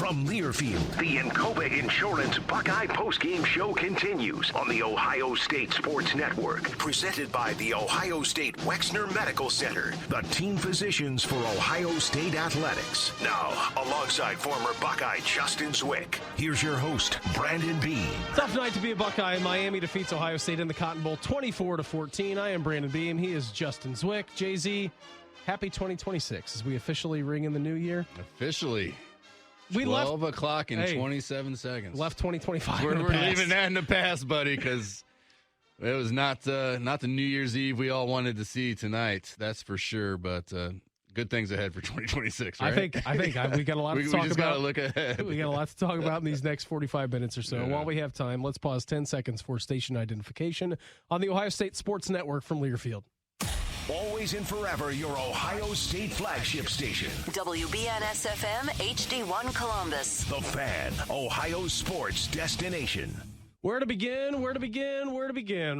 From Learfield, the Encoba Insurance Buckeye postgame show continues on the Ohio State Sports Network. Presented by the Ohio State Wexner Medical Center, the team physicians for Ohio State athletics. Now, alongside former Buckeye Justin Zwick, here's your host, Brandon Beam. Tough night to be a Buckeye. Miami defeats Ohio State in the Cotton Bowl 24-14. I am Brandon Beam. He is Justin Zwick. Jay-Z, happy 2026 as we officially ring in the new year. Officially. We 12 o'clock in 27 seconds. Left 2025 We're in the past. leaving that in the past, buddy, because it was not the New Year's Eve we all wanted to see tonight. That's for sure. But good things ahead for 2026. Right? I think we got a lot to talk about. We just got to look ahead. We got a lot to talk about in these next 45 minutes or so. Yeah. While we have time, let's pause 10 seconds for station identification on the Ohio State Sports Network from Learfield. Always and forever, your Ohio State flagship station. WBNS-FM, HD1 Columbus. The Fan, Ohio sports destination. Where to begin,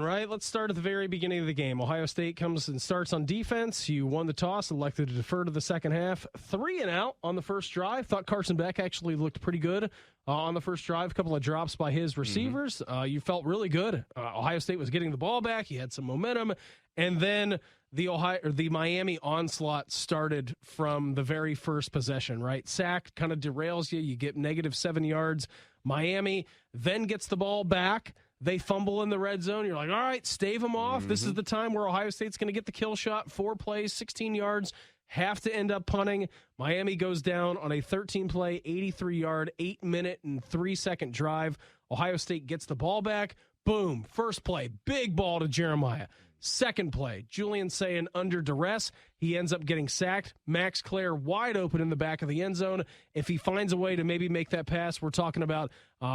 right? Let's start at the very beginning of the game. Ohio State comes and starts on defense. You won the toss, elected to defer to the second half. 3 and out on the first drive. Thought Carson Beck actually looked pretty good on the first drive. A couple of drops by his receivers. You felt really good. Ohio State was getting the ball back. He had some momentum. And then the Miami onslaught started from the very first possession, right? Sack kind of derails you. You get -7 yards. Miami then gets the ball back. They fumble in the red zone. You're like, all right, stave them off. This is the time where Ohio State's going to get the kill shot. 4 plays, 16 yards. Have to end up punting. Miami goes down on a 13-play, 83-yard, 8-minute and 3-second drive. Ohio State gets the ball back. Boom. First play, big ball to Jeremiah. Second play, Julian Sayin under duress. He ends up getting sacked. Max Clare wide open in the back of the end zone. If he finds a way to maybe make that pass, we're talking about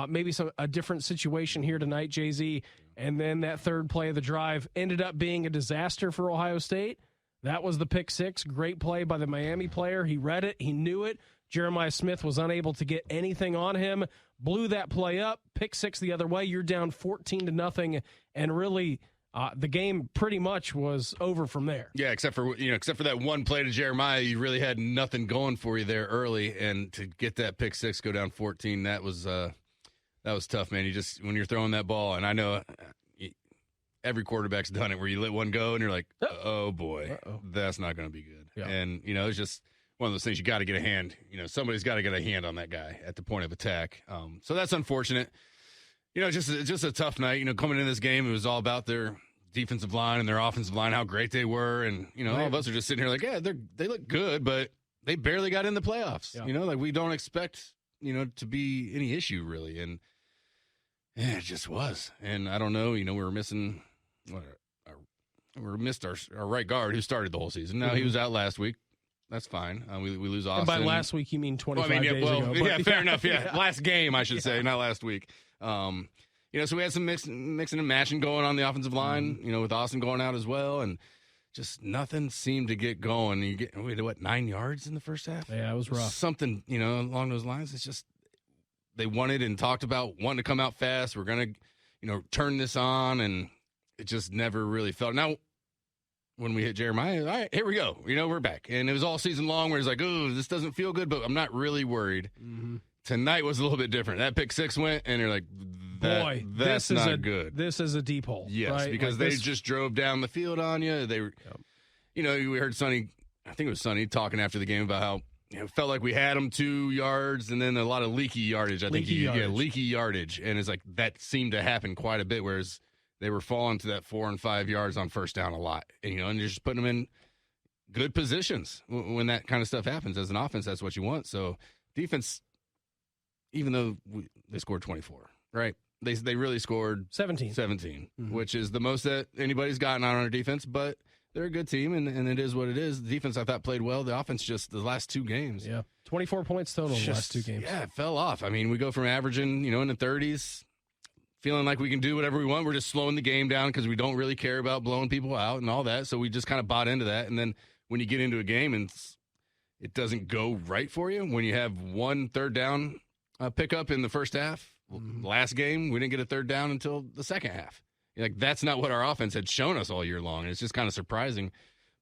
maybe a different situation here tonight, Jay-Z. And then that third play of the drive ended up being a disaster for Ohio State. That was the pick six. Great play by the Miami player. He read it. He knew it. Jeremiah Smith was unable to get anything on him. Blew that play up. Pick six the other way. You're down 14-0, and really the game pretty much was over from there. Yeah, except for that one play to Jeremiah, you really had nothing going for you there early, and to get that pick six, go down 14, that was tough, man. You just, when you're throwing that ball, and I know every quarterback's done it, where you let one go and you're like, oh boy, that's not going to be good. Yeah. And it's just one of those things you got to get a hand. Somebody's got to get a hand on that guy at the point of attack. So that's unfortunate. Just a tough night. Coming into this game, it was all about their defensive line and their offensive line, how great they were. And, all of us are just sitting here like, yeah, they look good, but they barely got in the playoffs. Yeah. We don't expect, to be any issue really. And yeah, it just was. And I don't know, we were missing our right guard who started the whole season. Now he was out last week. That's fine. We lose Austin. And by last week, you mean 25 days ago. Yeah, fair enough. Yeah. Last game, I should say, not last week. So we had some mixing and matching going on the offensive line, with Austin going out as well, and just nothing seemed to get going. We had, 9 yards in the first half? Yeah, it was rough. Something, along those lines. It's just they wanted and talked about wanting to come out fast. We're going to, turn this on, and it just never really felt. Now, when we hit Jeremiah, all right, here we go. We're back. And it was all season long where it's like, oh, this doesn't feel good, but I'm not really worried. Mm-hmm. Tonight was a little bit different. That pick six went, and you're like, that's not good. This is a deep hole. Yes, right? because they just drove down the field on you. They were, we heard Sonny, I think it was Sonny, talking after the game about how it felt like we had them 2 yards and then a lot of leaky yardage. Leaky yardage. And it's like that seemed to happen quite a bit, whereas they were falling to that 4 and 5 yards on first down a lot. And, and you're just putting them in good positions when that kind of stuff happens. As an offense, that's what you want. So defense, even though they scored 24, right? They really scored 17, which is the most that anybody's gotten on our defense, but they're a good team, and it is what it is. The defense, I thought, played well. The offense just the last 2 games. Yeah, 24 points total in the last 2 games. Yeah, it fell off. I mean, we go from averaging, in the 30s, feeling like we can do whatever we want. We're just slowing the game down because we don't really care about blowing people out and all that, so we just kind of bought into that. And then when you get into a game and it doesn't go right for you, when you have 1 third down pickup in the first half, last game, we didn't get a third down until the second half. Like, that's not what our offense had shown us all year long. It's just kind of surprising,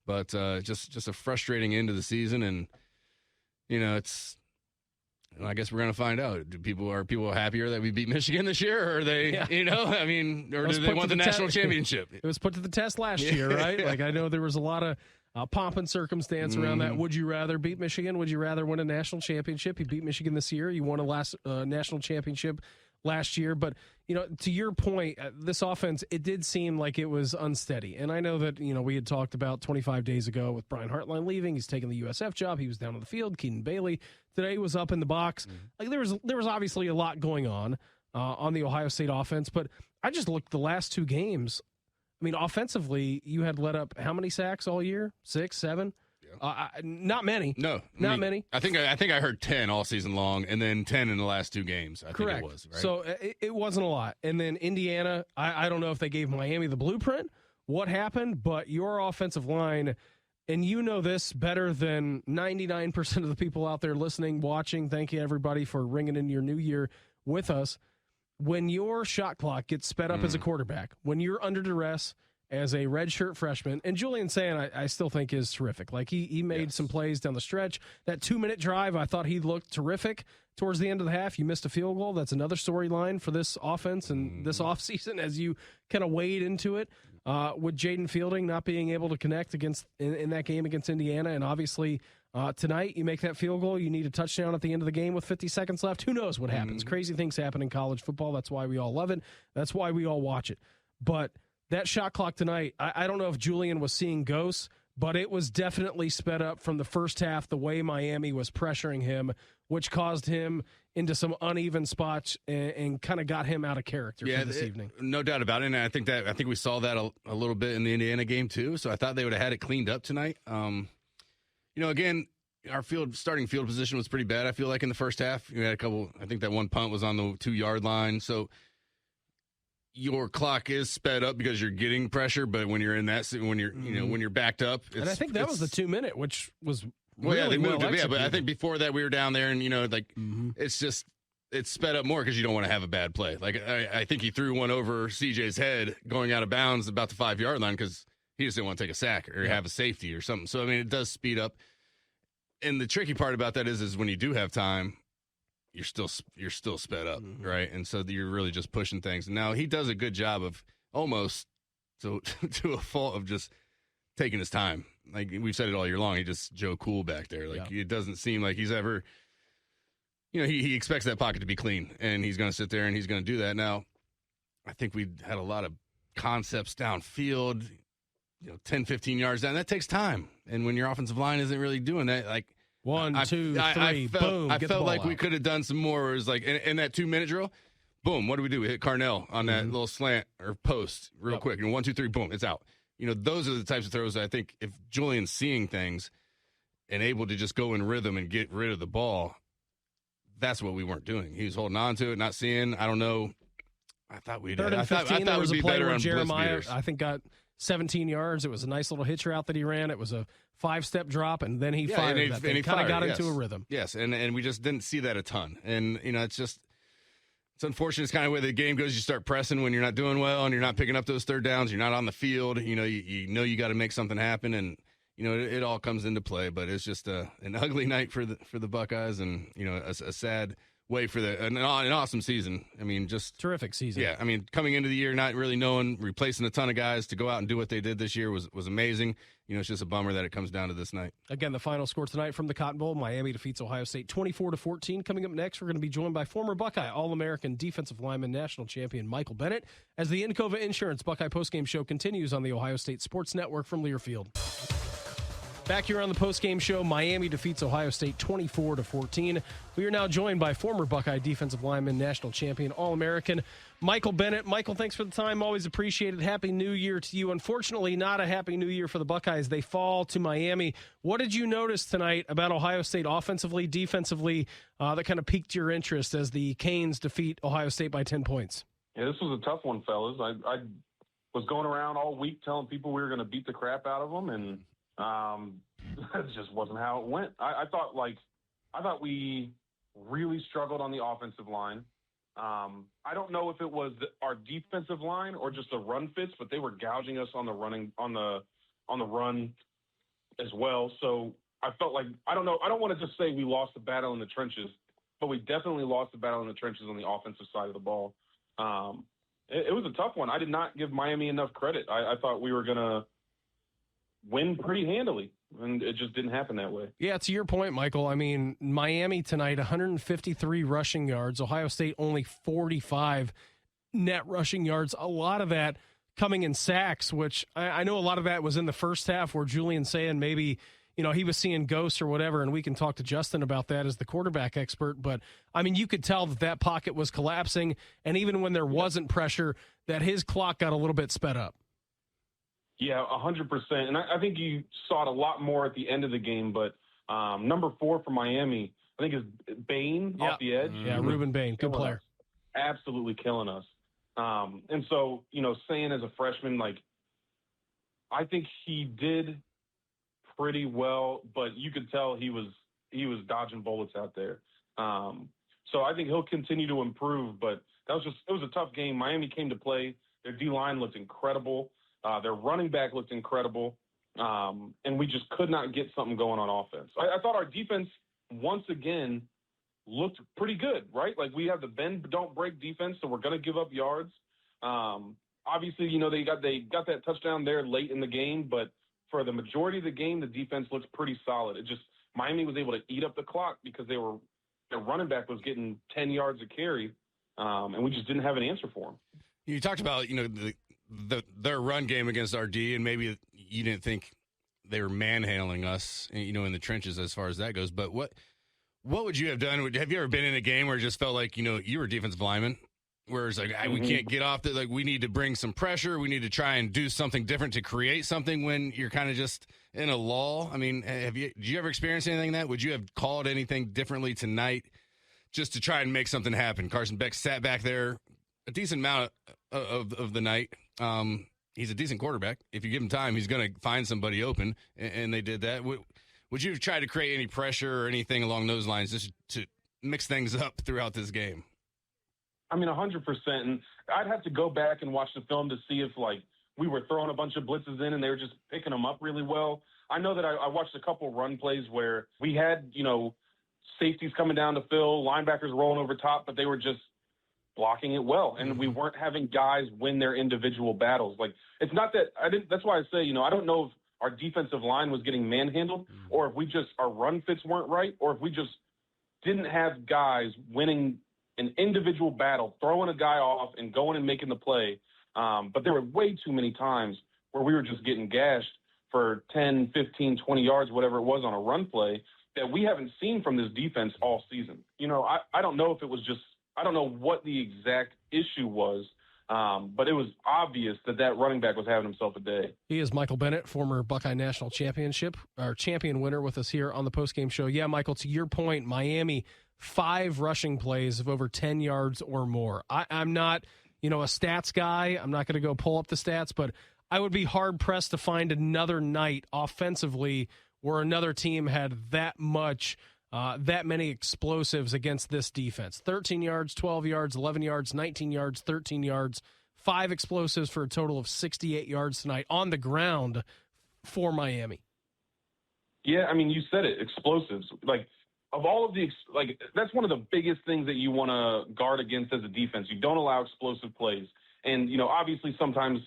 but just a frustrating end of the season. And, it's I guess we're going to find out. Are people happier that we beat Michigan this year, or are they, or do they want the national championship? It was put to the test last year, right? Like, I know there was a lot of pomp and circumstance around that. Would you rather beat Michigan? Would you rather win a national championship? You beat Michigan this year. You won a national championship last year. But, to your point, this offense, it did seem like it was unsteady. And I know that, we had talked about 25 days ago with Brian Hartline leaving. He's taking the USF job. He was down on the field. Keenan Bailey today was up in the box. Like, there was obviously a lot going on the Ohio State offense. But I just looked the last two games. I mean, offensively, you had let up how many sacks all year? 6, 7? Yeah. Not many. No, not many. I think I heard 10 all season long, and then 10 in the last two games. Correct. Think it was. Right? So it wasn't a lot. And then Indiana, I don't know if they gave Miami the blueprint, what happened, but your offensive line, and you know this better than 99% of the people out there listening, watching. Thank you, everybody, for ringing in your new year with us. When your shot clock gets sped up as a quarterback, when you're under duress as a redshirt freshman, and Julian Sand, I still think is terrific. Like, he made some plays down the stretch. That 2-minute drive, I thought he looked terrific towards the end of the half. You missed a field goal. That's another storyline for this offense and this offseason as you kind of wade into it. With Jaden Fielding not being able to connect in that game against Indiana, and obviously tonight you make that field goal, you need a touchdown at the end of the game with 50 seconds left. Who knows what happens? Crazy things happen in college football. That's why we all love it. That's why we all watch it. But that shot clock tonight, I don't know if Julian was seeing ghosts, but it was definitely sped up from the first half, the way Miami was pressuring him, which caused him into some uneven spots and kind of got him out of character for this evening. No doubt about it. And I think we saw that a little bit in the Indiana game too. So I thought they would have had it cleaned up tonight. Again, our starting field position was pretty bad. I feel like in the first half, you had a couple. I think that one punt was on the 2-yard line. So your clock is sped up because you're getting pressure. But when you're in that, when you're backed up, and I think that was the 2-minute, which was. They moved it. But I think before that we were down there, and it's sped up more because you don't want to have a bad play. Like I think he threw one over CJ's head going out of bounds about the 5-yard line because he just didn't want to take a sack or have a safety or something. So I mean, it does speed up. And the tricky part about that is when you do have time, you're still sped up, right? And so you're really just pushing things. And now he does a good job of almost to a fault of just taking his time. Like we've said it all year long, he just Joe Cool back there. Like it doesn't seem like he's ever, he expects that pocket to be clean, and he's going to sit there and he's going to do that. Now, I think we had a lot of concepts downfield, 10, 15 yards down. That takes time, and when your offensive line isn't really doing that, like 1, 2, 3, boom. I felt like we could have done some more. It was like in that 2-minute drill, boom. What do? We hit Carnell on that little slant or post real quick, 1, 2, 3, boom, it's out. Those are the types of throws that I think if Julian's seeing things and able to just go in rhythm and get rid of the ball, that's what we weren't doing. He was holding on to it, not seeing. I don't know. I thought we'd. Third and 15, there was a play where Jeremiah, I think, got 17 yards. It was a nice little hitch route that he ran. It was a 5-step drop, and then he fired. And he kind of got into a rhythm. Yes, and we just didn't see that a ton. And it's just. It's unfortunate. It's kind of the way the game goes. You start pressing when you're not doing well and you're not picking up those third downs. You're not on the field. You got to make something happen, and it all comes into play. But it's just an ugly night for the Buckeyes, and a sad way for an awesome season. I mean, just terrific season. Yeah, I mean, coming into the year, not really knowing, replacing a ton of guys to go out and do what they did this year was amazing. It's just a bummer that it comes down to this night. Again, the final score tonight from the Cotton Bowl: Miami defeats Ohio State 24-14. Coming up next, we're going to be joined by former Buckeye All-American defensive lineman, national champion Michael Bennett, as the Encova Insurance Buckeye postgame show continues on the Ohio State Sports Network from Learfield. Back here on the postgame show, Miami defeats Ohio State 24-14. We are now joined by former Buckeye defensive lineman, national champion, All-American Michael Bennett. Michael, thanks for the time. Always appreciated. Happy New Year to you. Unfortunately, not a happy New Year for the Buckeyes. They fall to Miami. What did you notice tonight about Ohio State offensively, defensively, that kind of piqued your interest as the Canes defeat Ohio State by 10 points? Yeah, this was a tough one, fellas. I was going around all week telling people we were going to beat the crap out of them, and that just wasn't how it went. I thought we really struggled on the offensive line. I don't know if it was our defensive line or just the run fits, but they were gouging us on the run as well. So I felt like, I don't know. I don't want to just say we lost the battle in the trenches, but we definitely lost the battle in the trenches on the offensive side of the ball. It was a tough one. I did not give Miami enough credit. I thought we were going to win pretty handily, and it just didn't happen that way. Yeah, to your point, Michael, I mean, Miami tonight, 153 rushing yards. Ohio State only 45 net rushing yards. A lot of that coming in sacks, which I know a lot of that was in the first half where Julian saying maybe, he was seeing ghosts or whatever, and we can talk to Justin about that as the quarterback expert. But, I mean, you could tell that pocket was collapsing, and even when there wasn't pressure, that his clock got a little bit sped up. Yeah, 100%. And I think you saw it a lot more at the end of the game. But number 4 for Miami, I think, is Bain off the edge. Yeah, Ruben Bain, good player. Absolutely killing us. And so, saying as a freshman, I think he did pretty well, but you could tell he was dodging bullets out there. So I think he'll continue to improve, but it was a tough game. Miami came to play. Their D-line looked incredible. Their running back looked incredible. And we just could not get something going on offense. I thought our defense, once again, looked pretty good, right? We have the bend, don't break defense, so we're going to give up yards. Obviously, they got that touchdown there late in the game, but for the majority of the game, the defense looks pretty solid. Miami was able to eat up the clock because their running back was getting 10 yards a carry, and we just didn't have an answer for him. You talked about, their run game against RD, and maybe you didn't think they were manhandling us, in the trenches as far as that goes. But what would you have done? Have you ever been in a game where it just felt like, you were a defensive lineman, where it's we can't get off the, we need to bring some pressure. We need to try and do something different to create something when you're kind of just in a lull? I mean, did you ever experience anything like that? Would you have called anything differently tonight just to try and make something happen? Carson Beck sat back there a decent amount of the night. He's a decent quarterback. If you give him time, he's going to find somebody open, and they did that. Would you try to create any pressure or anything along those lines just to mix things up throughout this game? I mean, 100%. And I'd have to go back and watch the film to see if, we were throwing a bunch of blitzes in and they were just picking them up really well. I know that I watched a couple run plays where we had, safeties coming down to fill, linebackers rolling over top, but they were just blocking it well. And we weren't having guys win their individual battles. It's not that that's why I say, I don't know if our defensive line was getting manhandled or if our run fits weren't right, or if we just didn't have guys winning an individual battle, throwing a guy off and going and making the play. But there were way too many times where we were just getting gashed for 10, 15, 20 yards, whatever it was on a run play that we haven't seen from this defense all season. I don't know if it was I don't know what the exact issue was, but it was obvious that running back was having himself a day. He is Michael Bennett, former Buckeye National champion winner with us here on the postgame show. Yeah, Michael, to your point, Miami, 5 rushing plays of over 10 yards or more. I'm not, a stats guy. I'm not going to go pull up the stats, but I would be hard-pressed to find another night offensively where another team had that many explosives against this defense. 13 yards, 12 yards, 11 yards, 19 yards, 13 yards, 5 explosives for a total of 68 yards tonight on the ground for Miami. Yeah, I mean, you said it, explosives. Of all of the, that's one of the biggest things that you want to guard against as a defense. You don't allow explosive plays. And, obviously sometimes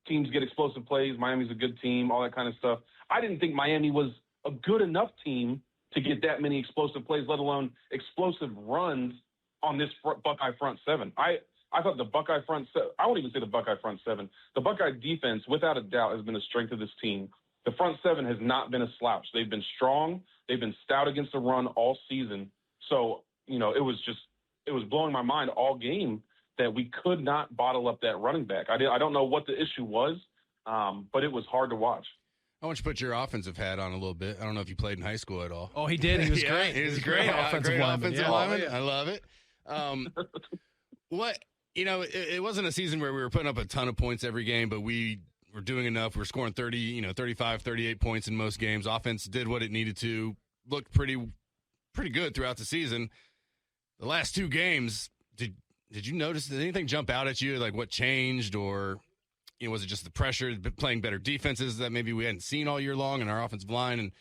teams get explosive plays. Miami's a good team, all that kind of stuff. I didn't think Miami was a good enough team to get that many explosive plays, let alone explosive runs on this Buckeye front seven. I thought the Buckeye front seven, I won't even say the Buckeye front seven. The Buckeye defense, without a doubt, has been the strength of this team. The front seven has not been a slouch. They've been strong. They've been stout against the run all season. So, it was blowing my mind all game that we could not bottle up that running back. I don't know what the issue was, but it was hard to watch. I want you to put your offensive hat on a little bit. I don't know if you played in high school at all. Oh, he did. He was yeah, great. He was great. Offensive lineman. Yeah. I love it. It wasn't a season where we were putting up a ton of points every game, but we were doing enough. We're scoring 30, 35, 38 points in most games. Offense did what it needed to. Looked pretty good throughout the season. The last 2 games, did you notice, did anything jump out at you, like what changed, or was it just the pressure, playing better defenses that maybe we hadn't seen all year long, and our offensive line and,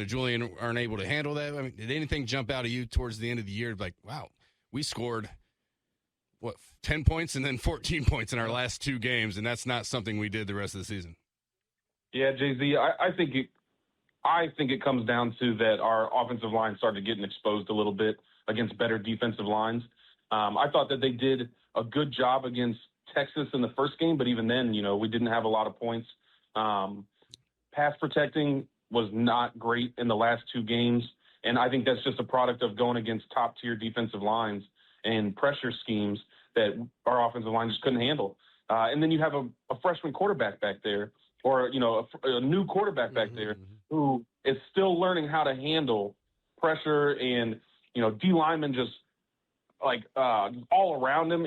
Julian aren't able to handle that? I mean, did anything jump out at you towards the end of the year? Like, wow, we scored, 10 points and then 14 points in our last 2 games, and that's not something we did the rest of the season. Yeah, Jay-Z, I think it comes down to that our offensive line started getting exposed a little bit against better defensive lines. I thought that they did a good job against Texas in the first game, but even then, we didn't have a lot of points. Pass protecting was not great in the last 2 games, and I think that's just a product of going against top-tier defensive lines and pressure schemes that our offensive line just couldn't handle. And then you have a freshman quarterback back there, or, a new quarterback back there who is still learning how to handle pressure, and, D linemen just, all around him.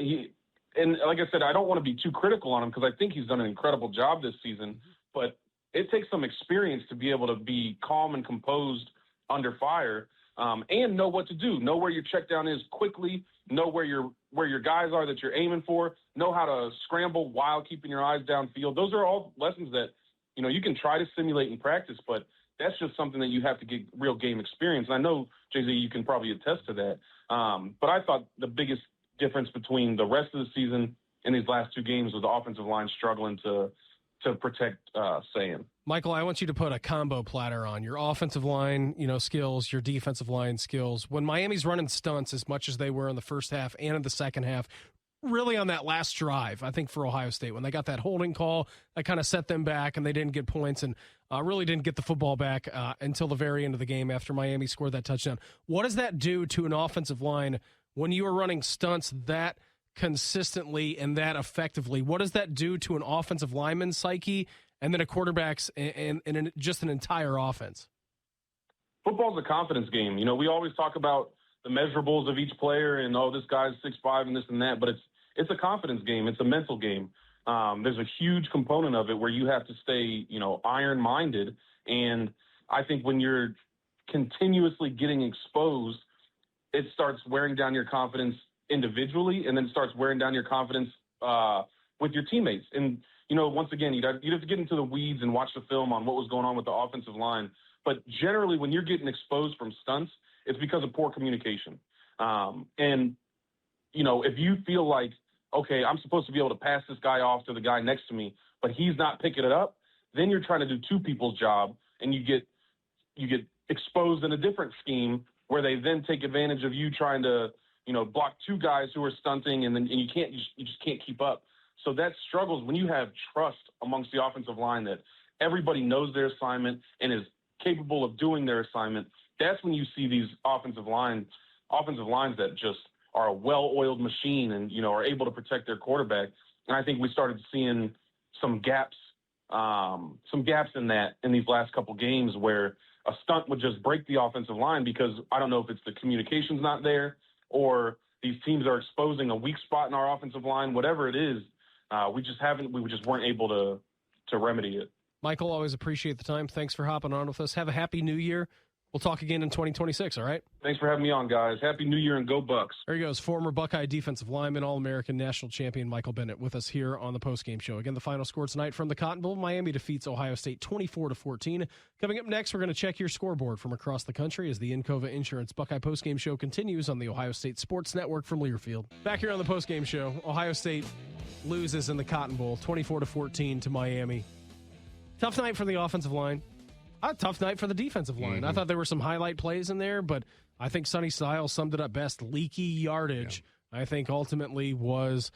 And like I said, I don't want to be too critical on him because I think he's done an incredible job this season, but it takes some experience to be able to be calm and composed under fire, and know what to do, know where your check down is quickly, know where your guys are that you're aiming for, know how to scramble while keeping your eyes downfield. Those are all lessons that, you can try to simulate in practice, but that's just something that you have to get real game experience. And I know, Jay-Z, you can probably attest to that. But I thought the biggest difference between the rest of the season and these last 2 games was the offensive line struggling to protect Sam. Michael, I want you to put a combo platter on your offensive line, skills, your defensive line skills. When Miami's running stunts as much as they were in the first half and in the second half, really on that last drive, I think for Ohio State, when they got that holding call, that kind of set them back and they didn't get points and really didn't get the football back until the very end of the game after Miami scored that touchdown. What does that do to an offensive line when you are running stunts that consistently and that effectively? What does that do to an offensive lineman's psyche and then a quarterback's and just an entire offense? Football's a confidence game. We always talk about the measurables of each player and, this guy's 6'5" and this and that, but it's a confidence game. It's a mental game. There's a huge component of it where you have to stay, iron-minded. And I think when you're continuously getting exposed, it starts wearing down your confidence individually, and then starts wearing down your confidence with your teammates. And, once again, you'd have to get into the weeds and watch the film on what was going on with the offensive line. But generally, when you're getting exposed from stunts, it's because of poor communication. And, if you feel like, okay, I'm supposed to be able to pass this guy off to the guy next to me, but he's not picking it up, then you're trying to do 2 people's job, and you get exposed in a different scheme where they then take advantage of you trying to, block 2 guys who are stunting, and you just can't keep up. So that struggles when you have trust amongst the offensive line that everybody knows their assignment and is capable of doing their assignment. That's when you see these offensive lines that just are a well-oiled machine and, are able to protect their quarterback. And I think we started seeing some gaps in that in these last couple games where a stunt would just break the offensive line because I don't know if it's the communication's not there or these teams are exposing a weak spot in our offensive line, whatever it is. We just weren't able to remedy it. Michael, always appreciate the time. Thanks for hopping on with us. Have a happy new year. We'll talk again in 2026, all right? Thanks for having me on, guys. Happy New Year and go Bucks. There he goes, former Buckeye defensive lineman, All-American national champion Michael Bennett with us here on the postgame show. Again, the final score tonight from the Cotton Bowl, Miami defeats Ohio State 24-14. Coming up next, we're going to check your scoreboard from across the country as the Encova Insurance Buckeye postgame show continues on the Ohio State Sports Network from Learfield. Back here on the postgame show, Ohio State loses in the Cotton Bowl 24-14 to Miami. Tough night for the offensive line. A tough night for the defensive line. Mm-hmm. I thought there were some highlight plays in there, but I think Sonny Styles summed it up best. Leaky yardage, I think, ultimately was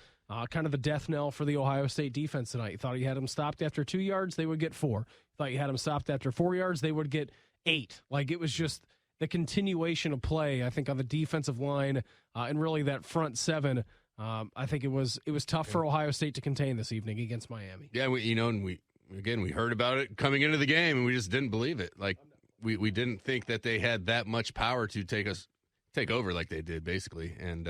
kind of the death knell for the Ohio State defense tonight. You thought you had them stopped after 2 yards, they would get 4. You thought you had them stopped after 4 yards, they would get 8. Like, it was just the continuation of play, I think, on the defensive line and really that front 7. I think it was tough for Ohio State to contain this evening against Miami. Yeah, we heard about it coming into the game, and we just didn't believe it. Like, we didn't think that they had that much power to take over like they did, basically. And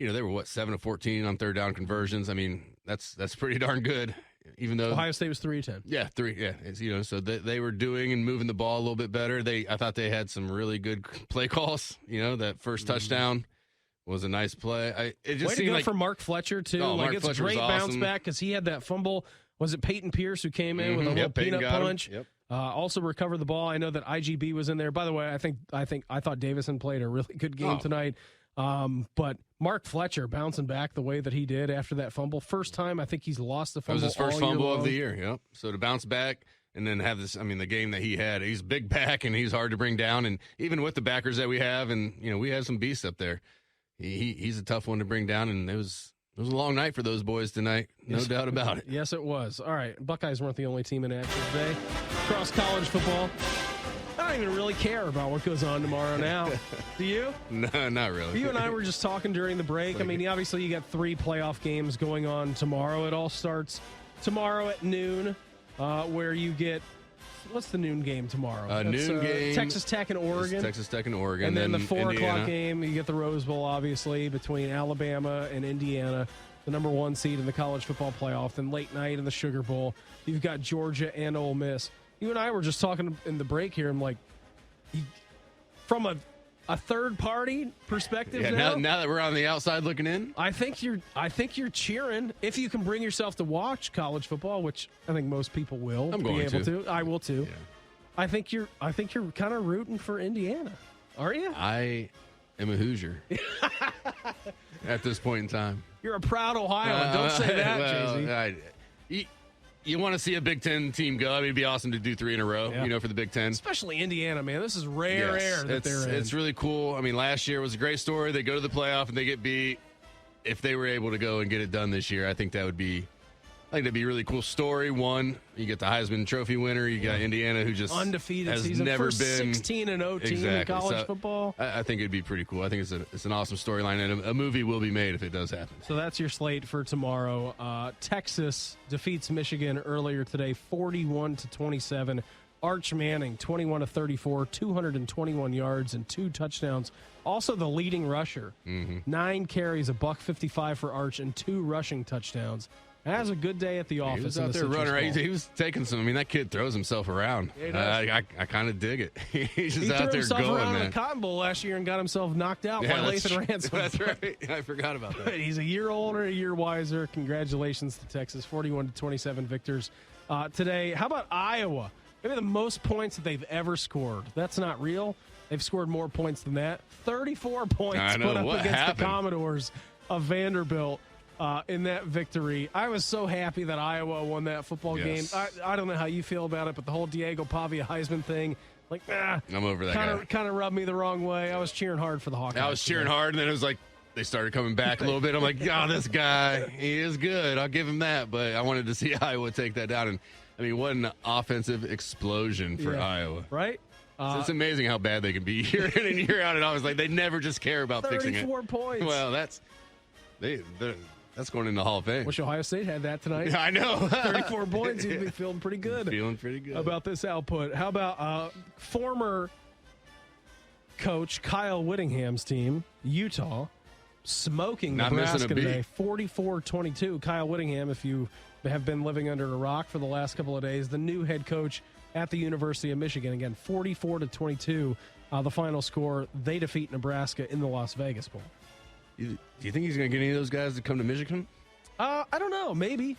they were 7 of 14 on third down conversions. I mean, that's pretty darn good. Even though Ohio State was 3-10. Yeah, 3. Yeah, it's, so they were doing and moving the ball a little bit better. I thought they had some really good play calls. That first touchdown was a nice play. It just way to seemed go like for Mark Fletcher too. Mark it's Fletcher a great was bounce awesome. back because he had that fumble was it Peyton Pierce who came in with a little Peyton peanut got him. punch? Yep. Also recovered the ball. I know that IGB was in there. By the way, I thought Davison played a really good game tonight. But Mark Fletcher bouncing back the way that he did after that fumble. First time I think he's lost a fumble. That was his first all year fumble of long. the year. Yep. So to bounce back and then have this, the game that he had, he's big back and he's hard to bring down. And even with the backers that we have, and we have some beasts up there, he's a tough one to bring down. And it was a long night for those boys tonight, no doubt about it. Yes, it was. All right, Buckeyes weren't the only team in action today. Across college football, I don't even really care about what goes on tomorrow now. Do you? No, not really. You and I were just talking during the break. Obviously, you got 3 playoff games going on tomorrow. It all starts tomorrow at noon, where you get, what's the noon game tomorrow? Noon game. Texas Tech and Oregon. Texas Tech and Oregon. And then the 4 Indiana. o'clock game, you get the Rose Bowl, obviously, between Alabama and Indiana, the number 1 seed in the college football playoff. Then late night in the Sugar Bowl, you've got Georgia and Ole Miss. You and I were just talking in the break here. I'm like, from a third-party perspective now that we're on the outside looking in, I think you're cheering if you can bring yourself to watch college football, which I think most people will I'm be going able to. to. I will too. Yeah. I think you're kind of rooting for Indiana, aren't you? I am a Hoosier at this point in time. You're a proud Ohioan. Don't say that, Jay-Z. You want to see a Big Ten team go. It'd be awesome to do 3 in a row, for the Big Ten. Especially Indiana, man. This is rare air that they're in. It's really cool. Last year was a great story. They go to the playoff and they get beat. If they were able to go and get it done this year, I think that'd be a really cool story. One, you get the Heisman Trophy winner. You got Indiana, who just undefeated has season, never first been 16-0 team in college football. I think it'd be pretty cool. I think it's an awesome storyline, and a movie will be made if it does happen. So that's your slate for tomorrow. Texas defeats Michigan earlier today, 41-27. Arch Manning, 21-34, 221 yards and 2 touchdowns. Also the leading rusher, 9 carries, $155 for Arch, and 2 rushing touchdowns. Has a good day at the office. He was out there running around. He was taking some. That kid throws himself around. Yeah, I kind of dig it. He's just he out threw there himself going, around man. in the Cotton Bowl last year and got himself knocked out by Lathan Ransom. That's right. I forgot about that. He's a year older, a year wiser. Congratulations to Texas, 41-27 victors today. How about Iowa? Maybe the most points that they've ever scored. That's not real. They've scored more points than that. 34 points put up against the Commodores of Vanderbilt. In that victory. I was so happy that Iowa won that football game. I don't know how you feel about it, but the whole Diego Pavia Heisman thing, I'm over that guy. Kind of rubbed me the wrong way. I was cheering hard for the Hawkeyes. I was cheering hard, and then it was like they started coming back a little bit. I'm like, this guy, he is good. I'll give him that. But I wanted to see Iowa take that down. And, what an offensive explosion for Iowa. Right? So it's amazing how bad they can be year in and year out. And I was like, they never just care about fixing it. 34 points. Well, that's going in the Hall of Fame. Wish Ohio State had that tonight. I know. 34 points. You'd be feeling pretty good. Feeling pretty good about this output. How about former coach Kyle Whittingham's team, Utah, smoking Nebraska today, 44-22. Kyle Whittingham, if you have been living under a rock for the last couple of days, the new head coach at the University of Michigan. Again, 44-22, the final score. They defeat Nebraska in the Las Vegas Bowl. Do you think he's going to get any of those guys to come to Michigan? I don't know. Maybe.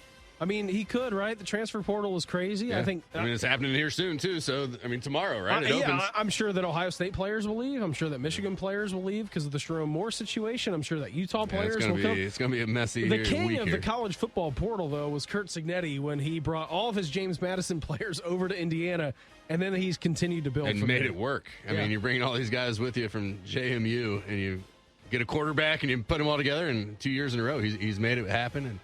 He could, right? The transfer portal is crazy. Yeah. I think. It's happening here soon, too. So, tomorrow, right? It opens. I'm sure that Ohio State players will leave. I'm sure that Michigan players will leave because of the Sherrone Moore situation. I'm sure that Utah players will come. It's going to be a messy The king week of here. the college football portal, though, was Curt Cignetti when he brought all of his James Madison players over to Indiana, and then he's continued to build and from made there. it work. You're bringing all these guys with you from JMU, and you get a quarterback, and you put them all together, and 2 years in a row, he's made it happen. And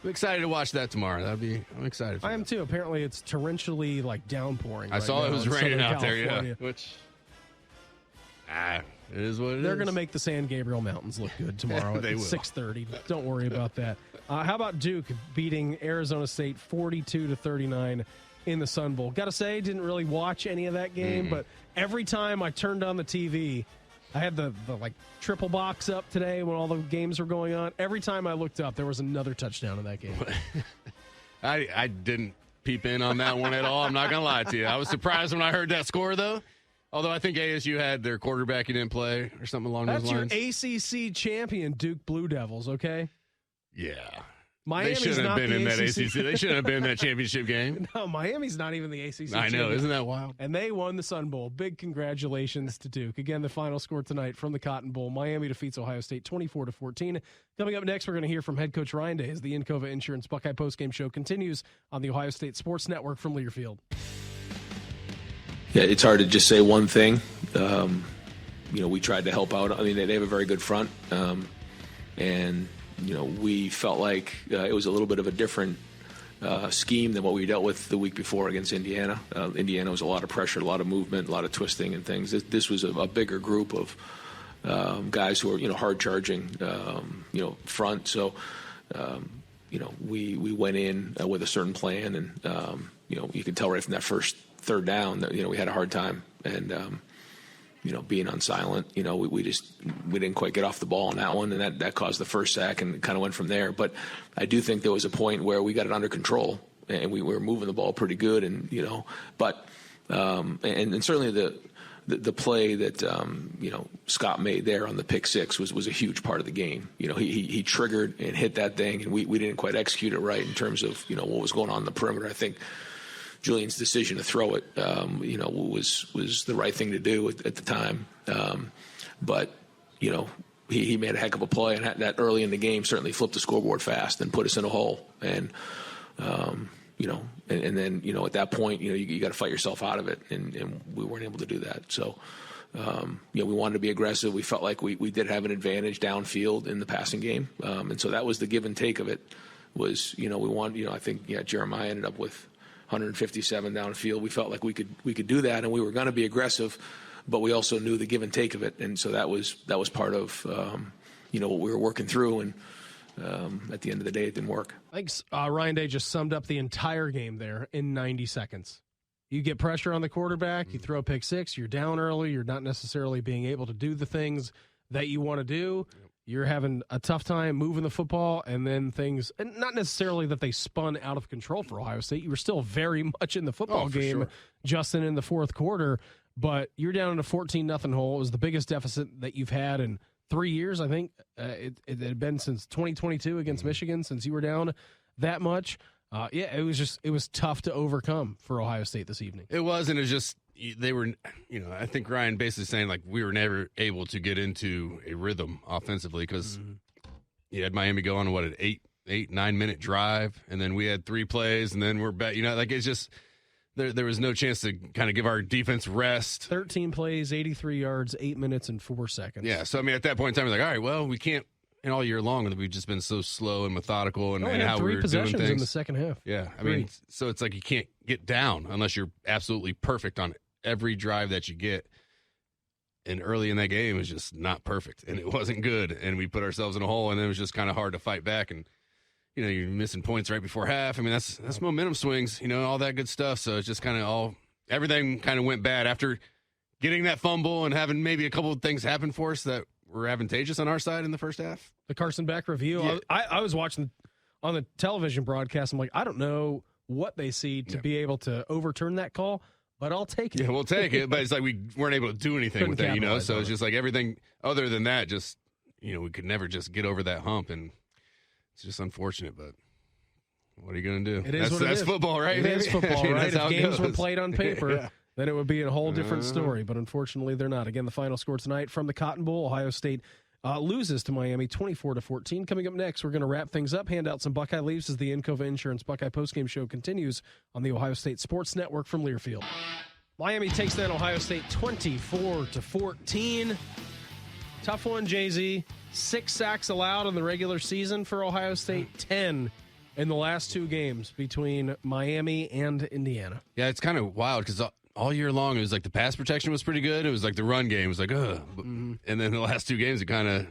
I'm excited to watch that tomorght. I'm excited for I am that. too. Apparently, it's torrentially downpouring. I saw it was raining out there, California. Which, it is what it is. They're going to make the San Gabriel Mountains look good tomorrow at They will. 6:30. Don't worry about that. How about Duke beating Arizona State 42-39 in the Sun Bowl? Got to say, didn't really watch any of that game, but every time I turned on the TV, I had the triple box up today when all the games were going on. Every time I looked up, there was another touchdown in that game. I didn't peep in on that one at all. I'm not going to lie to you. I was surprised when I heard that score, though. Although I think ASU had their quarterback he didn't play or something along those lines. That's your ACC champion, Duke Blue Devils, okay? Yeah. Miami's they shouldn't not have been the in that ACC. They shouldn't have been in that championship game. No, Miami's not even the ACC. I know, champion. isn't that wild? And they won the Sun Bowl. Big congratulations to Duke. Again, the final score tonight from the Cotton Bowl. Miami defeats Ohio State 24-14. Coming up next, we're going to hear from head coach Ryan Day as the Encova Insurance Buckeye postgame show continues on the Ohio State Sports Network from Learfield. Yeah, it's hard to just say one thing. We tried to help out. I mean, they have a very good front. And we felt like it was a little bit of a different scheme than what we dealt with the week before against Indiana. Indiana was a lot of pressure, a lot of movement, a lot of twisting and things. This was a bigger group of guys who are hard charging, front. So we went in with a certain plan, and you can tell right from that first third down that we had a hard time, and being on silent, we didn't quite get off the ball on that one, and that caused the first sack, and kind of went from there. But I do think there was a point where we got it under control, and we were moving the ball pretty good, and but certainly the play that Scott made there on the pick six was a huge part of the game. He triggered and hit that thing, and we didn't quite execute it right in terms of what was going on in the perimeter. I think Julian's decision to throw it, was the right thing to do at the time. But he made a heck of a play, and that early in the game certainly flipped the scoreboard fast and put us in a hole. And and then at that point, you got to fight yourself out of it, and we weren't able to do that. So we wanted to be aggressive. We felt like we did have an advantage downfield in the passing game, and so that was the give and take of it. Was we wanted I think Jeremiah ended up with 157 downfield. We felt like we could do that, and we were going to be aggressive, but we also knew the give and take of it, and so that was part of what we were working through. And at the end of the day, it didn't work. Thanks. Ryan Day just summed up the entire game there in 90 seconds. You get pressure on the quarterback, you throw a pick six, you're down early, you're not necessarily being able to do the things that you want to do. You're having a tough time moving the football, and then things, and not necessarily that they spun out of control for Ohio State. You were still very much in the football game, sure, Justin, in the fourth quarter, but you're down in a 14-0 hole. It was the biggest deficit that you've had in 3 years, I think. It had been since 2022 against Michigan, since you were down that much. It was tough to overcome for Ohio State this evening. It was, and it was just, they were, I think Ryan basically saying, like, we were never able to get into a rhythm offensively because you had Miami go on, an 8-9 minute drive, and then we had 3 plays, and then we're back. It's just, there was no chance to kind of give our defense rest. 13 plays, 83 yards, 8 minutes and 4 seconds. Yeah, so, at that point in time, we're like, all right, well, we can't, and all year long, we've just been so slow and methodical and how we were doing things. In the second half. Yeah, so it's like you can't get down unless you're absolutely perfect on every drive that you get. And early in that game, it was just not perfect, and it wasn't good, and we put ourselves in a hole, and it was just kind of hard to fight back. And you're missing points right before half. That's momentum swings, all that good stuff. So it's just kind of everything kind of went bad after getting that fumble and having maybe a couple of things happen for us that were advantageous on our side in the first half. The Carson Beck review. Yeah. I was watching on the television broadcast. I'm like, I don't know what they see to be able to overturn that call, but I'll take it. Yeah, we'll take it. But it's like we weren't able to do anything with it, So it's just like everything other than that, just, we could never just get over that hump. And it's just unfortunate, but what are you going to do? That's football, right? It is football, right? If games were played on paper, yeah, then it would be a whole different story. But unfortunately, they're not. Again, the final score tonight from the Cotton Bowl, Ohio State loses to Miami 24-14. Coming up next, we're going to wrap things up, hand out some Buckeye leaves as the Encova Insurance Buckeye postgame show continues on the Ohio State Sports Network from Learfield. Miami takes down Ohio State 24-14. Tough one, Jay-Z. 6 sacks allowed in the regular season for Ohio State, 10 in the last 2 games between Miami and Indiana. Yeah, it's kind of wild because all year long, it was like the pass protection was pretty good. It was like the run game was like, ugh. And then the last 2 games, it kind of,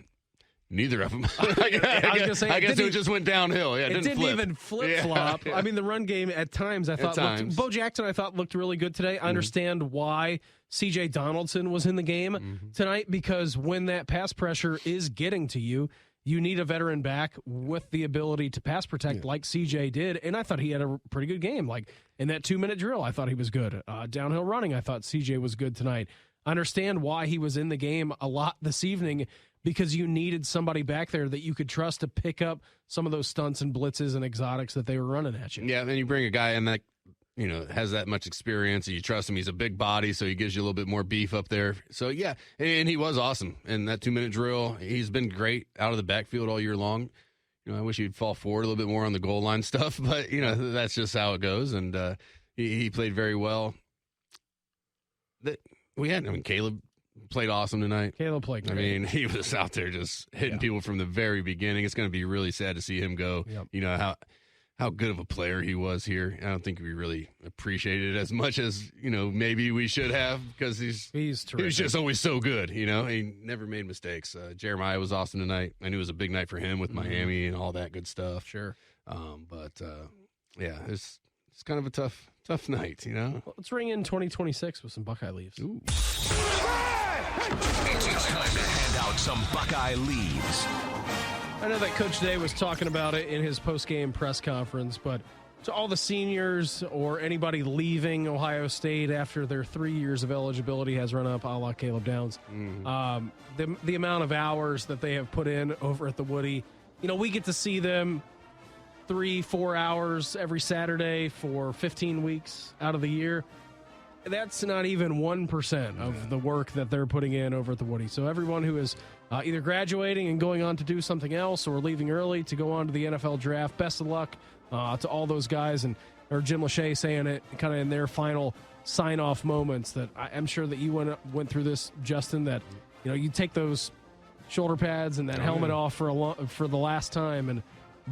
neither of them. I guess it just went downhill. Yeah, it didn't even flip-flop. Yeah. The run game at times, I thought, Bo Jackson, I thought, looked really good today. I understand why C.J. Donaldson was in the game tonight, because when that pass pressure is getting to you, you need a veteran back with the ability to pass protect like CJ did. And I thought he had a pretty good game. Like in that 2-minute drill, I thought he was good. Downhill running, I thought CJ was good tonight. I understand why he was in the game a lot this evening, because you needed somebody back there that you could trust to pick up some of those stunts and blitzes and exotics that they were running at you. Yeah, and then you bring a guy in that, has that much experience, and you trust him. He's a big body, so he gives you a little bit more beef up there. So, yeah, and he was awesome. And that 2-minute drill, he's been great out of the backfield all year long. I wish he'd fall forward a little bit more on the goal line stuff, but, that's just how it goes. And he played very well. Caleb played awesome tonight. Caleb played great. He was out there just hitting people from the very beginning. It's going to be really sad to see him go. Yep. How good of a player he was here. I don't think we really appreciated it as much as, maybe we should have, because he was just always so good. He never made mistakes. Jeremiah was awesome tonight. I knew it was a big night for him with Miami and all that good stuff. Sure. It's kind of a tough night, Well, let's ring in 2026 with some Buckeye leaves. Ooh. It's time to hand out some Buckeye leaves. I know that Coach Day was talking about it in his post-game press conference, but to all the seniors or anybody leaving Ohio State after their 3 years of eligibility has run up, a la Caleb Downs, the amount of hours that they have put in over at the Woody, we get to see them 3-4 hours every Saturday for 15 weeks out of the year. That's not even 1% of the work that they're putting in over at the Woody. So everyone who is either graduating and going on to do something else or leaving early to go on to the NFL draft, best of luck to all those guys. Or Jim Lachey saying it kind of in their final sign-off moments, that I'm sure that you went through this, Justin, that you take those shoulder pads and that helmet off for the last time, and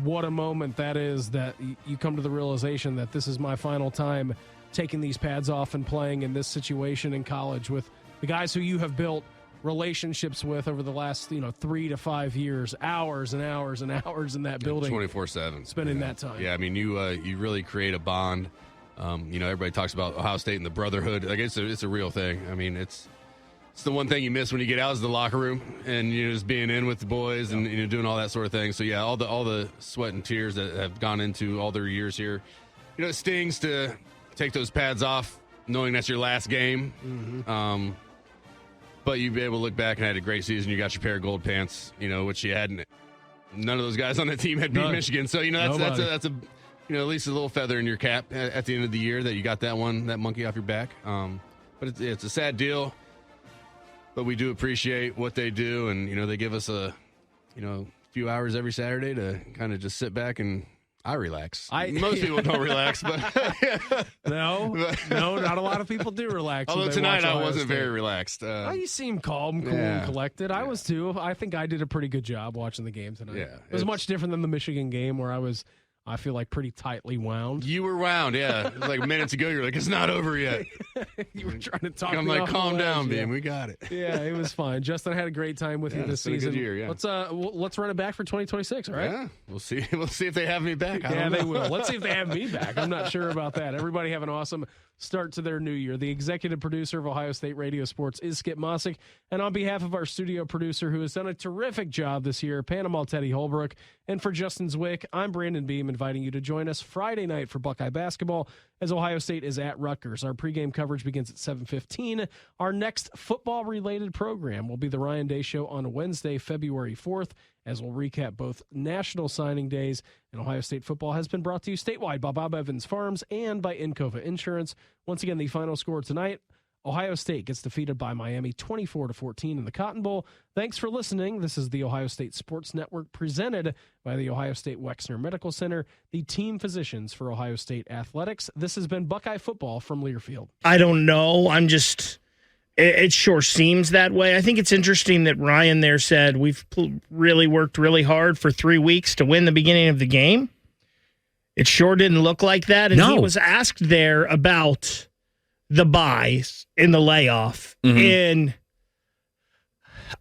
what a moment that is, that you come to the realization that this is my final time taking these pads off and playing in this situation in college with the guys who you have built relationships with over the last 3 to 5 years, hours and hours and hours in that building, 24/7, spending that time. Yeah, you really create a bond. Everybody talks about Ohio State and the brotherhood. Like it's a real thing. It's the one thing you miss when you get out is the locker room and just being in with the boys and doing all that sort of thing. So yeah, all the sweat and tears that have gone into all their years here. It stings to take those pads off knowing that's your last game. Mm-hmm. But you'd be able to look back and had a great season. You got your pair of gold pants, which you hadn't. None of those guys on the team had beat Michigan. So, that's at least a little feather in your cap at the end of the year that you got that monkey off your back. But it's a sad deal. But we do appreciate what they do. And, they give us a few hours every Saturday to kind of just sit back and I relax. Most people don't relax, but no, not a lot of people do relax. Although tonight I wasn't very relaxed. You seem calm, cool, and collected. I was too. I think I did a pretty good job watching the game tonight. Yeah, it was much different than the Michigan game where I feel like pretty tightly wound. You were wound, yeah. It was like minutes ago, you were like, it's not over yet. You were trying to talk. I'm me like, off calm the down, ledge, Beam. We got it. Yeah, it was fine. Justin, I had a great time with you this season. It's been a good year, yeah. Let's run it back for 2026, all right? Yeah, we'll see. We'll see if they have me back. They will. Let's see if they have me back. I'm not sure about that. Everybody have an awesome start to their new year. The executive producer of Ohio State Radio Sports is Skip Mossick. And on behalf of our studio producer, who has done a terrific job this year, Panama Teddy Holbrook, and for Justin Zwick, I'm Brandon Beam, inviting you to join us Friday night for Buckeye basketball as Ohio State is at Rutgers. Our pregame coverage begins at 7:15. Our next football-related program will be the Ryan Day Show on Wednesday, February 4th, as we'll recap both national signing days and Ohio State football has been brought to you statewide by Bob Evans Farms and by Encova Insurance. Once again, the final score tonight, Ohio State gets defeated by Miami 24-14 in the Cotton Bowl. Thanks for listening. This is the Ohio State Sports Network presented by the Ohio State Wexner Medical Center, the team physicians for Ohio State athletics. This has been Buckeye Football from Learfield. I don't know. It sure seems that way. I think it's interesting that Ryan there said we've really worked really hard for 3 weeks to win the beginning of the game. It sure didn't look like that. And he was asked there about the buys in the layoff. Mm-hmm. And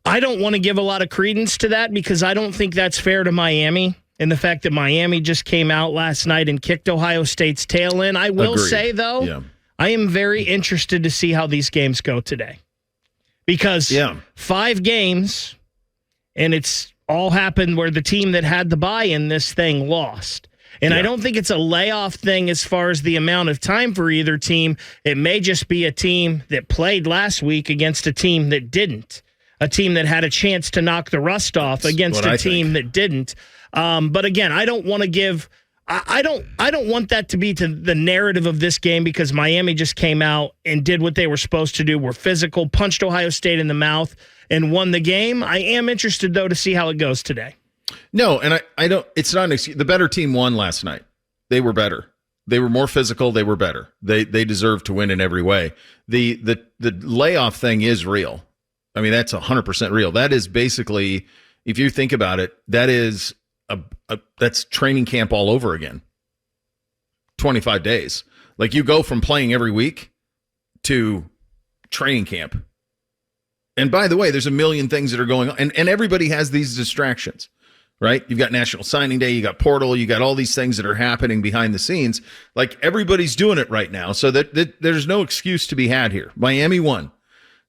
I don't want to give a lot of credence to that because I don't think that's fair to Miami. And the fact that Miami just came out last night and kicked Ohio State's tail in. I will say, though, I am very interested to see how these games go today. Because 5 games, and it's all happened where the team that had the bye in this thing lost. And I don't think it's a layoff thing as far as the amount of time for either team. It may just be a team that played last week against a team that didn't. a team that had a chance to knock the rust off against a team that didn't. But again, I don't want to give. I don't want that to be to the narrative of this game, because Miami just came out and did what they were supposed to do. Were physical, punched Ohio State in the mouth, and won the game. I am interested, though, to see how it goes today. No, and I don't. It's not an excuse. The better team won last night. They were better. They were more physical. They were better. They deserve to win in every way. The layoff thing is real. I mean, that's 100% real. That is basically, if you think about it, that is that's training camp all over again. 25 days. Like, you go from playing every week to training camp. And by the way, there's a million things that are going on, and everybody has these distractions, right? You've got National Signing Day, you got portal, you got all these things that are happening behind the scenes. Like, everybody's doing it right now, so that there's no excuse to be had here. Miami won.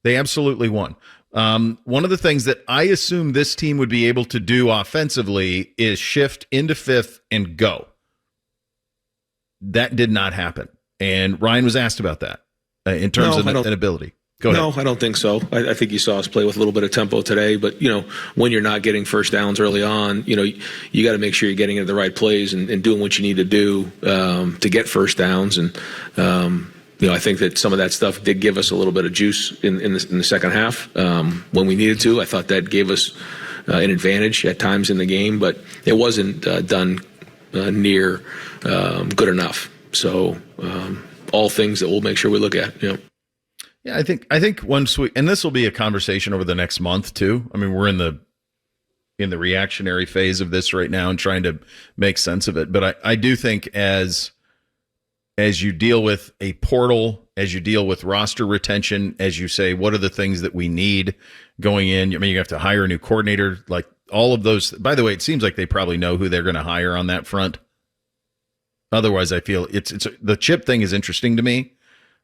They absolutely won. One of the things that I assume this team would be able to do offensively is shift into fifth and go. That did not happen. And Ryan was asked about that in terms of an ability. Go ahead. No, I don't think so. I think you saw us play with a little bit of tempo today, but when you're not getting first downs early on, you got to make sure you're getting into the right plays and doing what you need to do to get first downs. And I think that some of that stuff did give us a little bit of juice in the second half when we needed to. I thought that gave us an advantage at times in the game, but it wasn't done near good enough. So all things that we'll make sure we look at. Yeah, I think once and this will be a conversation over the next month too. I mean, we're in the reactionary phase of this right now and trying to make sense of it. But I do think as you deal with a portal, as you deal with roster retention, as you say, what are the things that we need going in? I mean, you have to hire a new coordinator, like all of those. By the way, it seems like they probably know who they're going to hire on that front. Otherwise, I feel it's the chip thing is interesting to me.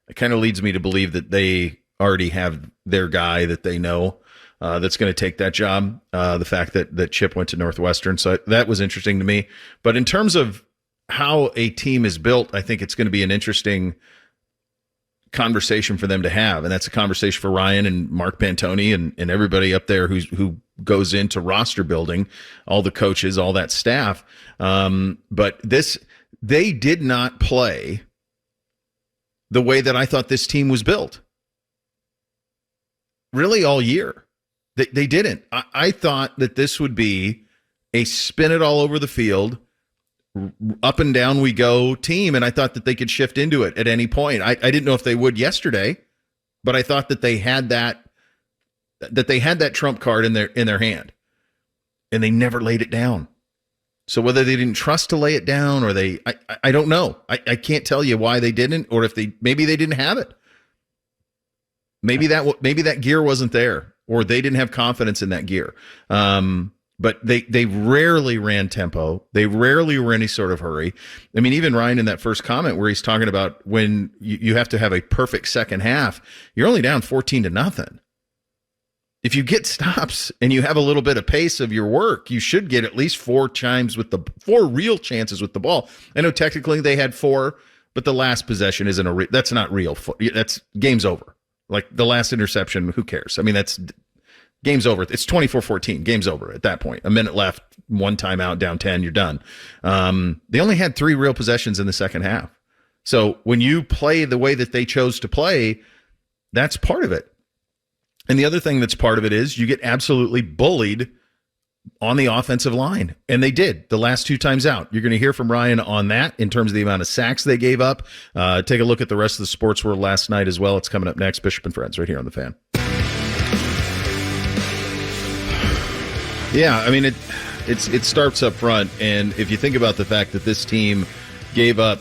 It kind of leads me to believe that they already have their guy that they know that's going to take that job. The fact that Chip went to Northwestern, so that was interesting to me. But in terms of how a team is built, I think it's going to be an interesting conversation for them to have, and that's a conversation for Ryan and Mark Pantoni and everybody up there who goes into roster building, all the coaches, all that staff. But they did not play the way that I thought this team was built. Really all year. They didn't. I thought that this would be a spin it all over the field, up and down we go team, and I thought that they could shift into it at any point. I didn't know if they would yesterday, but I thought that they had that trump card in their hand, and they never laid it down. So whether they didn't trust to lay it down or I don't know. I can't tell you why they didn't, or if maybe they didn't have it. Maybe that gear wasn't there, or they didn't have confidence in that gear. But they rarely ran tempo. They rarely were in any sort of hurry. I mean, even Ryan in that first comment where he's talking about when you have to have a perfect second half, you're only down 14-0. If you get stops and you have a little bit of pace of your work, you should get at least four real chances with the ball. I know technically they had 4, but the last possession isn't that's not real. That's game's over. Like the last interception, who cares? I mean, that's game's over. It's 24-14. Game's over at that point. A minute left, one timeout, down 10, you're done. They only had 3 real possessions in the second half. So when you play the way that they chose to play, that's part of it. And the other thing that's part of it is you get absolutely bullied on the offensive line. And they did the last 2 times out. You're going to hear from Ryan on that in terms of the amount of sacks they gave up. Take a look at the rest of the sports world last night as well. It's coming up next. Bishop and Friends right here on The Fan. Yeah, I mean, it starts up front. And if you think about the fact that this team gave up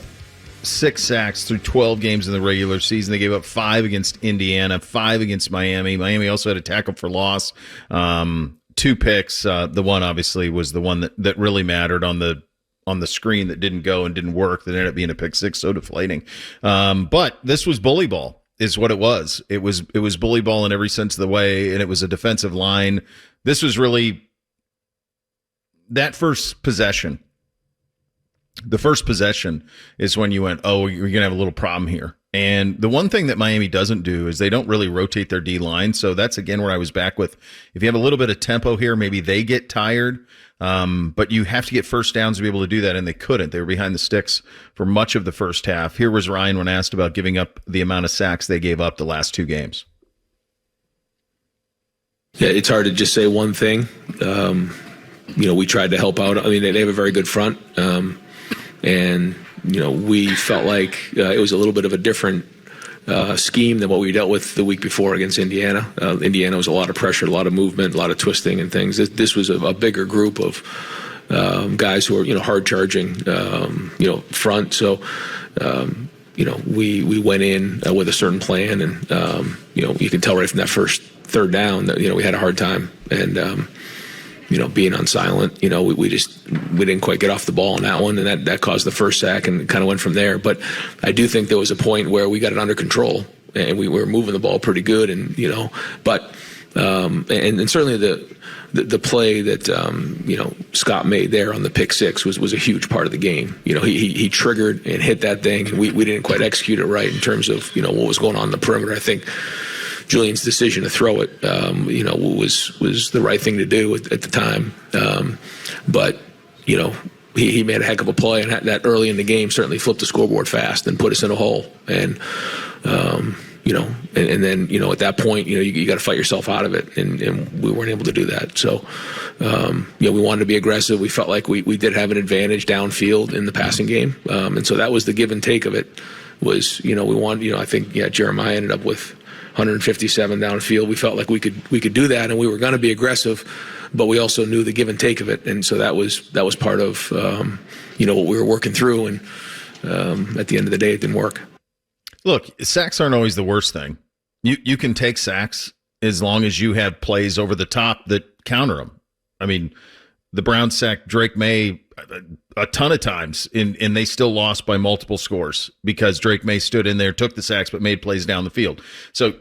6 sacks through 12 games in the regular season. They gave up 5 against Indiana, 5 against Miami. Miami also had a tackle for loss, 2 picks. The one obviously was the one that really mattered on the screen that didn't go and didn't work. That ended up being a pick 6, so deflating. But this was bully ball, is what it was. It was bully ball in every sense of the way, and it was a defensive line. This was really that first possession. The first possession is when you went, oh, you're going to have a little problem here. And the one thing that Miami doesn't do is they don't really rotate their D line. So that's again where I was back with, if you have a little bit of tempo here, maybe they get tired. But you have to get first downs to be able to do that, and they couldn't. They were behind the sticks for much of the first half. Here was Ryan when asked about giving up the amount of sacks they gave up the last 2 games. Yeah, it's hard to just say one thing. We tried to help out. I mean, they have a very good front. And we felt like it was a little bit of a different scheme than what we dealt with the week before against Indiana. Indiana was a lot of pressure, a lot of movement, a lot of twisting and things. This was a bigger group of guys who are hard charging, front. So we went in with a certain plan, and you can tell right from that first third down that we had a hard time, and being on silent, we didn't quite get off the ball on that one, and that caused the first sack, and kind of went from there. But I do think there was a point where we got it under control, and we were moving the ball pretty good, and but and certainly the play that Scott made there on the pick six was a huge part of the game. He triggered and hit that thing, and we didn't quite execute it right in terms of what was going on in the perimeter. I think Julian's decision to throw it, was the right thing to do at the time. But he made a heck of a play, and that early in the game certainly flipped the scoreboard fast and put us in a hole. And and then at that point, you got to fight yourself out of it, and we weren't able to do that. So we wanted to be aggressive. We felt like we did have an advantage downfield in the passing game, and so that was the give and take of it. Was we wanted I think Jeremiah ended up with 157 downfield. We felt like we could do that, and we were going to be aggressive, but we also knew the give and take of it, and so that was part of what we were working through. And at the end of the day, it didn't work. Look, sacks aren't always the worst thing. You can take sacks as long as you have plays over the top that counter them. I mean, the Browns sacked Drake May a ton of times, and they still lost by multiple scores because Drake May stood in there, took the sacks, but made plays down the field. So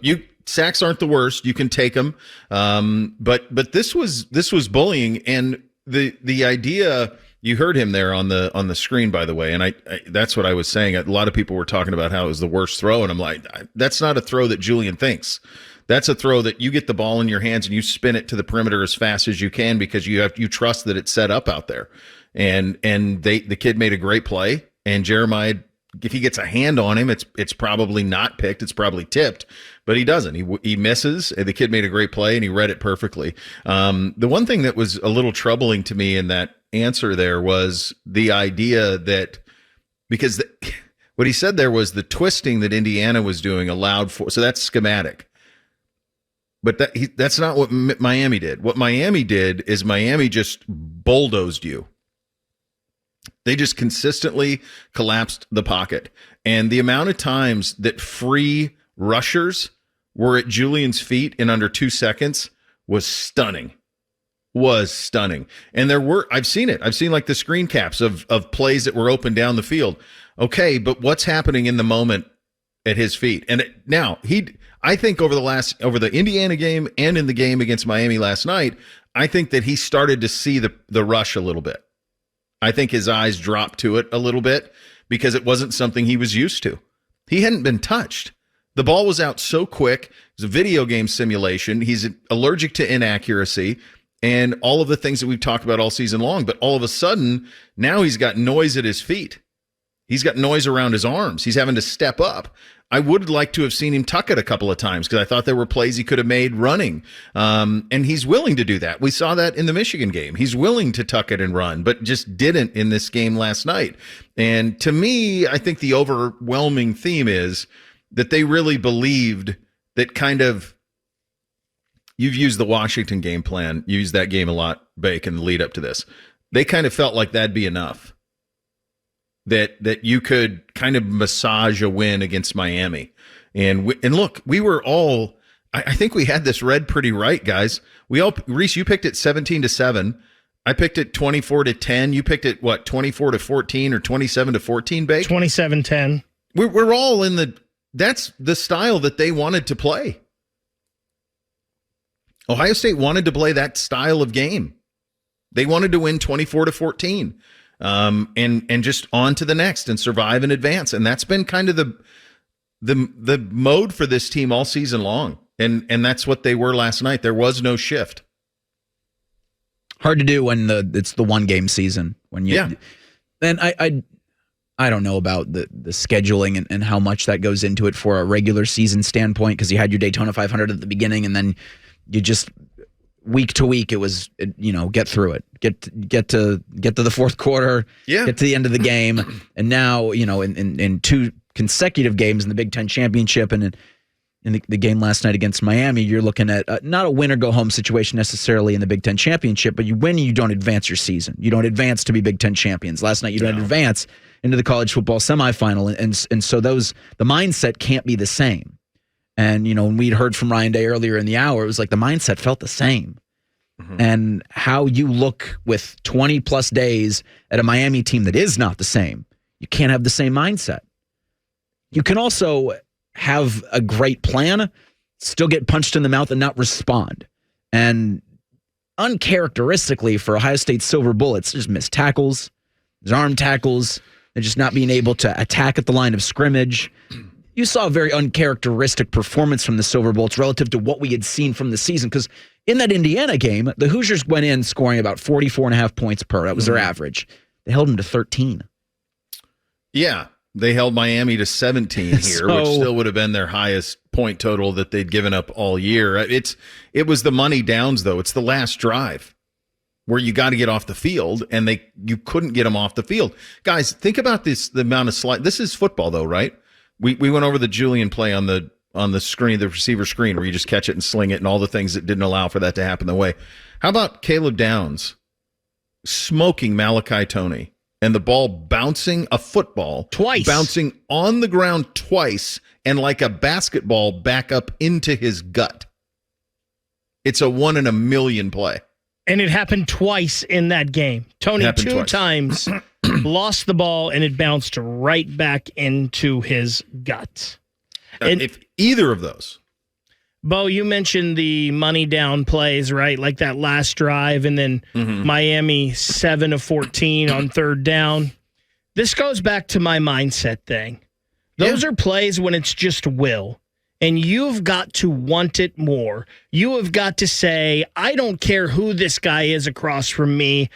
sacks aren't the worst. You can take them, but this was bullying, and the idea. You heard him there on the screen, by the way, and I that's what I was saying. A lot of people were talking about how it was the worst throw, and I'm like, that's not a throw that Julian thinks. That's a throw that you get the ball in your hands and you spin it to the perimeter as fast as you can because you trust that it's set up out there. And the kid made a great play, and Jeremiah, if he gets a hand on him, it's probably not picked, it's probably tipped, but he doesn't. He misses. The kid made a great play, and he read it perfectly. The one thing that was a little troubling to me in that answer there was the idea that because what he said there was the twisting that Indiana was doing allowed for. So that's schematic. But that's not what Miami did. What Miami did is Miami just bulldozed you. They just consistently collapsed the pocket. And the amount of times that free rushers were at Julian's feet in under 2 seconds was stunning. And I've seen it. I've seen like the screen caps of plays that were open down the field. Okay, but what's happening in the moment at his feet? And I think over the Indiana game and in the game against Miami last night, I think that he started to see the rush a little bit. I think his eyes dropped to it a little bit because it wasn't something he was used to. He hadn't been touched. The ball was out so quick. It was a video game simulation. He's allergic to inaccuracy and all of the things that we've talked about all season long. But all of a sudden, now he's got noise at his feet. He's got noise around his arms. He's having to step up. I would like to have seen him tuck it a couple of times because I thought there were plays he could have made running. And he's willing to do that. We saw that in the Michigan game. He's willing to tuck it and run, but just didn't in this game last night. And to me, I think the overwhelming theme is that they really believed that kind of, you've used the Washington game plan, you used that game a lot, Bake, in the lead up to this. They kind of felt like that'd be enough. That you could kind of massage a win against Miami. And look, we were all, I think we had this read pretty right, guys. Reese, you picked it 17-7. I picked it 24-10. You picked it, what, 24-14 or 27-14, Bake? 27-10. We're all that's the style that they wanted to play. Ohio State wanted to play that style of game. They wanted to win 24-14. And just on to the next and survive and advance. And that's been kind of the mode for this team all season long, and that's what they were last night. There was no shift. Hard to do when it's the 1-game season. When you, and I don't know about the scheduling and how much that goes into it for a regular season standpoint, because you had your Daytona 500 at the beginning, and then you just week to week it was get through it, get to the fourth quarter, get to the end of the game, and now in 2 consecutive games in the Big Ten championship and in the game last night against Miami, you're looking at not a win or go home situation necessarily in the Big Ten championship, but you win, you don't advance your season. You don't advance to be Big Ten champions. Last night you don't advance into the college football semifinal, and so the mindset can't be the same. And when we'd heard from Ryan Day earlier in the hour, it was like the mindset felt the same. Mm-hmm. And how you look with 20 plus days at a Miami team that is not the same, you can't have the same mindset. You can also have a great plan, still get punched in the mouth and not respond. And uncharacteristically for Ohio State Silver Bullets, there's missed tackles, there's arm tackles, they're just not being able to attack at the line of scrimmage. You saw a very uncharacteristic performance from the Silver Bullets relative to what we had seen from the season, because in that Indiana game, the Hoosiers went in scoring about 44.5 points per. That was their average. They held them to 13. Yeah. They held Miami to 17 here, which still would have been their highest point total that they'd given up all year. It was the money downs, though. It's the last drive where you got to get off the field, and you couldn't get them off the field. Guys, think about the amount of slide. This is football, though, right? We went over the Julian play on the screen, the receiver screen, where you just catch it and sling it, and all the things that didn't allow for that to happen the way. How about Caleb Downs smoking Malachi Toney? And the ball bouncing, a football twice, bouncing on the ground twice, and like a basketball back up into his gut. It's a 1 in a million play. And it happened twice in that game. Toney 2 times lost the ball, and it bounced right back into his gut. And if either of those. Bo, you mentioned the money down plays, right? Like that last drive, and then Miami 7 of 14 on 3rd down. This goes back to my mindset thing. Those are plays when it's just will, and you've got to want it more. You have got to say, I don't care who this guy is across from me.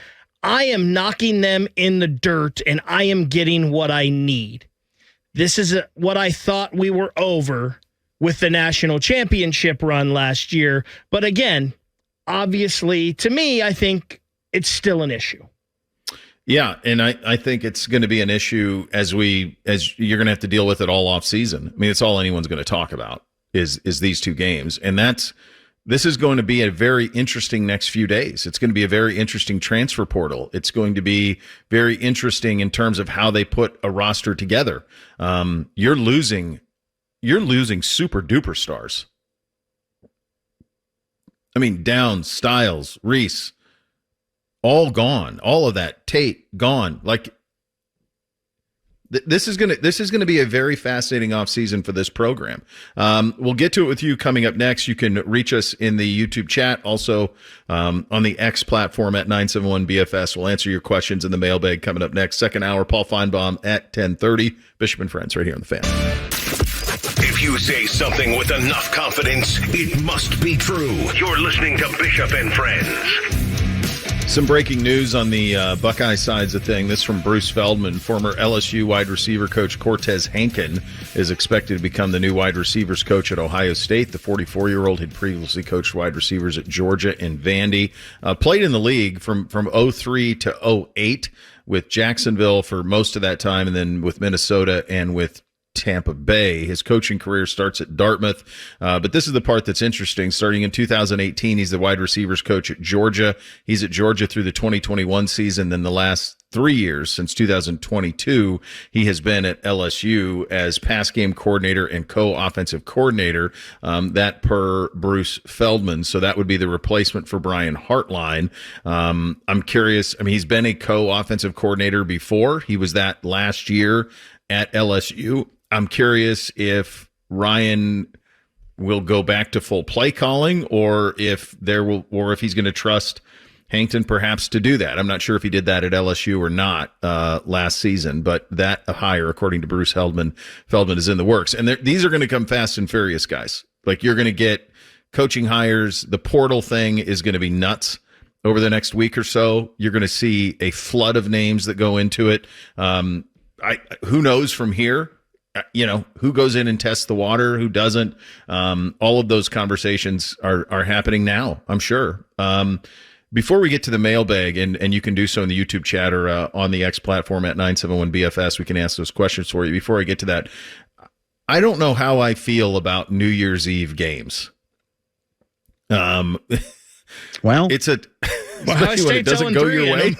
I am knocking them in the dirt, and I am getting what I need. This is what I thought we were over with the national championship run last year. But again, obviously, to me, I think it's still an issue. Yeah, and I think it's going to be an issue as you're going to have to deal with it all off season. I mean, it's all anyone's going to talk about is these 2 games. And this is going to be a very interesting next few days. It's going to be a very interesting transfer portal. It's going to be very interesting in terms of how they put a roster together. You're losing super duper stars. I mean, Downs, Styles, Reese, all gone. All of that. Tate gone. Like this is gonna be a very fascinating offseason for this program. We'll get to it with you coming up next. You can reach us in the YouTube chat, also on the X platform at 971BFS. We'll answer your questions in the mailbag coming up next. Second hour, Paul Feinbaum at 10:30. Bishop and Friends right here on the Fan. If you say something with enough confidence, it must be true. You're listening to Bishop and Friends. Some breaking news on the Buckeye sides of thing. This from Bruce Feldman. Former LSU wide receiver coach Cortez Hankin is expected to become the new wide receivers coach at Ohio State. The 44-year-old had previously coached wide receivers at Georgia and Vandy. Played in the league from 03 to 08 with Jacksonville for most of that time, and then with Minnesota and with Tampa Bay. His coaching career starts at Dartmouth, but this is the part that's interesting. Starting in 2018, he's the wide receivers coach at Georgia. He's at Georgia through the 2021 season. Then the last 3 years, since 2022, he has been at LSU as pass game coordinator and co-offensive coordinator, that per Bruce Feldman. So that would be the replacement for Brian Hartline. I'm curious. I mean, he's been a co-offensive coordinator before. He was that last year at LSU. I'm curious if Ryan will go back to full play calling, or if he's going to trust Hankton perhaps to do that. I'm not sure if he did that at LSU or not last season, but that hire, according to Bruce Feldman, is in the works. And these are going to come fast and furious, guys. Like, you're going to get coaching hires. The portal thing is going to be nuts over the next week or so. You're going to see a flood of names that go into it. Who knows from here? Who goes in and tests the water, who doesn't? All of those conversations are happening now, I'm sure. Before we get to the mailbag, and you can do so in the YouTube chat or on the X platform at 971BFS, we can ask those questions for you. Before I get to that, I don't know how I feel about New Year's Eve games. Well, it's especially when it doesn't go your way.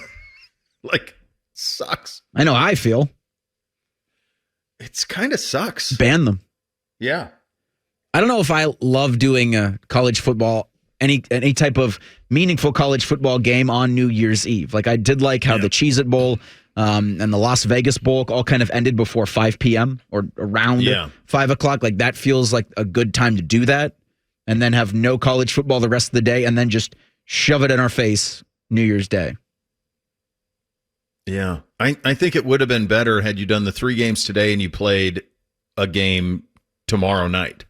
Like, sucks. I know how I feel. It's kind of sucks. Ban them. Yeah. I don't know if I love doing college football, any type of meaningful college football game on New Year's Eve. Like, I did like how the Cheez-It Bowl and the Las Vegas Bowl all kind of ended before 5 p.m. or around 5 o'clock. Like, that feels like a good time to do that, and then have no college football the rest of the day, and then just shove it in our face New Year's Day. Yeah. I think it would have been better had you done the 3 games today and you played a game tomorrow night.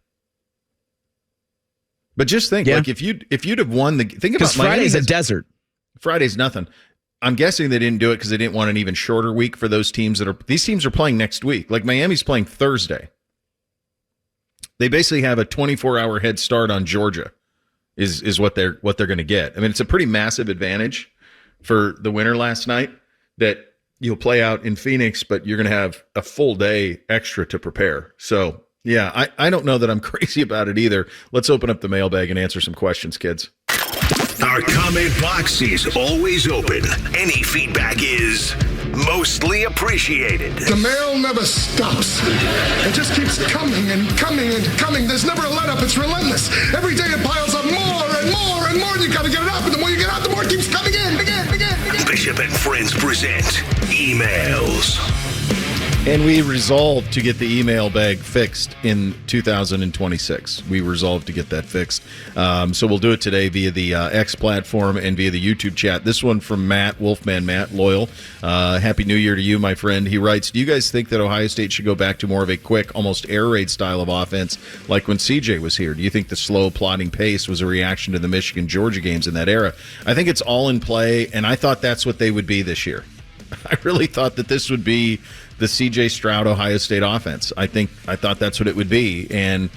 But just think, like, if you'd have won think about Friday's a desert. Friday's nothing. I'm guessing they didn't do it because they didn't want an even shorter week for those teams these teams are playing next week. Like, Miami's playing Thursday. They basically have a 24-hour head start on Georgia is what they're going to get. I mean, it's a pretty massive advantage for the winner last night that you'll play out in Phoenix, but you're going to have a full day extra to prepare. So, yeah, I don't know that I'm crazy about it either. Let's open up the mailbag and answer some questions, kids. Our comment box is always open. Any feedback is mostly appreciated. The mail never stops. It just keeps coming and coming and coming. There's never a let up. It's relentless. Every day it piles up more and more and more. And you got to get it out. And the more you get out, the more it keeps coming in. Bishop and Friends present emails. And we resolved to get the email bag fixed in 2026. We resolved to get that fixed. So we'll do it today via the X platform and via the YouTube chat. This one from Matt, Wolfman Matt, loyal. Happy New Year to you, my friend. He writes, do you guys think that Ohio State should go back to more of a quick, almost air raid style of offense like when CJ was here? Do you think the slow, plodding pace was a reaction to the Michigan-Georgia games in that era? I think it's all in play, and I thought that's what they would be this year. I really thought that this would be the CJ Stroud Ohio State offense. I thought that's what it would be, and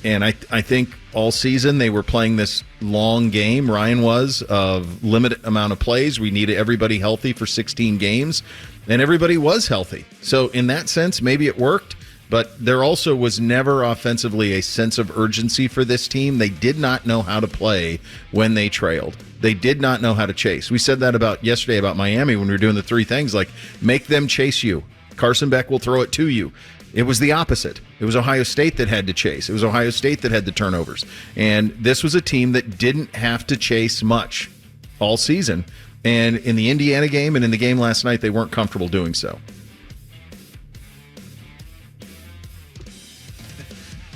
I think all season they were playing this long game. Ryan was of limited amount of plays. We needed everybody healthy for 16 games, and everybody was healthy. So in that sense, maybe it worked. But there also was never offensively a sense of urgency for this team. They did not know how to play when they trailed. They did not know how to chase. We said that about yesterday about Miami when we were doing the 3 things, like make them chase you. Carson Beck will throw it to you. It was the opposite. It was Ohio State that had to chase. It was Ohio State that had the turnovers. And this was a team that didn't have to chase much all season. And in the Indiana game and in the game last night, they weren't comfortable doing so.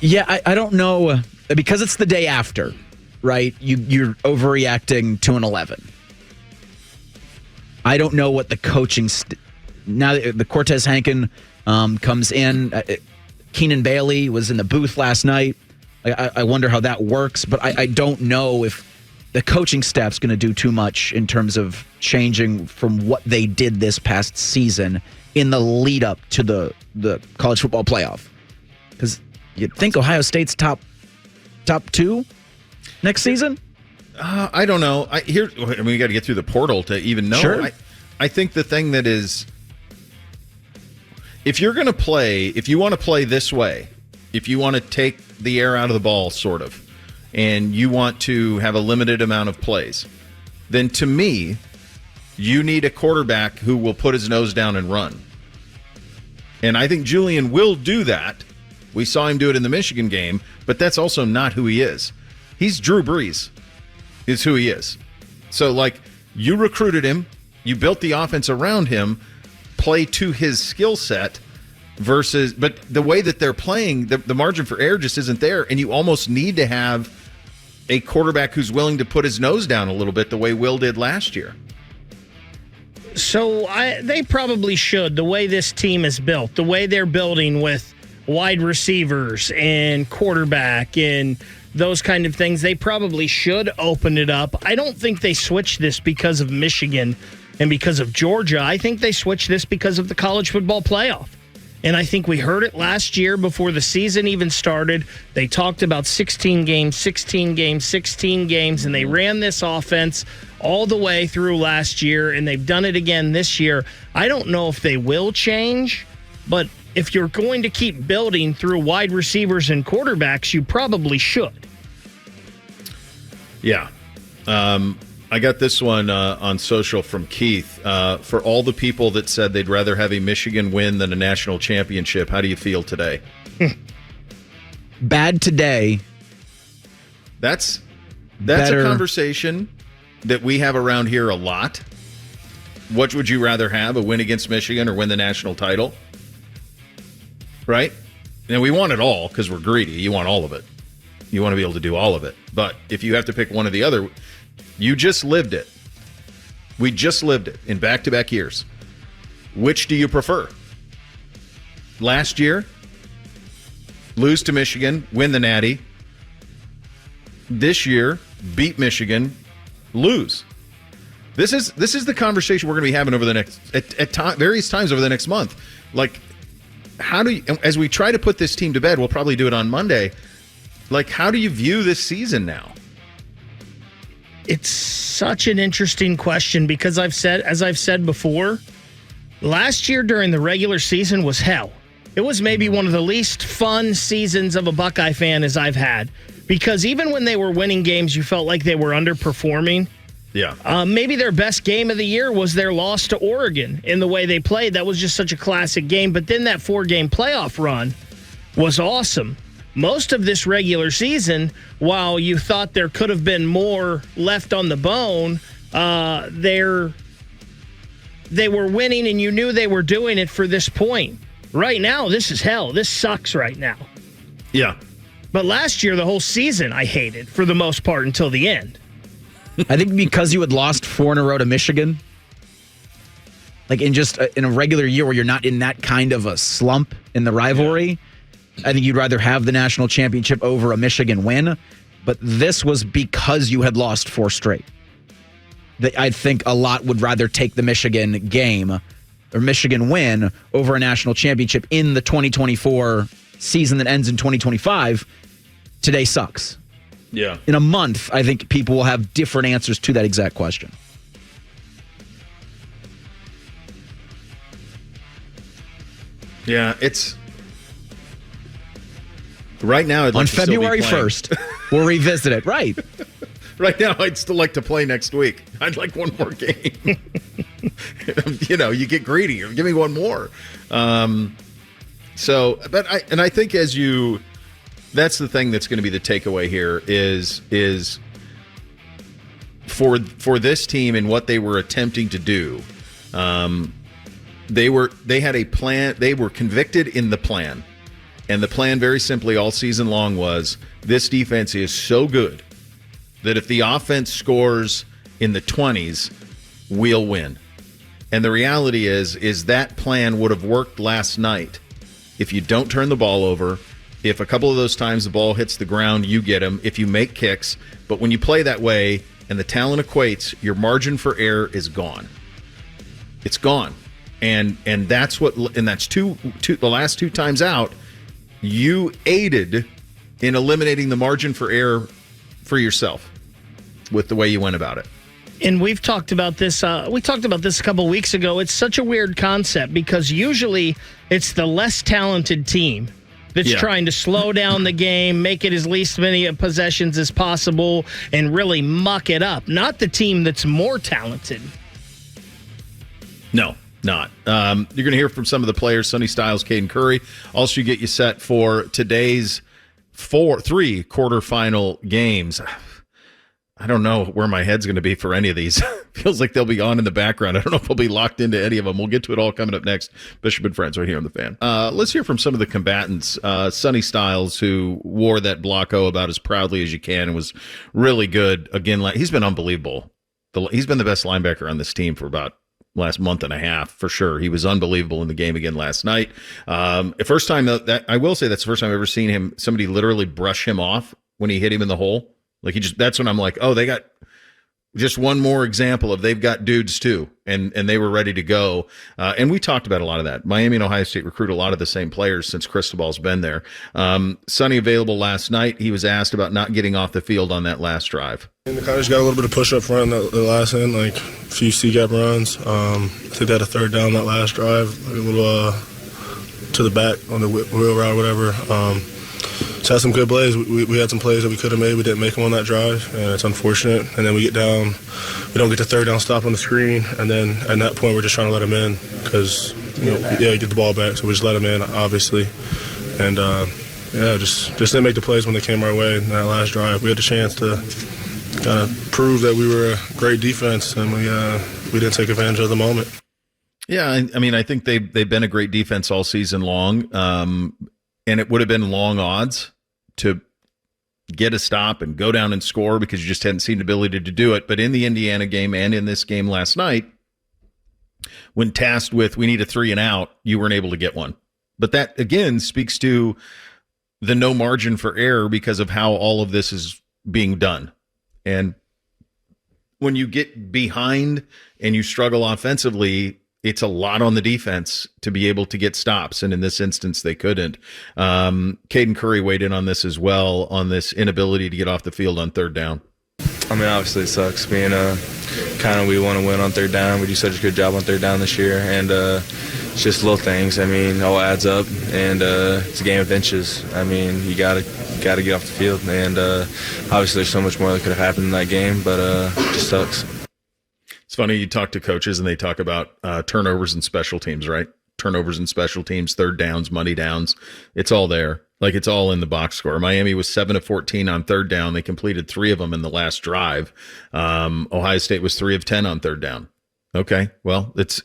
Yeah, I don't know, because it's the day after, right? You're overreacting to an 11. I don't know what the coaching now the Cortez Hankin comes in. Keenan Bailey was in the booth last night. I wonder how that works, but I don't know if the coaching staff's going to do too much in terms of changing from what they did this past season in the lead up to the college football playoff. Because you'd think Ohio State's top 2 next season? I don't know. We got to get through the portal to even know. Sure. I think the thing that is, if you're going to play, if you want to play this way, if you want to take the air out of the ball, sort of, and you want to have a limited amount of plays, then to me, you need a quarterback who will put his nose down and run. And I think Julian will do that. We saw him do it in the Michigan game, but that's also not who he is. He's Drew Brees, is who he is. So, like, you recruited him, you built the offense around him, play to his skill set versus, but the way that they're playing, the margin for error just isn't there, and you almost need to have a quarterback who's willing to put his nose down a little bit the way Will did last year. So they probably should, the way this team is built, the way they're building with wide receivers and quarterback and those kind of things, they probably should open it up. I don't think they switched this because of Michigan and because of Georgia. I think they switched this because of the college football playoff. And I think we heard it last year before the season even started. They talked about 16 games, 16 games, 16 games, and they ran this offense all the way through last year, and they've done it again this year. I don't know if they will change, but if you're going to keep building through wide receivers and quarterbacks, you probably should. Yeah. I got this one on social from Keith. For all the people that said they'd rather have a Michigan win than a national championship, how do you feel today? Bad today. That's Better. a conversation that we have around here a lot. What would you rather have, a win against Michigan or win the national title? Right? And we want it all because we're greedy. You want all of it. You want to be able to do all of it. But if you have to pick one or the other, you just lived it. We just lived it in back-to-back years. Which do you prefer? Last year, lose to Michigan, win the Natty. This year, beat Michigan, lose. This is the conversation we're going to be having over the next various times over the next month. Like, how do you, as we try to put this team to bed, we'll probably do it on Monday. Like, how do you view this season now? It's such an interesting question because as I've said before, last year during the regular season was hell. It was maybe one of the least fun seasons of a Buckeye fan as I've had, because even when they were winning games, you felt like they were underperforming. Yeah. Maybe their best game of the year was their loss to Oregon in the way they played. That was just such a classic game. But then that 4-game playoff run was awesome. Most of this regular season, while you thought there could have been more left on the bone, they were winning and you knew they were doing it for this point. Right now, this is hell. This sucks right now. Yeah. But last year, the whole season, I hated for the most part until the end. I think because you had lost 4 in a row to Michigan, like in a regular year where you're not in that kind of a slump in the rivalry, I think you'd rather have the national championship over a Michigan win. But this was because you had lost 4 straight. I think a lot would rather take the Michigan game or Michigan win over a national championship in the 2024 season that ends in 2025. Today sucks. Yeah. In a month, I think people will have different answers to that exact question. Yeah, it's right now. I'd like on to still February be playing. 1st, we'll revisit it. Right. Right now, I'd still like to play next week. I'd like one more game. You get greedy. Give me one more. I think that's the thing that's going to be the takeaway here is for this team and what they were attempting to do. They had a plan. They were convicted in the plan, and the plan very simply all season long was this defense is so good that if the offense scores in the 20s, we'll win. And the reality is that plan would have worked last night if you don't turn the ball over. If a couple of those times the ball hits the ground, you get them. If you make kicks. But when you play that way and the talent equates, your margin for error is gone. It's gone. And that's the last 2 times out, you aided in eliminating the margin for error for yourself with the way you went about it. And we've talked about this. We talked about this a couple weeks ago. It's such a weird concept because usually it's the less talented team that's trying to slow down the game, make it as least many possessions as possible, and really muck it up. Not the team that's more talented. No, not. You're going to hear from some of the players, Sonny Styles, Caden Curry. Also get you set for today's 3 quarterfinal games. I don't know where my head's going to be for any of these. feels like they'll be on in the background. I don't know if we'll be locked into any of them. We'll get to it all coming up next. Bishop and Friends right here on The Fan. Let's hear from some of the combatants. Sonny Styles, who wore that Block O about as proudly as you can and was really good. Again, he's been unbelievable. He's been the best linebacker on this team for about last month and a half, for sure. He was unbelievable in the game again last night. First time that I will say that's the first time I've ever seen somebody literally brush him off when he hit him in the hole. Like that's when I'm like, oh, they got just one more example of they've got dudes too, and they were ready to go. And we talked about a lot of that. Miami and Ohio State recruit a lot of the same players since Cristobal's been there. Sonny available last night. He was asked about not getting off the field on that last drive. And the college got a little bit of push up front the last end, like a few C-gap runs. I think they had a third down that last drive, like a little to the back on the wheel route or whatever. So had some good plays. We had some plays that we could have made. We didn't make them on that drive, and it's unfortunate. And then we get down. We don't get the third down stop on the screen, and then at that point we're just trying to let him in because, you get the ball back. So we just let him in, obviously. And, just didn't make the plays when they came our way in that last drive. We had the chance to kind of prove that we were a great defense, and we didn't take advantage of the moment. Yeah, I mean, I think they've been a great defense all season long. And it would have been long odds to get a stop and go down and score because you just hadn't seen the ability to do it. But in the Indiana game and in this game last night, when tasked with we need a 3 and out, you weren't able to get one. But that, again, speaks to the no margin for error because of how all of this is being done. And when you get behind and you struggle offensively, it's a lot on the defense to be able to get stops, and in this instance, they couldn't. Caden Curry weighed in on this as well, on this inability to get off the field on third down. I mean, obviously it sucks being we want to win on third down. We do such a good job on third down this year, and it's just little things. I mean, it all adds up, and it's a game of inches. I mean, you gotta get off the field, and obviously there's so much more that could have happened in that game, but it just sucks. It's funny, you talk to coaches and they talk about turnovers and special teams, right? Turnovers and special teams, third downs, money downs. It's all there. Like, it's all in the box score. Miami was 7 of 14 on third down. They completed 3 of them in the last drive. Ohio State was 3 of 10 on third down. Okay, well, it's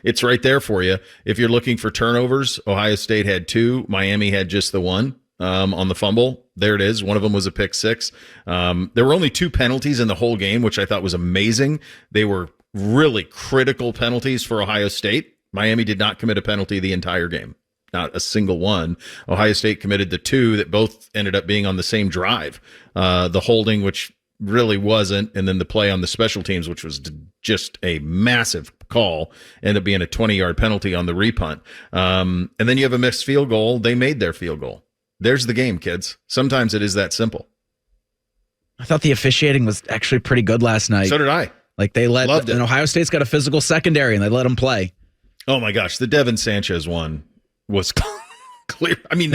it's right there for you. If you're looking for turnovers, Ohio State had 2. Miami had just the 1 on the fumble. There it is. One of them was a pick 6. There were only 2 penalties in the whole game, which I thought was amazing. They were really critical penalties for Ohio State. Miami did not commit a penalty the entire game. Not a single one. Ohio State committed the 2 that both ended up being on the same drive. The holding, which really wasn't, and then the play on the special teams, which was just a massive call, ended up being a 20-yard penalty on the repunt. And then you have a missed field goal. They made their field goal. There's the game, kids. Sometimes it is that simple. I thought the officiating was actually pretty good last night. So did I. Like, they loved it. And Ohio State's got a physical secondary, and they let them play. Oh my gosh, the Devin Sanchez one was clear. I mean,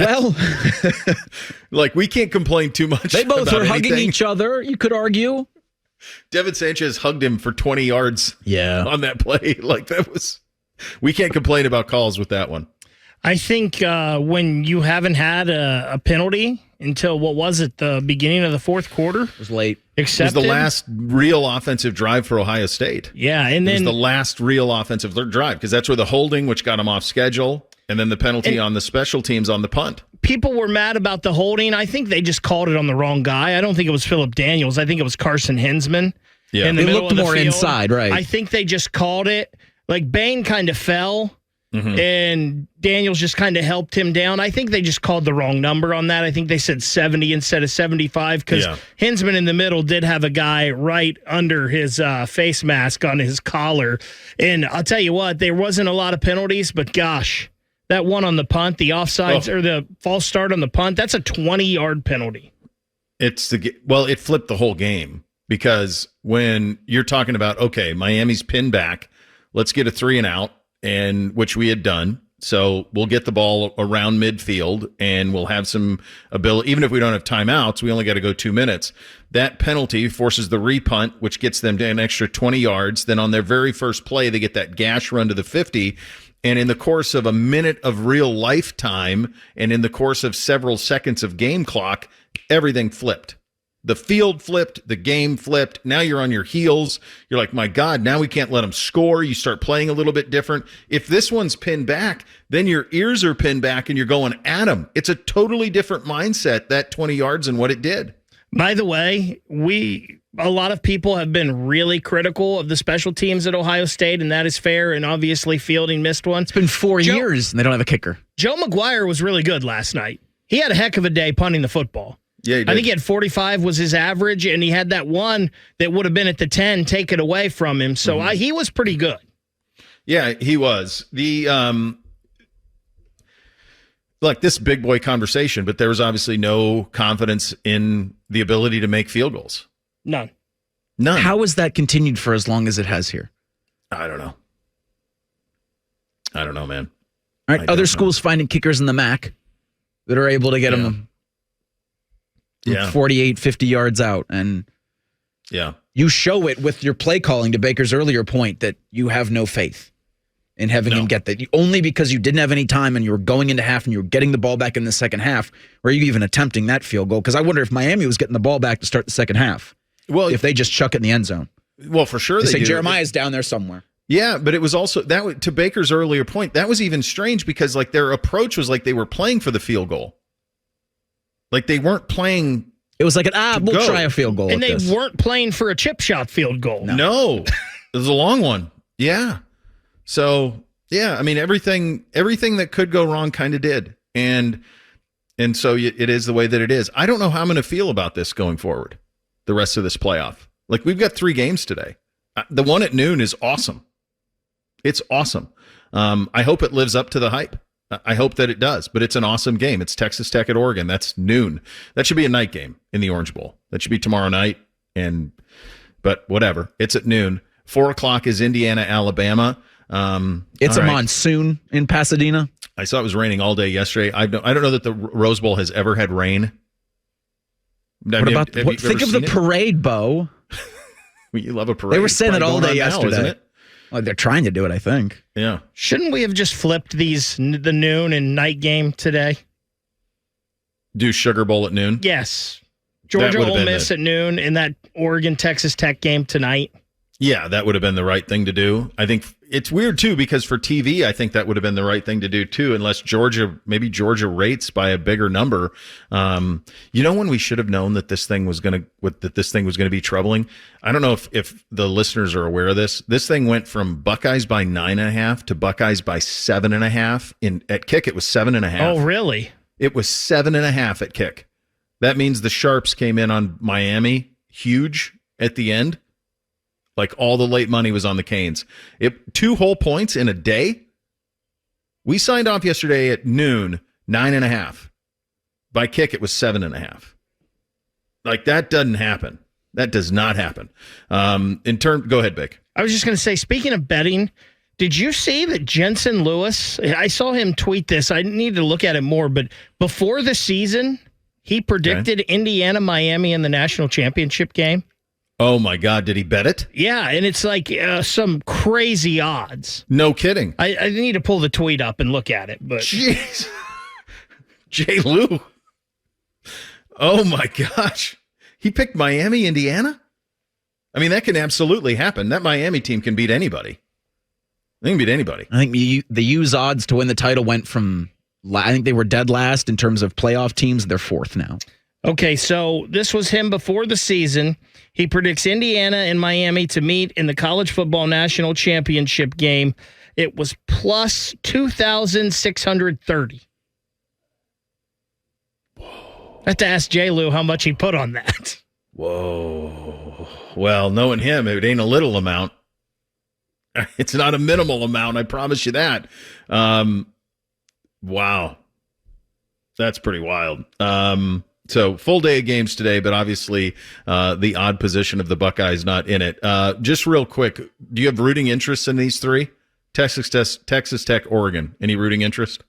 like, we can't complain too much. They both were hugging anything. each other. You could argue. Devin Sanchez hugged him for 20 yards. Yeah, on that play. Like, that was. We can't complain about calls with that one. I think when you haven't had a penalty until, what was it, the beginning of the fourth quarter? It was late. Accepted. It was the last real offensive drive for Ohio State. Yeah, and then it was the last real offensive drive, because that's where the holding, which got them off schedule, and then the penalty on the special teams on the punt. People were mad about the holding. I think they just called it on the wrong guy. I don't think it was Phillip Daniels. I think it was Carson Hinsman. Yeah, in the it middle looked of the more field. inside, right? I think they just called it. Like, Bain kind of fell. Mm-hmm. And Daniels just kind of helped him down. I think they just called the wrong number on that. I think they said 70 instead of 75 because Hinsman in the middle did have a guy right under his face mask on his collar. And I'll tell you what, there wasn't a lot of penalties, but gosh, that one on the punt, the offsides or the false start on the punt, that's a 20-yard penalty. It flipped the whole game, because when you're talking about, okay, Miami's pinned back, let's get a 3 and out. And which we had done. So we'll get the ball around midfield and we'll have some ability. Even if we don't have timeouts, we only got to go 2 minutes. That penalty forces the repunt, which gets them to an extra 20 yards. Then on their very first play, they get that gash run to the 50. And in the course of a minute of real life time and in the course of several seconds of game clock, everything flipped. The field flipped, the game flipped. Now you're on your heels. You're like, my God, now we can't let them score. You start playing a little bit different. If this one's pinned back, then your ears are pinned back and you're going at them. It's a totally different mindset, that 20 yards, and what it did. By the way, a lot of people have been really critical of the special teams at Ohio State, and that is fair, and obviously Fielding missed one. It's been 4 years, and they don't have a kicker. Joe McGuire was really good last night. He had a heck of a day punting the football. Yeah, he did. I think he had 45 was his average, and he had that one that would have been at the 10 taken away from him. So he was pretty good. Yeah, he was. Like this big boy conversation, but there was obviously no confidence in the ability to make field goals. None. How has that continued for as long as it has here? I don't know, man. All right, other schools finding kickers in the MAC that are able to get them 48, 50 yards out. And you show it with your play calling, to Baker's earlier point, that you have no faith in having him get that. Only because you didn't have any time and you were going into half and you were getting the ball back in the second half, or you even attempting that field goal. Because I wonder if Miami was getting the ball back to start the second half. Well, if they just chuck it in the end zone. Well, for sure they say do. Jeremiah's down there somewhere. Yeah, but it was also that, to Baker's earlier point, that was even strange because like their approach was like they were playing for the field goal. Like they weren't playing. It was like we'll try a field goal. And they weren't playing for a chip shot field goal. No. It was a long one. Yeah. So, yeah, I mean, everything that could go wrong kind of did. And so it is the way that it is. I don't know how I'm going to feel about this going forward, the rest of this playoff. Like, we've got 3 games today. The one at noon is awesome. It's awesome. I hope it lives up to the hype. I hope that it does, but it's an awesome game. It's Texas Tech at Oregon. That's noon. That should be a night game in the Orange Bowl. That should be tomorrow night. But whatever. It's at noon. 4:00 is Indiana, Alabama. It's a monsoon in Pasadena. I saw it was raining all day yesterday. I don't know that the Rose Bowl has ever had rain. Think of the parade, Bo. You love a parade. They were saying it all day yesterday. Isn't it? Well, they're trying to do it, I think. Yeah. Shouldn't we have just flipped the noon and night game today? Do Sugar Bowl at noon? Yes. Georgia Ole Miss at noon and that Oregon Texas Tech game tonight. Yeah, that would have been the right thing to do. I think it's weird too because for TV, I think that would have been the right thing to do too, unless Georgia rates by a bigger number. When we should have known that this thing was going to be troubling. I don't know if the listeners are aware of this. This thing went from Buckeyes by 9.5 to Buckeyes by 7.5. At kick, it was 7.5. Oh, really? It was 7.5 at kick. That means the Sharps came in on Miami huge at the end. Like all the late money was on the Canes. 2 whole points in a day. We signed off yesterday at noon, 9.5. By kick, it was 7.5. Like that doesn't happen. That does not happen. Go ahead, Vic. I was just going to say, speaking of betting, did you see that Jensen Lewis? I saw him tweet this. I need to look at it more, but before the season, he predicted Indiana, Miami in the national championship game. Oh, my God. Did he bet it? Yeah, and it's like some crazy odds. No kidding. I need to pull the tweet up and look at it. But jeez. Jay Lou. Oh, my gosh. He picked Miami, Indiana? I mean, that can absolutely happen. That Miami team can beat anybody. They can beat anybody. I think the U's odds to win the title went from, I think they were dead last in terms of playoff teams. They're 4th now. Okay, so this was him before the season. He predicts Indiana and Miami to meet in the college football national championship game. It was plus 2,630. Whoa. I have to ask J. Lou how much he put on that. Whoa. Well, knowing him, it ain't a little amount. It's not a minimal amount, I promise you that. Wow. That's pretty wild. So full day of games today, but obviously the odd position of the Buckeyes not in it. Just real quick, do you have rooting interest in these 3? Texas Tech, Oregon. Any rooting interest?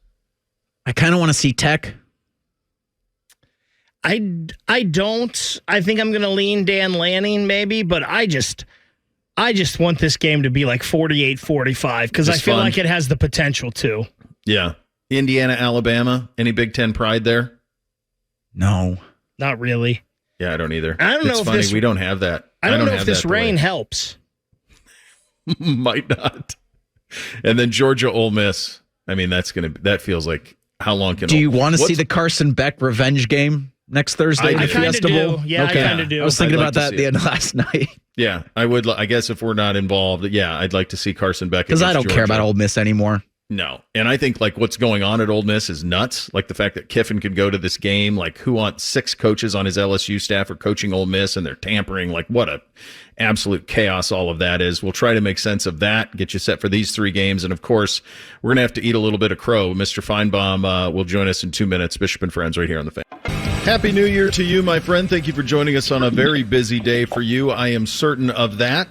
I kind of want to see Tech. I don't. I think I'm going to lean Dan Lanning maybe, but I just want this game to be like 48-45 because I feel like it has the potential to. Yeah. Indiana, Alabama. Any Big Ten pride there? No. Not really. Yeah, I don't either. I don't know it's if funny. this- We don't have that. I don't know have if this that rain delay. helps. Might not. And then Georgia Ole Miss. I mean, that feels like how long can? Do you want to see the Carson Beck revenge game next Thursday? I in the kinda Fiesta do. Bowl? Yeah, I Okay. kinda do. I was thinking I'd about like to that at see the it. end of last night Yeah, I would. I guess if we're not involved, yeah, I'd like to see Carson Beck because I against don't care Georgia. about Ole Miss anymore. No. And I think like what's going on at Ole Miss is nuts. Like the fact that Kiffin could go to this game, like who wants 6 coaches on his LSU staff are coaching Ole Miss and they're tampering. Like what a absolute chaos all of that is. We'll try to make sense of that, get you set for these 3 games. And of course, we're going to have to eat a little bit of crow. Mr. Feinbaum will join us in 2 minutes. Bishop and Friends right here on the Fan. Happy New Year to you, my friend. Thank you for joining us on a very busy day for you. I am certain of that.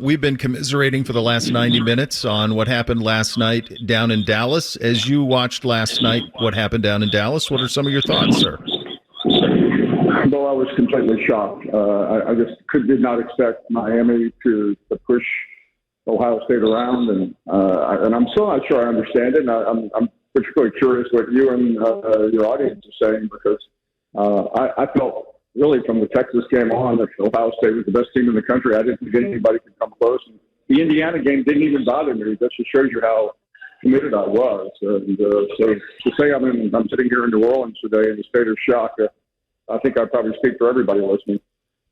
We've been commiserating for the last 90 minutes on what happened last night down in Dallas. As you watched last night, what happened down in Dallas, what are some of your thoughts, sir? Well, I was completely shocked. I just did not expect Miami to push Ohio State around, and I'm still not sure I understand it. And I'm particularly curious what you and your audience are saying, because I felt really from the Texas game on that Ohio State was the best team in the country. I didn't think anybody could come close. And the Indiana game didn't even bother me. That just shows you how committed I was. And so to say I'm sitting here in New Orleans today in a state of shock, I think I probably speak for everybody listening.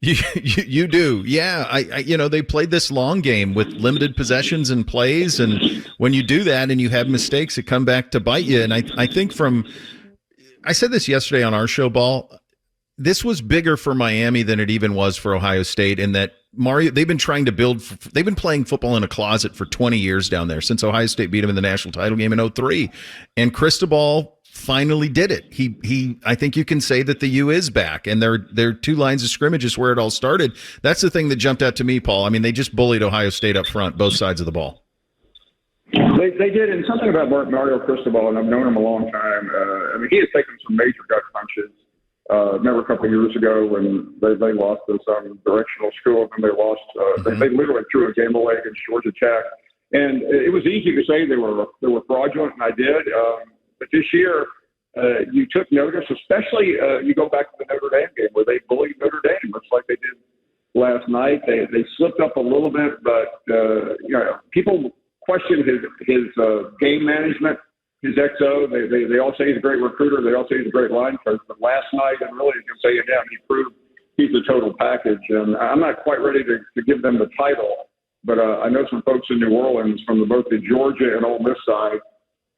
You do. Yeah. I they played this long game with limited possessions and plays. And when you do that and you have mistakes that come back to bite you. And I think I said this yesterday on our show, Ball, this was bigger for Miami than it even was for Ohio State, in that they've been playing football in a closet for 20 years down there since Ohio State beat them in the national title game in 2003. And Cristobal finally did it. I think you can say that the U is back, and their 2 lines of scrimmage is where it all started. That's the thing that jumped out to me, Paul. I mean, they just bullied Ohio State up front, both sides of the ball. They did, and something about Mario Cristobal, and I've known him a long time. He has taken some major gut punches. Remember a couple of years ago when they lost to some directional school, and they lost. They literally threw a game away against Georgia Tech, and it was easy to say they were fraudulent, and I did. But this year, you took notice, especially you go back to the Notre Dame game where they bullied Notre Dame, much like they did last night. They slipped up a little bit, but people question his game management, his XO. They all say he's a great recruiter. They all say he's a great line coach. But last night, and really against A&M, he proved he's a total package. And I'm not quite ready to give them the title, but I know some folks in New Orleans from both the Georgia and Ole Miss side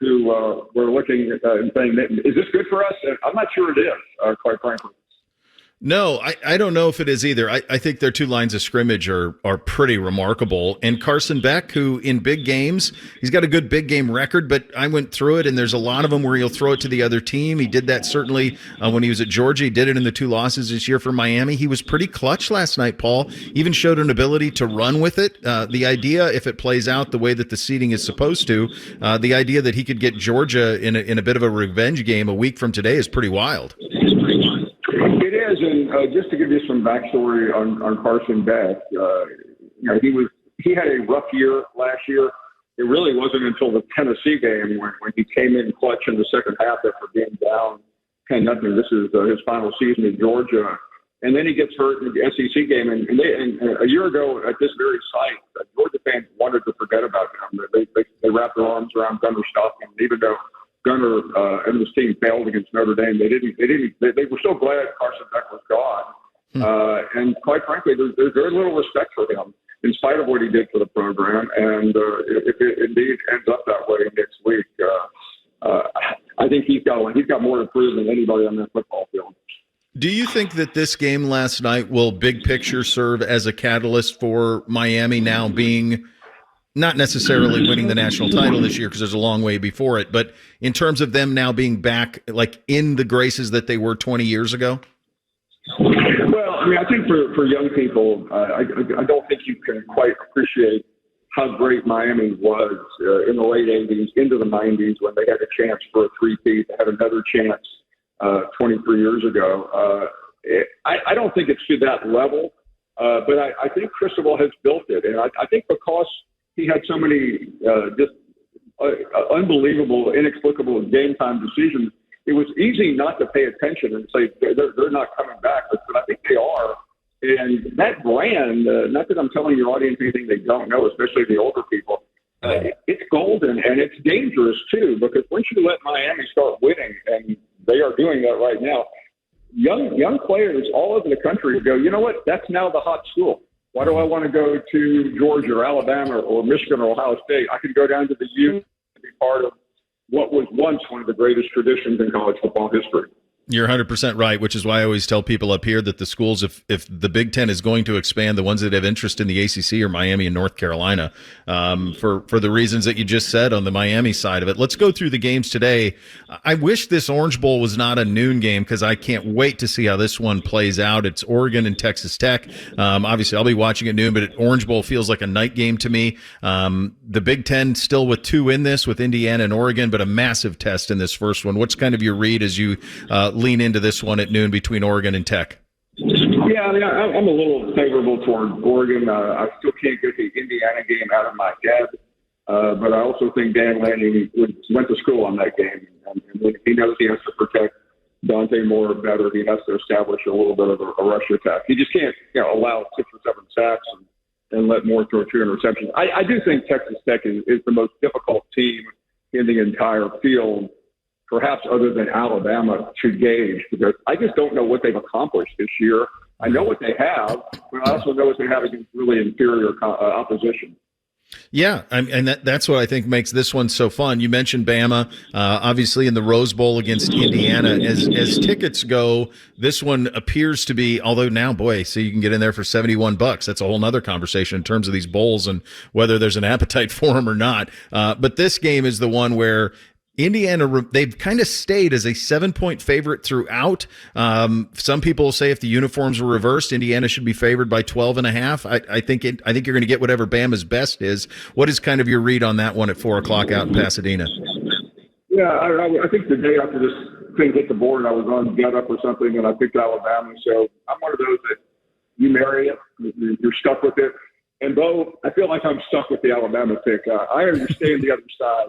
who were looking and saying, is this good for us? And I'm not sure it is, quite frankly. No, I don't know if it is either. I think their 2 lines of scrimmage are pretty remarkable. And Carson Beck, who in big games, he's got a good big game record, but I went through it, and there's a lot of them where he'll throw it to the other team. He did that certainly when he was at Georgia. He did it in the 2 losses this year for Miami. He was pretty clutch last night, Paul. Even showed an ability to run with it. The idea, if it plays out the way that the seeding is supposed to, the idea that he could get Georgia in a bit of a revenge game a week from today is pretty wild. It is, and just to give you some backstory on Carson Beck, he had a rough year last year. It really wasn't until the Tennessee game when he came in clutch in the second half after being down 10-0. This is his final season in Georgia, and then he gets hurt in the SEC game. And a year ago at this very site, Georgia fans wanted to forget about him. They wrapped their arms around Gunnar Stockton, even though Gunnar and his team failed against Notre Dame. They were so glad Carson Beck was gone. And quite frankly, there's very little respect for him in spite of what he did for the program. And if it indeed ends up that way next week, I think he's got more to prove than anybody on that football field. Do you think that this game last night will big picture serve as a catalyst for Miami now being not necessarily winning the national title this year, because there's a long way before it, but in terms of them now being back like in the graces that they were 20 years ago? Well, I think for young people, I don't think you can quite appreciate how great Miami was in the late 80s, into the 90s, when they had a chance for a three-peat. They had another chance 23 years ago. I don't think it's to that level, but I think Cristobal has built it. And I think because he had so many just unbelievable, inexplicable game time decisions, it was easy not to pay attention and say they're not coming back, but I think they are. And that brand, not that I'm telling your audience anything they don't know, especially the older people, it's golden and it's dangerous too, because once you let Miami start winning, and they are doing that right now, young players all over the country go, you know what, that's now the hot school. Why do I want to go to Georgia or Alabama or Michigan or Ohio State? I could go down to the U and be part of what was once one of the greatest traditions in college football history. You're 100% right, which is why I always tell people up here that the schools, if the Big Ten is going to expand, the ones that have interest in the ACC are Miami and North Carolina, for the reasons that you just said on the Miami side of it. Let's go through the games today. I wish this Orange Bowl was not a noon game, because I can't wait to see how this one plays out. It's Oregon and Texas Tech. Obviously, I'll be watching at noon, but Orange Bowl feels like a night game to me. The Big Ten still with two in this, with Indiana and Oregon, but a massive test in this first one. What's kind of your read as you lean into this one at noon between Oregon and Tech? Yeah, I mean, I'm a little favorable toward Oregon. I still can't get the Indiana game out of my head, but I also think Dan Lanning went to school on that game, and he knows he has to protect Dante Moore better. He has to establish a little bit of a rush attack. He just can't, allow 6 or 7 sacks and let Moore throw 2 interceptions. I do think Texas Tech is the most difficult team in the entire field, perhaps other than Alabama, to gauge, because I just don't know what they've accomplished this year. I know what they have, but I also know what they have against really inferior opposition. Yeah, and that's what I think makes this one so fun. You mentioned Bama, obviously in the Rose Bowl against Indiana. As tickets go, this one appears to be, although now, boy, so you can get in there for $71. That's a whole nother conversation in terms of these bowls and whether there's an appetite for them or not. But this game is the one where Indiana, they've kind of stayed as a 7-point favorite throughout. Some people say if the uniforms were reversed, Indiana should be favored by 12.5. I think you're going to get whatever Bama's best is. What is kind of your read on that one at 4:00 out in Pasadena? Yeah, I think the day after this thing hit the board, I was on Get Up or something, and I picked Alabama. So I'm one of those that you marry it, you're stuck with it. And Bo, I feel like I'm stuck with the Alabama pick. I understand the other side.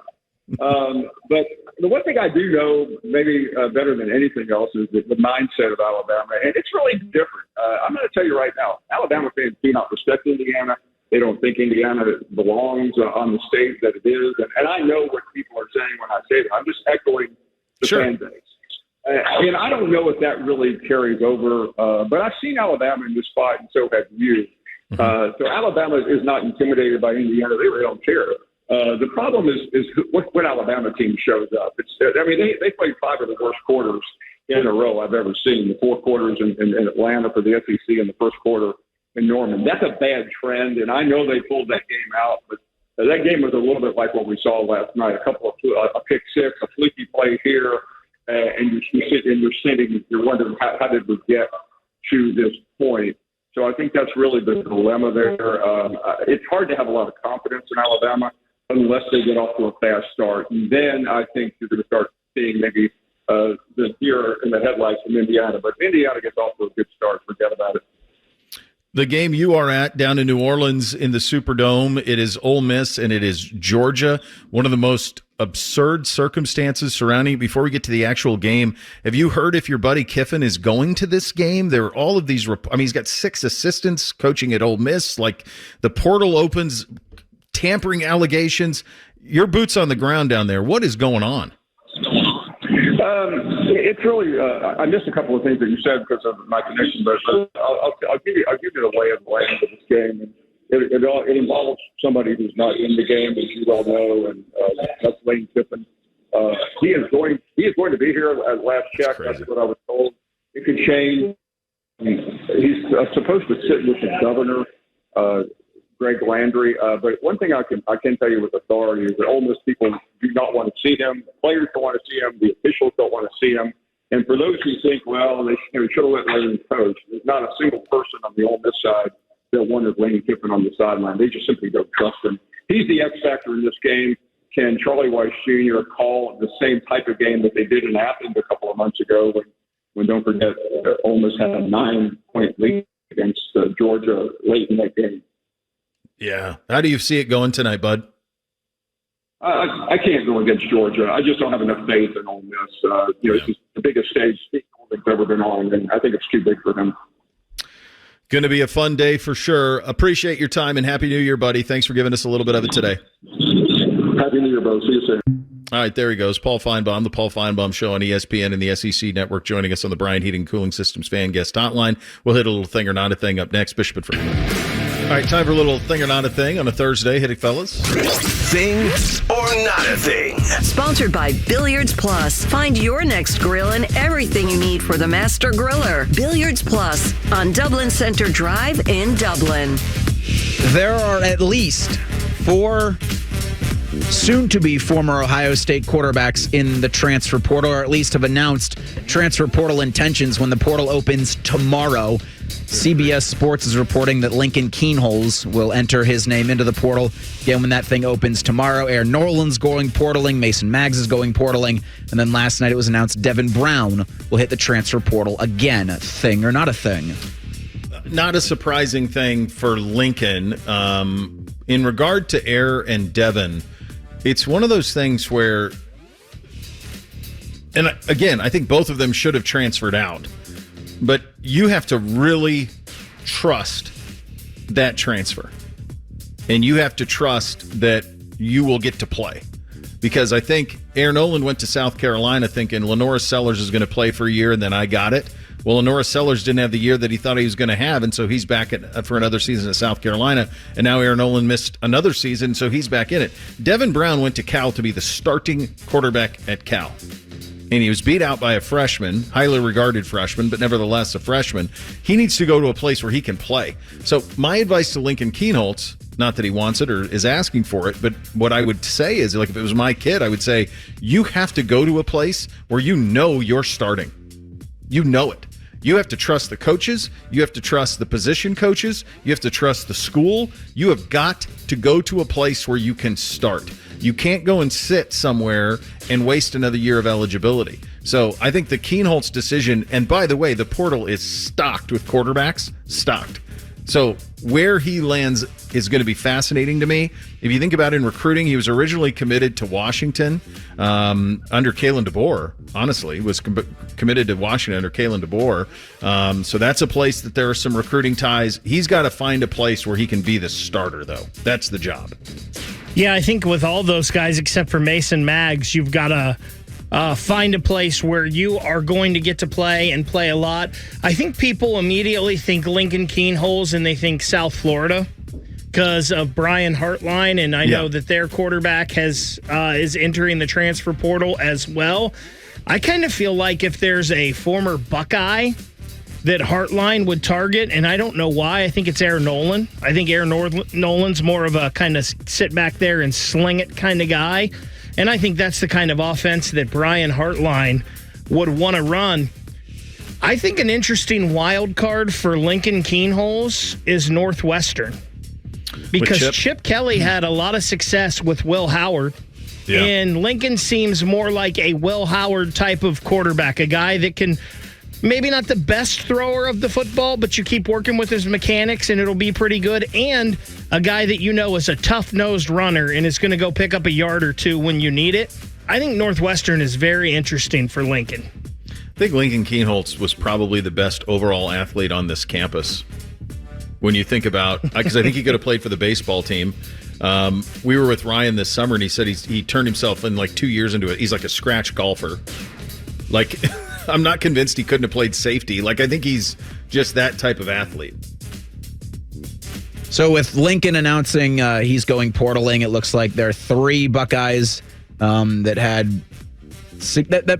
But the one thing I do know, maybe better than anything else, is the mindset of Alabama, and it's really different. I'm going to tell you right now, Alabama fans do not respect Indiana. They don't think Indiana belongs on the stage that it is, and I know what people are saying when I say that. I'm just echoing the fan base. And I don't know if that really carries over, but I've seen Alabama in this spot, and so have you. So Alabama is not intimidated by Indiana. They really don't care. The problem is what Alabama team shows up. They played 5 of the worst quarters in a row I've ever seen. The 4 quarters in Atlanta for the SEC and the first quarter in Norman. That's a bad trend, and I know they pulled that game out, but that game was a little bit like what we saw last night. A pick six, a fluky play here, and you're wondering how did we get to this point. So I think that's really the dilemma there. It's hard to have a lot of confidence in Alabama unless they get off to a fast start. And then I think you're going to start seeing maybe the deer in the headlights from Indiana. But if Indiana gets off to a good start, forget about it. The game you are at down in New Orleans in the Superdome, it is Ole Miss and it is Georgia. One of the most absurd circumstances surrounding. Before we get to the actual game, have you heard if your buddy Kiffin is going to this game? There are all of these. He's got 6 assistants coaching at Ole Miss. Like, the portal opens, tampering allegations. Your boots on the ground down there. What is going on? It's really I missed a couple of things that you said because of my connection, but I'll give you the lay of the land of this game. It involves somebody who's not in the game, as you well know, and that's Lane Kiffin. He is going to be here at last check. That's what I was told. It could change. He's supposed to sit with the governor, Greg Landry. But one thing I can tell you with authority is that Ole Miss people do not want to see him. The players don't want to see him. The officials don't want to see him. And for those who think, well, they should have let Lane coach, there's not a single person on the Ole Miss side that wanted Lane Kiffin on the sideline. They just simply don't trust him. He's the X factor in this game. Can Charlie Weiss Jr. call the same type of game that they did in Athens a couple of months ago when don't forget, Ole Miss had a 9-point lead against Georgia late in that game? Yeah. How do you see it going tonight, bud? I can't go against Georgia. I just don't have enough faith in Ole Miss. This is the biggest stage he's ever been on, and I think it's too big for him. Going to be a fun day for sure. Appreciate your time, and Happy New Year, buddy. Thanks for giving us a little bit of it today. Happy New Year, bro. See you soon. All right, there he goes. Paul Feinbaum, the Paul Feinbaum Show on ESPN and the SEC Network, joining us on the Bryant Heating Cooling Systems Fan Guest Hotline. We'll hit a little thing or not a thing up next. Bishop and Freeman. All right, time for a little thing or not a thing on a Thursday. Hit it, fellas. Thing or not a thing. Sponsored by Billiards Plus. Find your next grill and everything you need for the master griller. Billiards Plus on Dublin Center Drive in Dublin. There are at least 4 soon-to-be former Ohio State quarterbacks in the transfer portal, or at least have announced transfer portal intentions when the portal opens tomorrow. CBS Sports is reporting that Lincoln Kienholz will enter his name into the portal again when that thing opens tomorrow. Aaron Norland's going portaling. Mason Maggs is going portaling. And then last night it was announced Devin Brown will hit the transfer portal again. A thing or not a thing? Not a surprising thing for Lincoln. In regard to Air and Devin, it's one of those things where, and again, I think both of them should have transferred out. But you have to really trust that transfer. And you have to trust that you will get to play. Because I think Aaron Noland went to South Carolina thinking Lenora Sellers is going to play for a year and then I got it. Well, Lenora Sellers didn't have the year that he thought he was going to have, and so he's back for another season at South Carolina. And now Aaron Noland missed another season, so he's back in it. Devin Brown went to Cal to be the starting quarterback at Cal. And he was beat out by a freshman, highly regarded freshman, but nevertheless a freshman. He needs to go to a place where he can play. So my advice to Lincoln Kienholz, not that he wants it or is asking for it, but what I would say is, like, if it was my kid, I would say, you have to go to a place where you know you're starting. You know it. You have to trust the coaches. You have to trust the position coaches. You have to trust the school. You have got to go to a place where you can start. You can't go and sit somewhere and waste another year of eligibility. So I think the Kienholz decision, and by the way, the portal is stocked with quarterbacks, stocked. So where he lands is going to be fascinating to me. If you think about it in recruiting, he was originally committed to Washington under Kalen DeBoer, honestly, was committed to Washington under Kalen DeBoer. So that's a place that there are some recruiting ties. He's got to find a place where he can be the starter, though. That's the job. Yeah, I think with all those guys, except for Mason Maggs, you've got to find a place where you are going to get to play and play a lot. I think people immediately think Lincoln Kienholz and they think South Florida because of Brian Hartline, and I know that their quarterback is entering the transfer portal as well. I kind of feel like if there's a former Buckeye that Hartline would target, and I don't know why. I think it's Aaron Noland. I think Aaron Noland's more of a kind of sit back there and sling it kind of guy. And I think that's the kind of offense that Brian Hartline would want to run. I think an interesting wild card for Lincoln Kienholz is Northwestern. Because Chip Kelly had a lot of success with Will Howard. Yeah. And Lincoln seems more like a Will Howard type of quarterback, a guy that can maybe not the best thrower of the football, but you keep working with his mechanics and it'll be pretty good. And a guy that you know is a tough-nosed runner and is going to go pick up a yard or two when you need it. I think Northwestern is very interesting for Lincoln. I think Lincoln Kienholz was probably the best overall athlete on this campus. When you think about, because I think he could have played for the baseball team. We were with Ryan this summer, and he said he turned himself in like 2 years into it. He's like a scratch golfer. Like, I'm not convinced he couldn't have played safety. Like, I think he's just that type of athlete. So with Lincoln announcing he's going portaling, it looks like there are 3 Buckeyes that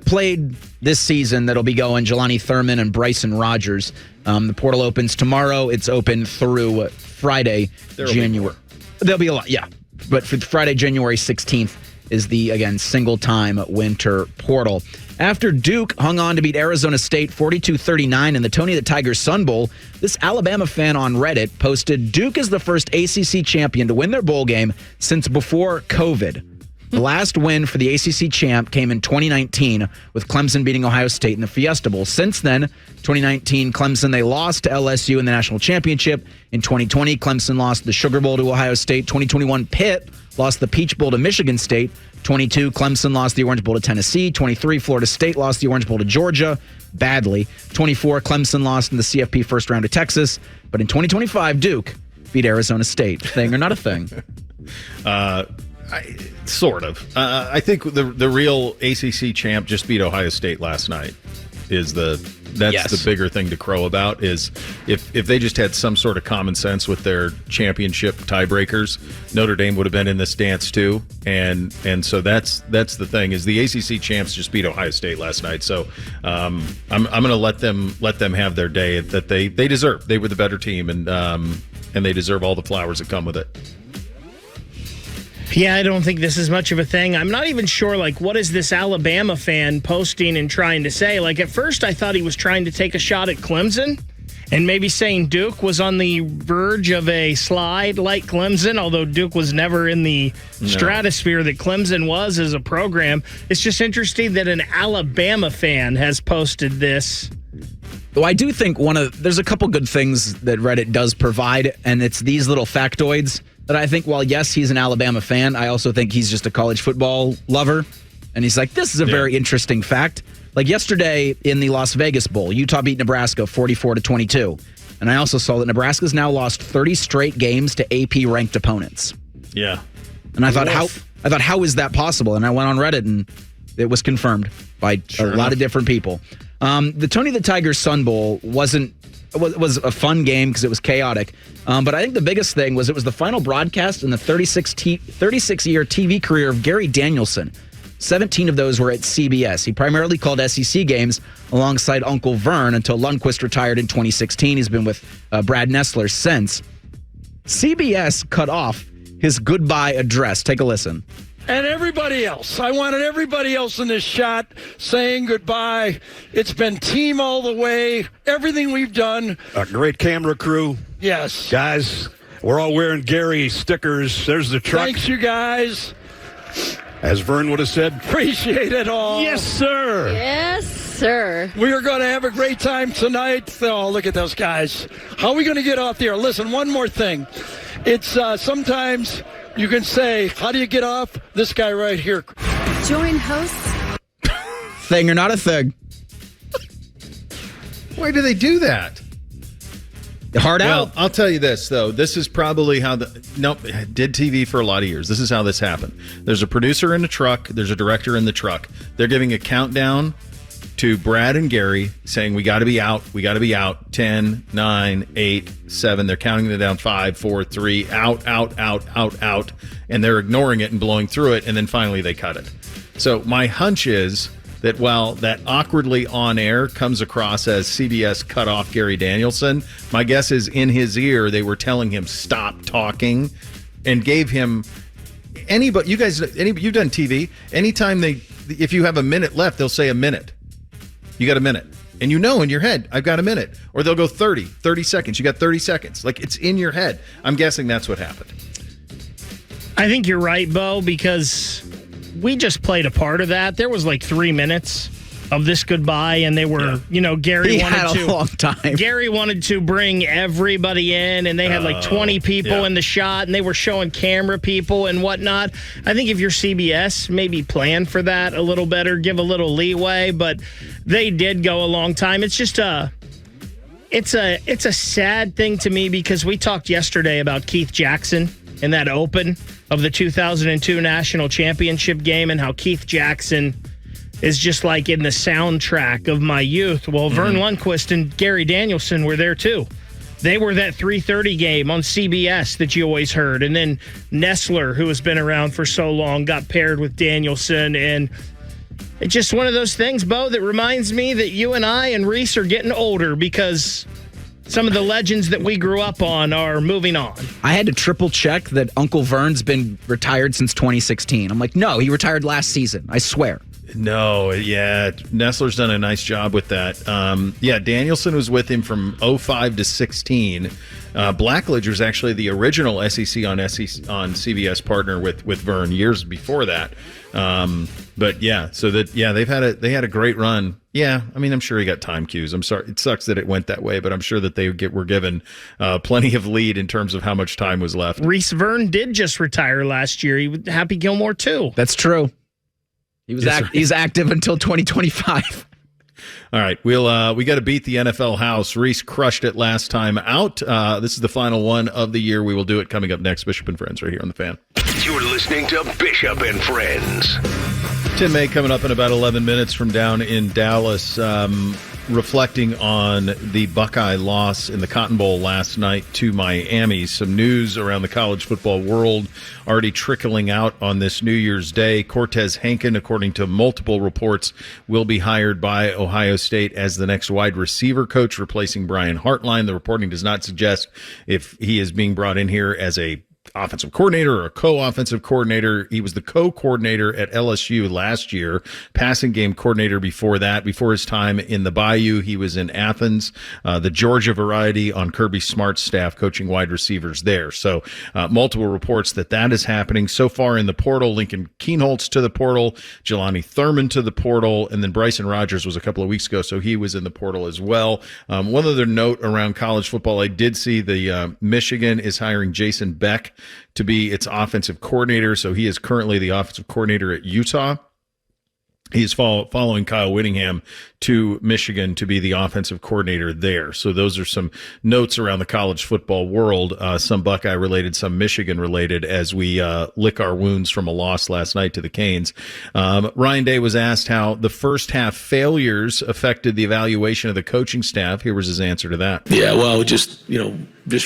played this season that'll be going: Jelani Thurman and Bryson Rogers. The portal opens tomorrow. It's open through Friday, January. There'll be a lot, yeah. But for Friday, January 16th is the, again, single-time winter portal. After Duke hung on to beat Arizona State 42-39 in the Tony the Tiger Sun Bowl, this Alabama fan on Reddit posted, Duke is the first ACC champion to win their bowl game since before COVID. The last win for the ACC champ came in 2019 with Clemson beating Ohio State in the Fiesta Bowl. Since then, 2019, Clemson, they lost to LSU in the national championship. In 2020, Clemson lost the Sugar Bowl to Ohio State. 2021, Pitt lost the Peach Bowl to Michigan State. 22, Clemson lost the Orange Bowl to Tennessee. 23, Florida State lost the Orange Bowl to Georgia badly. 24, Clemson lost in the CFP first round to Texas. But in 2025, Duke beat Arizona State. Thing or not a thing? Sort of. I think the real ACC champ just beat Ohio State last night. That's the bigger thing to crow about, is if they just had some sort of common sense with their championship tiebreakers, Notre Dame would have been in this dance too. And so that's the thing, is the ACC champs just beat Ohio State last night. So I'm going to let them have their day that they deserve. They were the better team, and they deserve all the flowers that come with it. Yeah, I don't think this is much of a thing. I'm not even sure, what is this Alabama fan posting and trying to say? At first I thought he was trying to take a shot at Clemson and maybe saying Duke was on the verge of a slide like Clemson, although Duke was never in the stratosphere that Clemson was as a program. It's just interesting that an Alabama fan has posted this. Though I do think there's a couple good things that Reddit does provide, and it's these little factoids that I think, while yes, he's an Alabama fan, I also think he's just a college football lover. And he's like, this is a very interesting fact. Like yesterday in the Las Vegas Bowl, Utah beat Nebraska 44-22. And I also saw that Nebraska's now lost 30 straight games to AP-ranked opponents. Yeah. And I thought, how is that possible? And I went on Reddit, and it was confirmed by a lot of different people. The Tony the Tiger Sun Bowl was a fun game because it was chaotic. But I think the biggest thing was it was the final broadcast in the 36-year TV career of Gary Danielson. 17 of those were at CBS. He primarily called SEC games alongside Uncle Vern until Lundquist retired in 2016. He's been with Brad Nessler since. CBS cut off his goodbye address. Take a listen. And everybody else. I wanted everybody else in this shot saying goodbye. It's been team all the way. Everything we've done. A great camera crew. Yes. Guys, we're all wearing Gary stickers. There's the truck. Thanks, you guys. As Vern would have said. Appreciate it all. Yes, sir. Yes, sir. We are going to have a great time tonight. Oh, look at those guys. How are we going to get off the air? Listen, one more thing. It's sometimes you can say, how do you get off? This guy right here. Join hosts. Thing or not a thing. Why do they do that? Hard out. Well, I'll tell you this, though. This is probably how did TV for a lot of years. This is how this happened. There's a producer in the truck. There's a director in the truck. They're giving a countdown to Brad and Gary saying, we got to be out. We got to be out. 10, 9, 8, 7. They're counting them down. 5, 4, 3, out. And they're ignoring it and blowing through it. And then finally they cut it. So my hunch is that while that awkwardly on air comes across as CBS cut off Gary Danielson, my guess is in his ear they were telling him stop talking and gave him anybody. You guys, you've done TV. Anytime if you have a minute left, they'll say a minute. You got a minute. And you know in your head, I've got a minute. Or they'll go 30 seconds. You got 30 seconds. Like, it's in your head. I'm guessing that's what happened. I think you're right, Bo, because we just played a part of that. There was 3 minutes of this goodbye, and they were, Gary wanted a long time. Gary wanted to bring everybody in, and they had 20 people in the shot, and they were showing camera people and whatnot. I think if you're CBS, maybe plan for that a little better, give a little leeway, but they did go a long time. It's just it's a sad thing to me because we talked yesterday about Keith Jackson in that open of the 2002 National Championship game and how Keith Jackson is just in the soundtrack of my youth. Well, Vern Lundquist and Gary Danielson were there too. They were that 3:30 game on CBS that you always heard. And then Nessler, who has been around for so long, got paired with Danielson. And it's just one of those things, Bo, that reminds me that you and I and Reese are getting older because some of the legends that we grew up on are moving on. I had to triple check that Uncle Vern's been retired since 2016. I'm like, no, he retired last season. I swear. No, yeah. Nessler's done a nice job with that. Danielson was with him from 05 to 16. Blackledge was actually the original SEC on CBS partner with Vern years before that. But yeah, so that they had a great run. Yeah, I mean, I'm sure he got time cues. I'm sorry, it sucks that it went that way, but I'm sure that were given plenty of lead in terms of how much time was left. Reese Vern did just retire last year. He was Happy Gilmore too. That's true. He's active until 2025. All right, we got to beat the NFL house. Reese crushed it last time out. This is the final one of the year. We will do it coming up next. Bishop and Friends right here on The Fan. You're listening to Bishop and Friends. Tim May coming up in about 11 minutes from down in Dallas, reflecting on the Buckeye loss in the Cotton Bowl last night to Miami. Some news around the college football world already trickling out on this New Year's Day. Cortez Hankin, according to multiple reports, will be hired by Ohio State as the next wide receiver coach, replacing Brian Hartline. The reporting does not suggest if he is being brought in here as a offensive coordinator or a co-offensive coordinator. He was the co-coordinator at LSU last year, passing game coordinator before that. Before his time in the Bayou, he was in Athens, the Georgia variety on Kirby Smart's staff, coaching wide receivers there. So multiple reports that is happening. So far in the portal, Lincoln Kienholz to the portal, Jelani Thurman to the portal, and then Bryson Rogers was a couple of weeks ago, so he was in the portal as well. One other note around college football, I did see the Michigan is hiring Jason Beck to be its offensive coordinator. So he is currently the offensive coordinator at Utah. He is following Kyle Whittingham to Michigan to be the offensive coordinator there. So those are some notes around the college football world, some Buckeye-related, some Michigan-related, as we lick our wounds from a loss last night to the Canes. Ryan Day was asked how the first half failures affected the evaluation of the coaching staff. Here was his answer to that. Yeah, well, just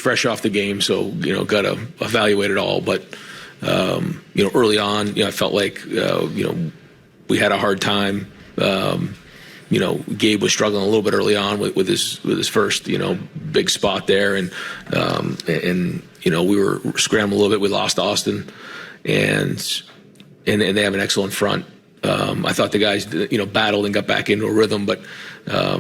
fresh off the game, so, got to evaluate it all. But, early on, I felt like, we had a hard time. Gabe was struggling a little bit early on with his first, big spot there. And we were scrambling a little bit. We lost Austin and they have an excellent front. I thought the guys, battled and got back into a rhythm, but, I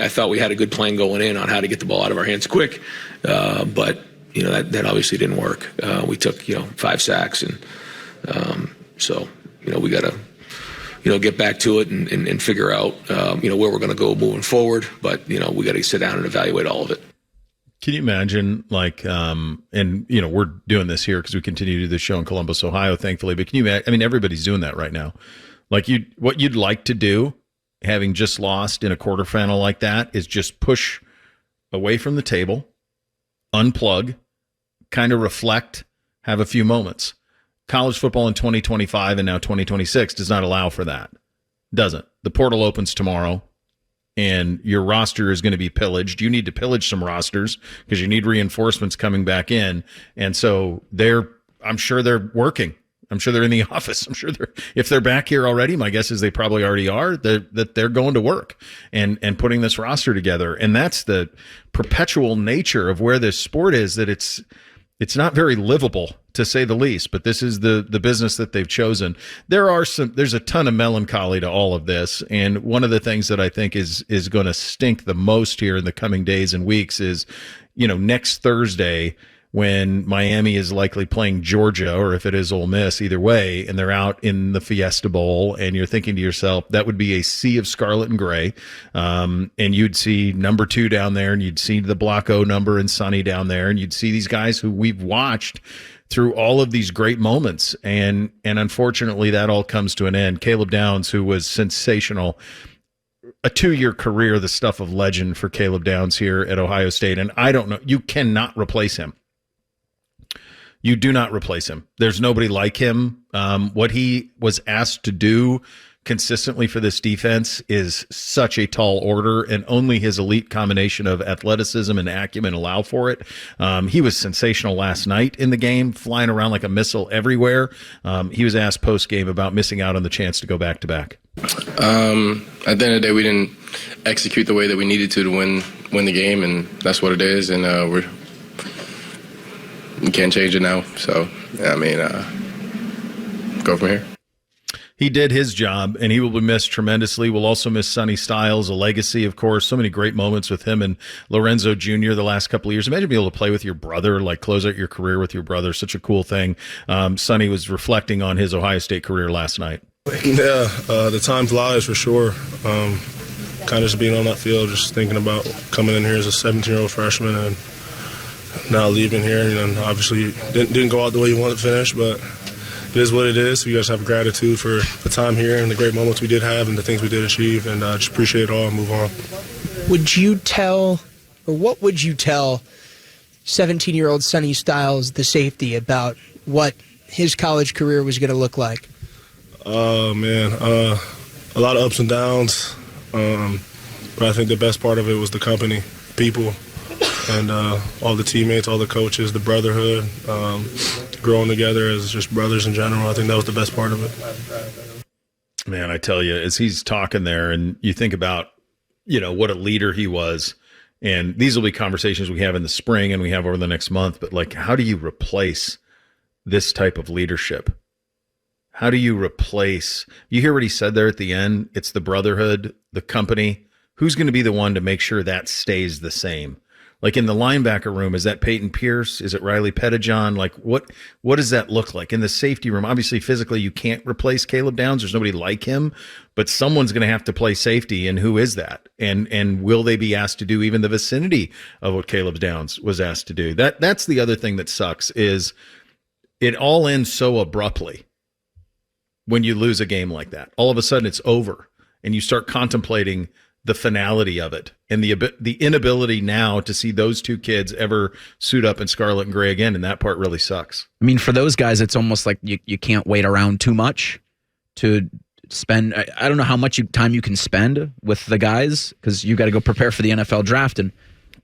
thought we had a good plan going in on how to get the ball out of our hands quick. But, that obviously didn't work. We took, 5 sacks and, so, we got to, get back to it and figure out, where we're going to go moving forward. But, we got to sit down and evaluate all of it. Can you imagine, we're doing this here because we continue to do this show in Columbus, Ohio, thankfully. But can you imagine, I mean, everybody's doing that right now. What you'd like to do, having just lost in a quarterfinal like that, is just push away from the table, unplug, kind of reflect, have a few moments. College football in 2025 and now 2026 does not allow for that. Doesn't. The portal opens tomorrow, and your roster is going to be pillaged. You need to pillage some rosters because you need reinforcements coming back in. And so I'm sure they're working. I'm sure they're in the office. I'm sure if they're back here already, my guess is they probably already are, that they're going to work and putting this roster together. And that's the perpetual nature of where this sport is, that it's not very livable, to say the least, but this is the business that they've chosen. There's a ton of melancholy to all of this. And one of the things that I think is going to stink the most here in the coming days and weeks is, next Thursday, when Miami is likely playing Georgia, or if it is Ole Miss, either way, and they're out in the Fiesta Bowl, and you're thinking to yourself, that would be a sea of scarlet and gray. And you'd see number 2 down there, and you'd see the Block O number and Sonny down there, and you'd see these guys who we've watched through all of these great moments. And unfortunately, that all comes to an end. Caleb Downs, who was sensational, a 2-year career, the stuff of legend for Caleb Downs here at Ohio State. And I don't know, you cannot replace him. You do not replace him. There's nobody like him. What he was asked to do consistently for this defense is such a tall order, and only his elite combination of athleticism and acumen allow for it. He was sensational last night in the game, flying around like a missile everywhere. He was asked post-game about missing out on the chance to go back-to-back. At the end of the day, we didn't execute the way that we needed to win the game, and that's what it is, and we can't change it now. So, go from here. he did his job, and he will be missed tremendously. We'll also miss Sonny Styles, a legacy, of course. So many great moments with him and Lorenzo Jr. the last couple of years. Imagine being able to play with your brother, like close out your career with your brother. Such a cool thing. Sonny was reflecting on his Ohio State career last night. Yeah, the time flies for sure. Kind of just being on that field, just thinking about coming in here as a 17-year-old freshman and now leaving here. And obviously didn't go out the way you wanted to finish, but it is what it is. We just have gratitude for the time here and the great moments we did have and the things we did achieve, and just appreciate it all and move on. What would you tell 17-year-old Sonny Styles, the safety, about what his college career was going to look like? Oh, man, a lot of ups and downs, but I think the best part of it was the company, people, and all the teammates, all the coaches, the brotherhood, growing together as just brothers in general. I think that was the best part of it. Man, I tell you, as he's talking there and you think about, what a leader he was, and these will be conversations we have in the spring and we have over the next month, but like, how do you replace this type of leadership? How do you replace, you hear what he said there at the end? It's the brotherhood, the company. Who's going to be the one to make sure that stays the same? Like in the linebacker room, is that Peyton Pierce? Is it Riley Pettijohn? Like what does that look like? In the safety room, obviously physically you can't replace Caleb Downs. There's nobody like him, but someone's going to have to play safety, and who is that? And will they be asked to do even the vicinity of what Caleb Downs was asked to do? That's the other thing that sucks, is it all ends so abruptly when you lose a game like that. All of a sudden it's over, and you start contemplating the finality of it and the inability now to see those two kids ever suit up in scarlet and gray again, and that part really sucks. I mean, for those guys, it's almost like you can't wait around too much to spend. I don't know how much time you can spend with the guys, because you got to go prepare for the NFL draft and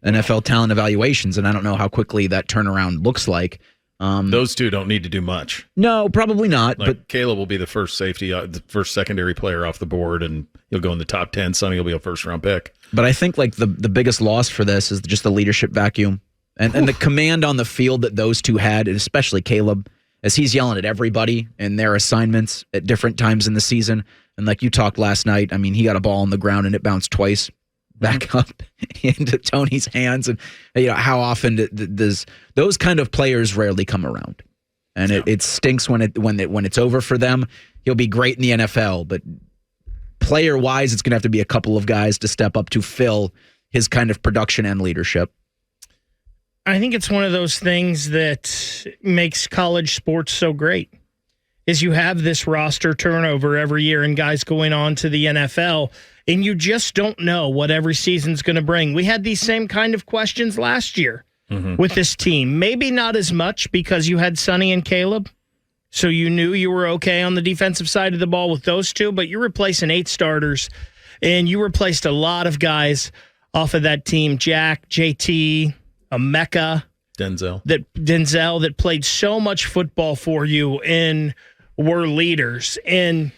NFL talent evaluations, and I don't know how quickly that turnaround looks like. Those two don't need to do much. No, probably not. But Caleb will be the first safety, the first secondary player off the board, and he'll go in the top 10. Sonny will be a first-round pick. But I think like the biggest loss for this is just the leadership vacuum and the command on the field that those two had, and especially Caleb, as he's yelling at everybody and their assignments at different times in the season. And like you talked last night, I mean, he got a ball on the ground and it bounced twice back up into Tony's hands. And how often does those kind of players rarely come around, and it stinks when it's over for them. He'll be great in the NFL, but player wise, it's going to have to be a couple of guys to step up to fill his kind of production and leadership. I think it's one of those things that makes college sports so great, is you have this roster turnover every year and guys going on to the NFL, and you just don't know what every season's going to bring. We had these same kind of questions last year with this team. Maybe not as much because you had Sonny and Caleb, so you knew you were okay on the defensive side of the ball with those two, but you're replacing 8 starters, and you replaced a lot of guys off of that team. Jack, JT, Emeka, Denzel that played so much football for you and were leaders. And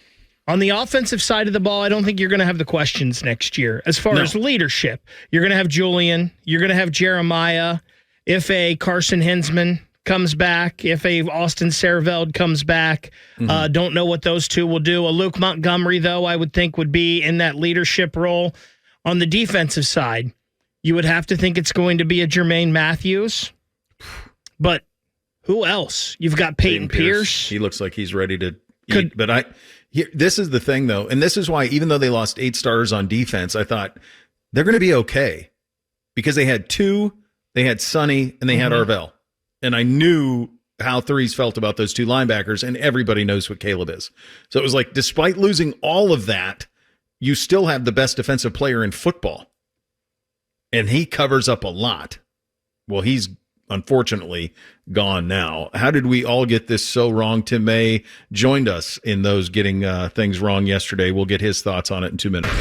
on the offensive side of the ball, I don't think you're going to have the questions next year. As far as leadership, you're going to have Julian, you're going to have Jeremiah. If a Carson Hinsman comes back, if a Austin Serveld comes back, don't know what those two will do. A Luke Montgomery, though, I would think would be in that leadership role. On the defensive side, you would have to think it's going to be a Jermaine Matthews. But who else? You've got Peyton Pierce. He looks like he's ready to eat. But this is the thing, though, and this is why, even though they lost 8 starters on defense, I thought they're going to be okay, because they had 2, they had Sonny, and they had Arvell. And I knew how Threes felt about those 2 linebackers, and everybody knows what Caleb is. So it was like, despite losing all of that, you still have the best defensive player in football. And he covers up a lot. Well, he's unfortunately gone now. How did we all get this so wrong? Tim May joined us in those getting things wrong yesterday. We'll get his thoughts on it in 2 minutes.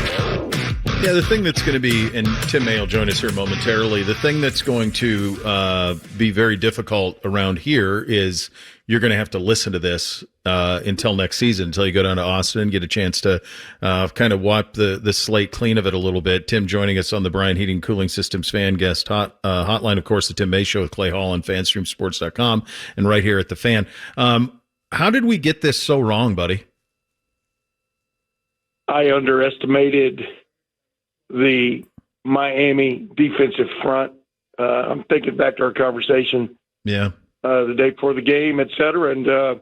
Yeah, the thing that's going to be, and Tim May will join us here momentarily, the thing that's going to be very difficult around here is you're going to have to listen to this until next season, until you go down to Austin and get a chance to kind of wipe the slate clean of it a little bit. Tim joining us on the Bryant Heating Cooling Systems fan guest hotline, of course, the Tim May Show with Clay Hall on FanStreamSports.com and right here at The Fan. How did we get this so wrong, buddy? I underestimated the Miami defensive front. I'm thinking back to our conversation the day before the game, et cetera. And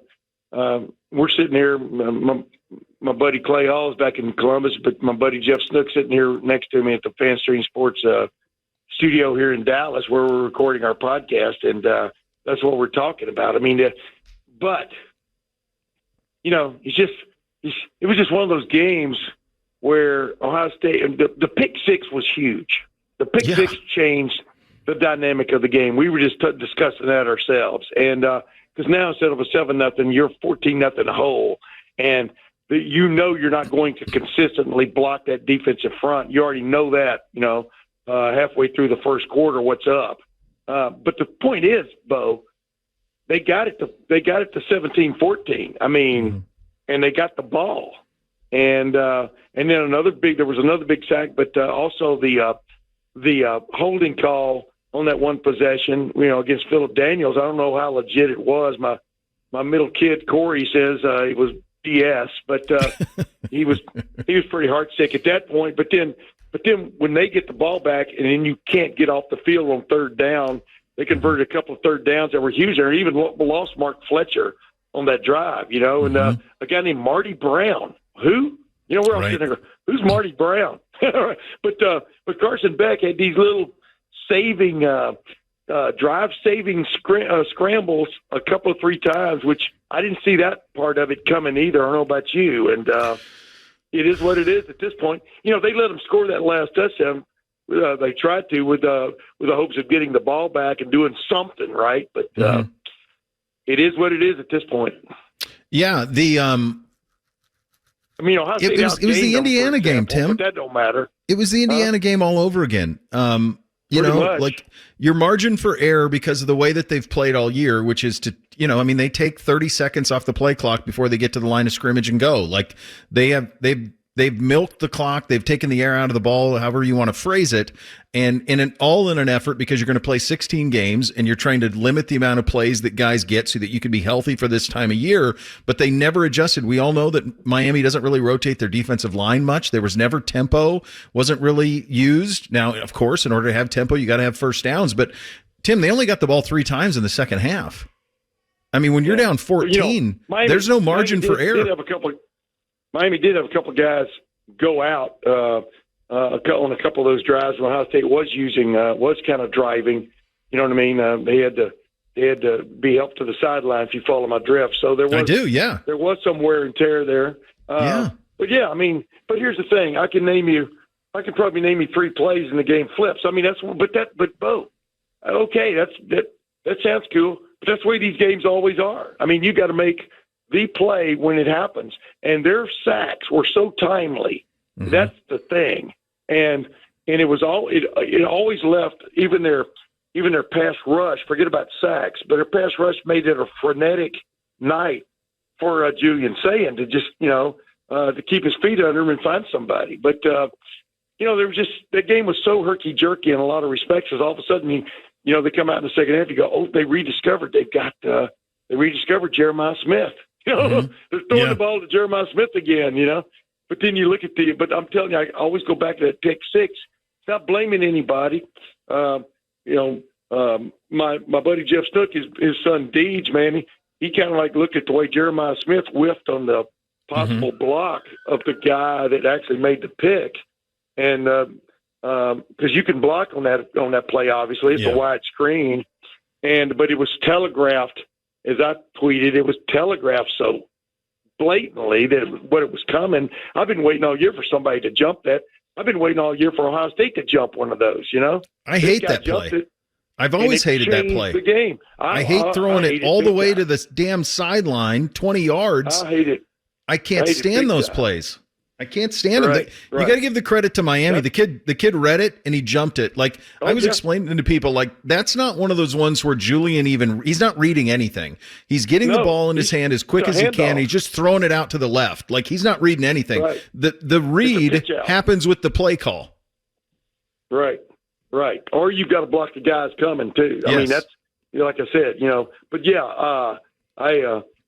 we're sitting here, my buddy Clay Hall is back in Columbus, but my buddy Jeff Snook sitting here next to me at the FanStream Sports studio here in Dallas where we're recording our podcast. And that's what we're talking about. I mean, but, you know, it was just one of those games where Ohio State, and the pick six was huge. The pick six changed the dynamic of the game. We were just discussing that ourselves. And because now instead of a 7-0, you're 14-0 hole. And you know you're not going to consistently block that defensive front. You already know that, you know, halfway through the first quarter what's up. But the point is, Bo, they got it to 17-14. I mean, and they got the ball. And then there was another big sack, but also the holding call on that one possession, you know, against Phillip Daniels. I don't know how legit it was. My middle kid Corey says it was BS, but he was pretty heartsick at that point. But then when they get the ball back and then you can't get off the field on third down, they converted a couple of third downs that were huge. They even lost Mark Fletcher on that drive, you know, and a guy named Marty Brown. Who? You know, we're all sitting there, who's Marty Brown? But Carson Beck had these little drive-saving scrambles a couple of 3 times, which I didn't see that part of it coming either. I don't know about you. And it is what it is at this point. You know, they let them score that last touchdown. They tried to with the hopes of getting the ball back and doing something, right? But it is what it is at this point. Yeah, I mean, Ohio State it was the Indiana game, Tim. But that don't matter. It was the Indiana game all over again. You know, much. Like your margin for error because of the way that they've played all year, which is to, you know, I mean, they take 30 seconds off the play clock before they get to the line of scrimmage and go. Like they've milked the clock. They've taken the air out of the ball, however you want to phrase it. And in an effort, because you're going to play 16 games and you're trying to limit the amount of plays that guys get so that you can be healthy for this time of year. But they never adjusted. We all know that Miami doesn't really rotate their defensive line much. There was never tempo, wasn't really used. Now, of course, in order to have tempo, you got to have first downs. But Tim, they only got the ball 3 times in the second half. I mean, when you're down 14, there's no margin for error. Miami did have a couple of guys go out on a couple of those drives when Ohio State was kind of driving. You know what I mean? They had to be helped to the sideline, if you follow my drift. So there was there was some wear and tear there. But yeah, I mean, but here's the thing: I can probably name you 3 plays in the game flips. I mean, but Bo, okay, that sounds cool, but that's the way these games always are. I mean, you got to make the play when it happens, and their sacks were so timely. That's the thing, and it was it always left even their pass rush. Forget about sacks, but their pass rush made it a frenetic night for Julian Sayin to just to keep his feet under him and find somebody. But there was just that game was so herky jerky in a lot of respects. Because all of a sudden they come out in the second half. You go, they rediscovered Jeremiah Smith. They're throwing the ball to Jeremiah Smith again, But then you look at but I'm telling you, I always go back to that pick six. It's not blaming anybody. My buddy Jeff Snook, his son Deej, man, he kind of like looked at the way Jeremiah Smith whiffed on the possible block of the guy that actually made the pick. And because you can block on that play, obviously. It's a wide screen. But it was telegraphed. As I tweeted, it was telegraphed so blatantly that what it was coming. I've been waiting all year for somebody to jump that. I've been waiting all year for Ohio State to jump one of those, I hate that play. I've always hated that play. The game. I hate throwing it all the way to the damn sideline, 20 yards. I hate it. I can't stand those plays. I can't stand them. You got to give the credit to Miami. Yep. The kid read it and he jumped it. Like I was explaining to people, like that's not one of those ones where Julian he's not reading anything. He's getting the ball in his hand as quick as he can. He's just throwing it out to the left. Like he's not reading anything. Right. The read happens with the play call. Right. Or you've got to block the guys coming too. I mean, that's like I said, But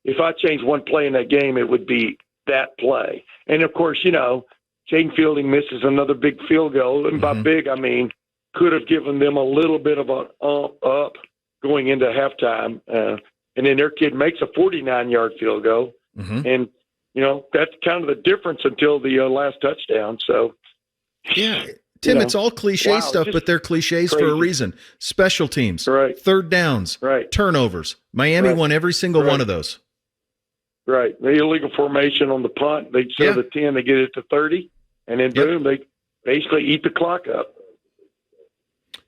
if I changed one play in that game, it would be that play. And, of course, Jaden Fielding misses another big field goal. And by big, I mean could have given them a little bit of an up going into halftime. And then their kid makes a 49-yard field goal. And, that's kind of the difference until the last touchdown. So, yeah, Tim, it's all cliche stuff, but they're cliches for a reason. Special teams, third downs, turnovers. Miami won every single one of those. Right. The illegal formation on the punt, they set the 10, they get it to 30, and then boom, they basically eat the clock up.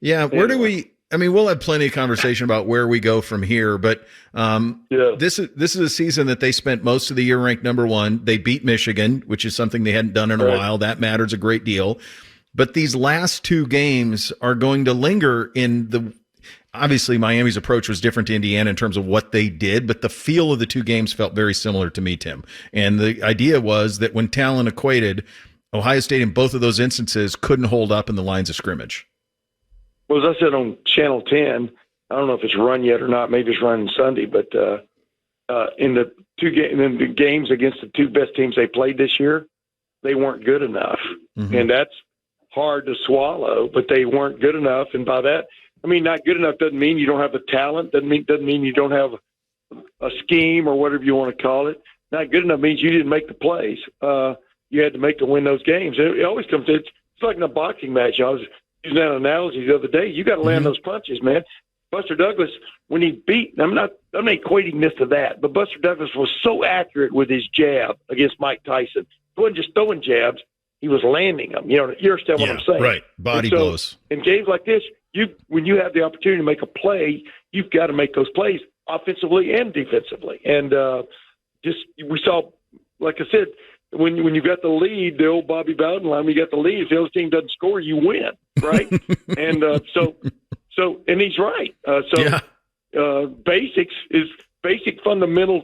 Yeah, where do we – I mean, we'll have plenty of conversation about where we go from here, but this is a season that they spent most of the year ranked number 1. They beat Michigan, which is something they hadn't done in a while. That matters a great deal. But these last 2 games are going to linger in the – obviously, Miami's approach was different to Indiana in terms of what they did, but the feel of the 2 games felt very similar to me, Tim. And the idea was that when talent equated, Ohio State in both of those instances couldn't hold up in the lines of scrimmage. Well, as I said on Channel 10, I don't know if it's run yet or not. Maybe it's running Sunday, but in the games against the 2 best teams they played this year, they weren't good enough. And that's hard to swallow, but they weren't good enough. And by that, I mean, not good enough doesn't mean you don't have the talent. Doesn't mean you don't have a scheme or whatever you want to call it. Not good enough means you didn't make the plays. You had to make to win those games. And it always comes. It's like in a boxing match. I was using that analogy the other day. You got to land those punches, man. Buster Douglas, when he beat, I'm not equating this to that, but Buster Douglas was so accurate with his jab against Mike Tyson. He wasn't just throwing jabs; he was landing them. You understand what I'm saying? Right, body blows. In games like this, when you have the opportunity to make a play, you've got to make those plays offensively and defensively. And we saw, like I said, when you got the lead, the old Bobby Bowden line, when you got the lead, if the other team doesn't score, you win, right? And and he's right. Basic fundamental,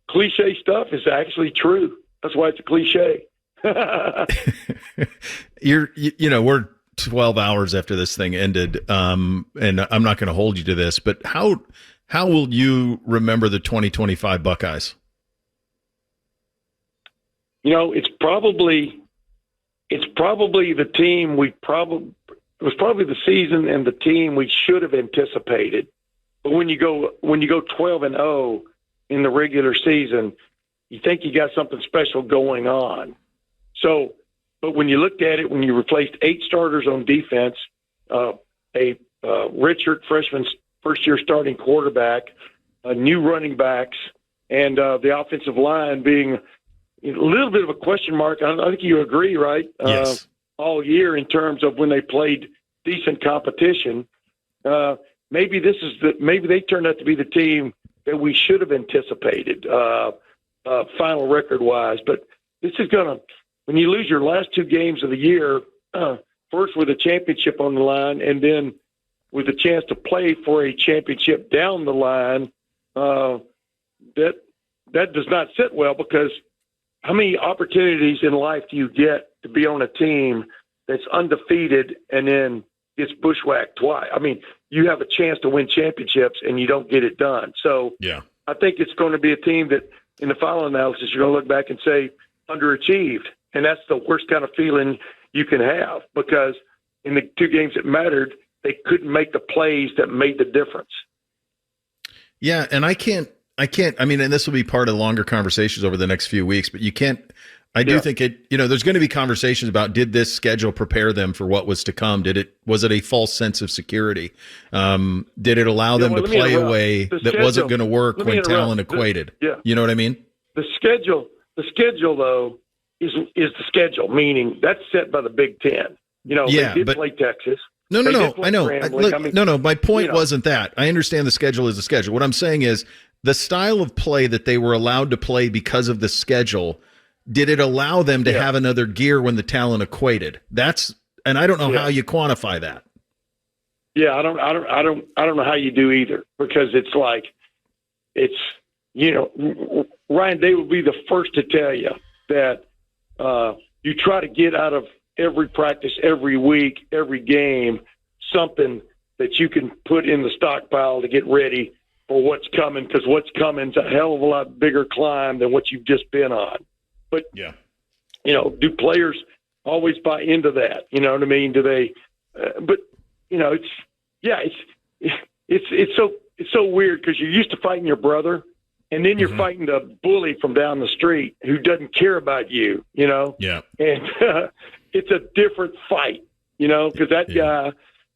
cliche stuff is actually true. That's why it's a cliche. We're 12 hours after this thing ended, and I'm not going to hold you to this, but how will you remember the 2025 Buckeyes? It's probably the team it was probably the season and the team we should have anticipated. But when you go 12-0 in the regular season, you think you got something special going on. So, but when you looked at it, when you replaced 8 starters on defense, a redshirt freshman first-year starting quarterback, new running backs, and the offensive line being a little bit of a question mark. I think you agree, right? Yes. All year in terms of when they played decent competition. Maybe they turned out to be the team that we should have anticipated final record-wise. But this is when you lose your last 2 games of the year, first with a championship on the line and then with a chance to play for a championship down the line, that does not sit well, because how many opportunities in life do you get to be on a team that's undefeated and then gets bushwhacked twice? I mean, you have a chance to win championships and you don't get it done. So I think it's going to be a team that in the final analysis, you're going to look back and say underachieved. And that's the worst kind of feeling you can have, because in the 2 games that mattered, they couldn't make the plays that made the difference. Yeah. And I mean, and this will be part of the longer conversations over the next few weeks, but you can't, I do think there's going to be conversations about, did this schedule prepare them for what was to come? Was it a false sense of security? Did it allow them to play a way that wasn't going to work when talent equated? You know what I mean? The schedule though is the schedule, meaning that's set by the Big Ten. They did play Texas. No. I know. No. My point wasn't that. I understand the schedule is the schedule. What I'm saying is the style of play that they were allowed to play because of the schedule. Did it allow them to have another gear when the talent equated? And I don't know how you quantify that. Yeah, I don't know how you do either, because it's like, Ryan Day would be the first to tell you that you try to get out of every practice, every week, every game, something that you can put in the stockpile to get ready for what's coming, because what's coming is a hell of a lot bigger climb than what you've just been on. But, yeah, do players always buy into that? You know what I mean? Do they? But it's so weird because you're used to fighting your brother, and then you're fighting the bully from down the street who doesn't care about you. Yeah, and it's a different fight. Because that guy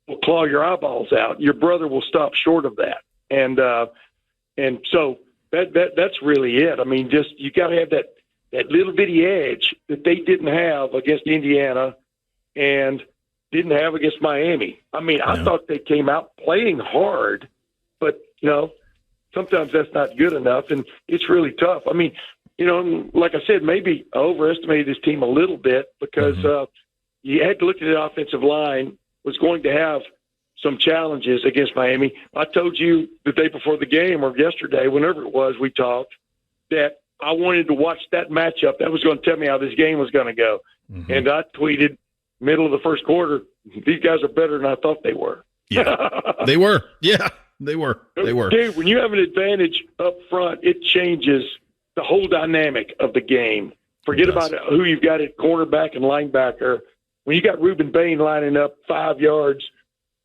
will claw your eyeballs out. Your brother will stop short of that, and so that's really it. I mean, just you got to have that little bitty edge that they didn't have against Indiana and didn't have against Miami. I mean, I thought they came out playing hard, but, sometimes that's not good enough, and it's really tough. I mean, like I said, maybe I overestimated this team a little bit because you had to look at the offensive line was going to have some challenges against Miami. I told you the day before the game or yesterday, whenever it was, we talked, that I wanted to watch that matchup. That was going to tell me how this game was going to go. And I tweeted middle of the first quarter, these guys are better than I thought they were. Yeah, they were. Yeah, they were. They were. Dude, when you have an advantage up front, it changes the whole dynamic of the game. Forget about who you've got at cornerback and linebacker. When you got Reuben Bain lining up 5 yards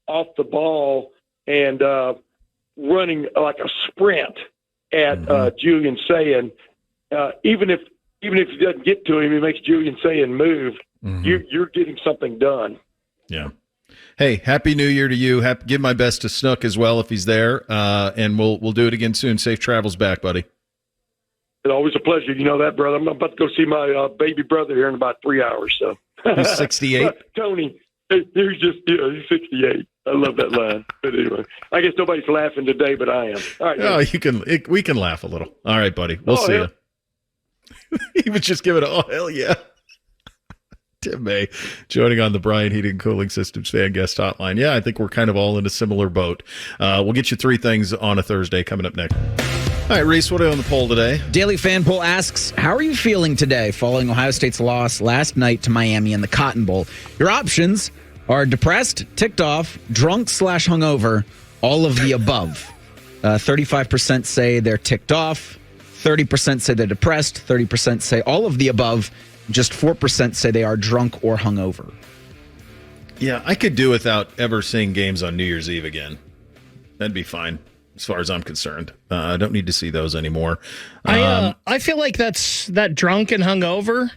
off the ball and running like a sprint at Julian Sayin, even if he doesn't get to him, he makes Julian Sayin move. You're getting something done. Yeah. Hey, Happy New Year to you. Give my best to Snook as well if he's there, and we'll do it again soon. Safe travels back, buddy. It's always a pleasure. You know that, brother. I'm about to go see my baby brother here in about 3 hours. So he's 68. Tony, he's 68. I love that line. But anyway, I guess nobody's laughing today, but I am. All right. Oh, we can laugh a little. All right, buddy. We'll see you. He was just giving hell yeah. Tim May joining on the Brian Heating and Cooling Systems fan guest hotline. Yeah, I think we're kind of all in a similar boat. We'll get you 3 things on a Thursday coming up next. All right, Reese, what are you on the poll today? Daily Fan Poll asks, how are you feeling today following Ohio State's loss last night to Miami in the Cotton Bowl? Your options are depressed, ticked off, drunk/hungover, all of the above. 35% say they're ticked off, 30% say they're depressed, 30% say all of the above, just 4% say they are drunk or hungover. Yeah, I could do without ever seeing games on New Year's Eve again. That'd be fine, as far as I'm concerned. I don't need to see those anymore. I feel like that drunk and hungover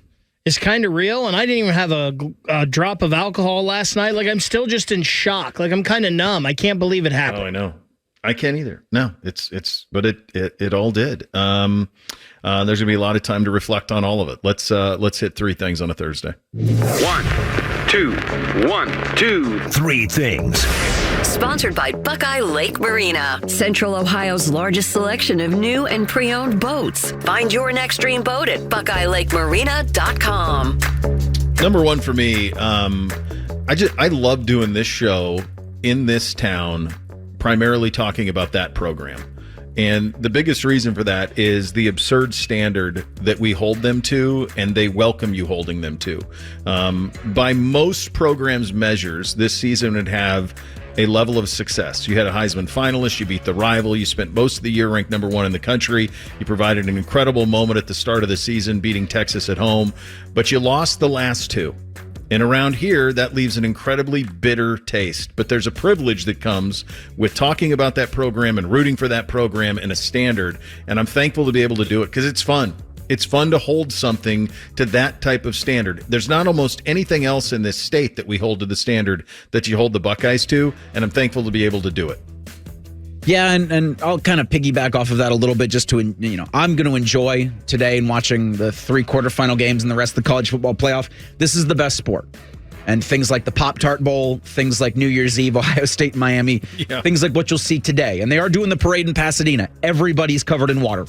is kind of real, and I didn't even have a drop of alcohol last night. Like, I'm still just in shock. Like, I'm kind of numb. I can't believe it happened. Oh, I know. I can't either. No, but it all did. There's gonna be a lot of time to reflect on all of it. Let's hit 3 things on a Thursday. 1, 2, 1, 2, 3 things. Sponsored by Buckeye Lake Marina, Central Ohio's largest selection of new and pre-owned boats. Find your next dream boat at BuckeyeLakeMarina.com. Number 1 for me, I love doing this show in this town, primarily talking about that program. And the biggest reason for that is the absurd standard that we hold them to, and they welcome you holding them to. By most programs' measures, this season would have a level of success. You had a Heisman finalist, you beat the rival, you spent most of the year ranked number 1 in the country, you provided an incredible moment at the start of the season, beating Texas at home, but you lost the last 2. And around here, that leaves an incredibly bitter taste. But there's a privilege that comes with talking about that program and rooting for that program and a standard. And I'm thankful to be able to do it because it's fun. It's fun to hold something to that type of standard. There's not almost anything else in this state that we hold to the standard that you hold the Buckeyes to. And I'm thankful to be able to do it. Yeah, and I'll kind of piggyback off of that a little bit just to, I'm going to enjoy today and watching the 3 quarterfinal games and the rest of the college football playoff. This is the best sport. And things like the Pop-Tart Bowl, things like New Year's Eve, Ohio State, Miami, things like what you'll see today. And they are doing the parade in Pasadena. Everybody's covered in water.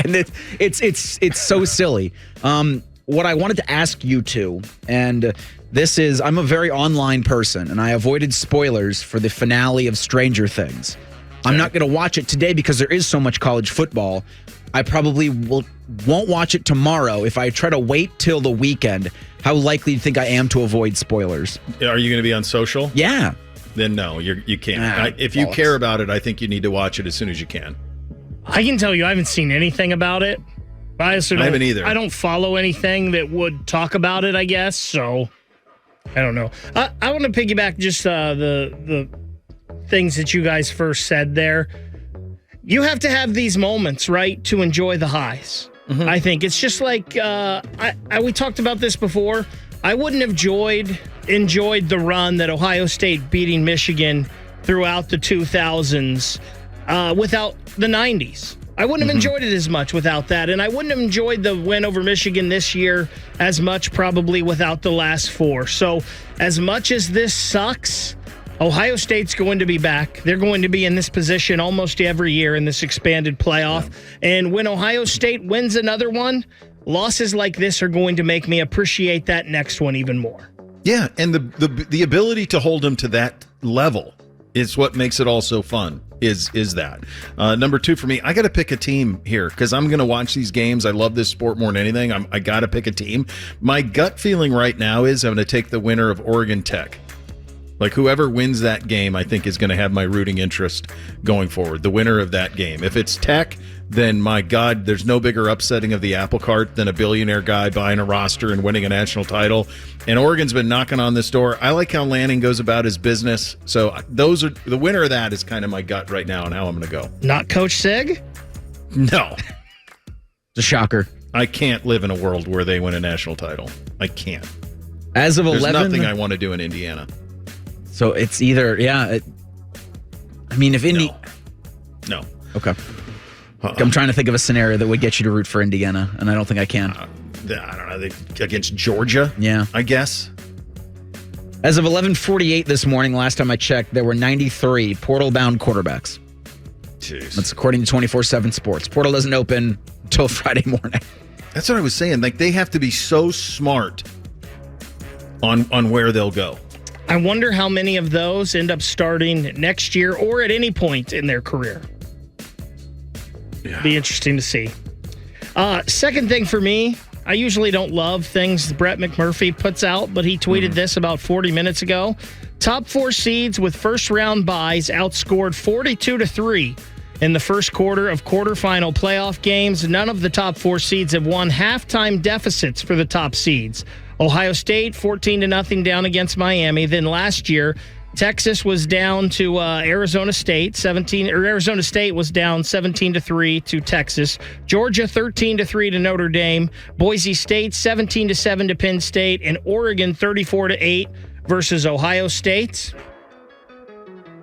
And it's so silly. What I wanted to ask you two, and this is, I'm a very online person, and I avoided spoilers for the finale of Stranger Things. I'm not going to watch it today because there is so much college football. I probably won't watch it tomorrow. If I try to wait till the weekend, how likely do you think I am to avoid spoilers? Are you going to be on social? Yeah. then no, you can't. If you care about it, I think you need to watch it as soon as you can. I can tell you I haven't seen anything about it. I haven't either. I don't follow anything that would talk about it, I guess, so I don't know. I want to piggyback just the things that you guys first said there. You have to have these moments, right, to enjoy the highs. Mm-hmm. I think it's just like we talked about this before. I wouldn't have enjoyed the run that Ohio State beating Michigan throughout the 2000s without the 90s. I wouldn't have enjoyed it as much without that, and I wouldn't have enjoyed the win over Michigan this year as much probably without the last four. So as much as this sucks, Ohio State's going to be back. They're going to be in this position almost every year in this expanded playoff. And when Ohio State wins another one, losses like this are going to make me appreciate that next one even more. Yeah, and the ability to hold them to that level is what makes it all so fun. Is that number two for me? I got to pick a team here because I'm going to watch these games. I love this sport more than anything. I got to pick a team. My gut feeling right now is I'm going to take the winner of Oregon Tech. Like whoever wins that game, I think is going to have my rooting interest going forward. The winner of that game. If it's Tech, then my God, there's no bigger upsetting of the apple cart than a billionaire guy buying a roster and winning a national title. And Oregon's been knocking on this door. I like how Lanning goes about his business. So those are the winner of that is kind of my gut right now and how I'm going to go. Not Coach Sig? No. It's a shocker. I can't live in a world where they win a national title. I can't. As of 11, there's nothing I want to do in Indiana. So it's either, if Indy... No. Okay. I'm trying to think of a scenario that would get you to root for Indiana, and I don't think I can. I don't know. Against Georgia? Yeah. I guess. As of 11:48 this morning, last time I checked, there were 93 portal-bound quarterbacks. Jeez. That's according to 24/7 Sports. Portal doesn't open until Friday morning. That's what I was saying. Like, they have to be so smart on where they'll go. I wonder how many of those end up starting next year or at any point in their career. Yeah. Be interesting to see. Second thing for me, I usually don't love things Brett McMurphy puts out, but he tweeted this about 40 minutes ago. Top four seeds with first-round byes outscored 42-3 in the first quarter of quarterfinal playoff games. None of the top four seeds have won halftime deficits for the top seeds. Ohio State 14-0 down against Miami. Then last year, Texas was down to Arizona State. Arizona State was down 17-3 to Texas. Georgia 13-3 to Notre Dame. Boise State 17-7 to Penn State, and Oregon 34-8 versus Ohio State.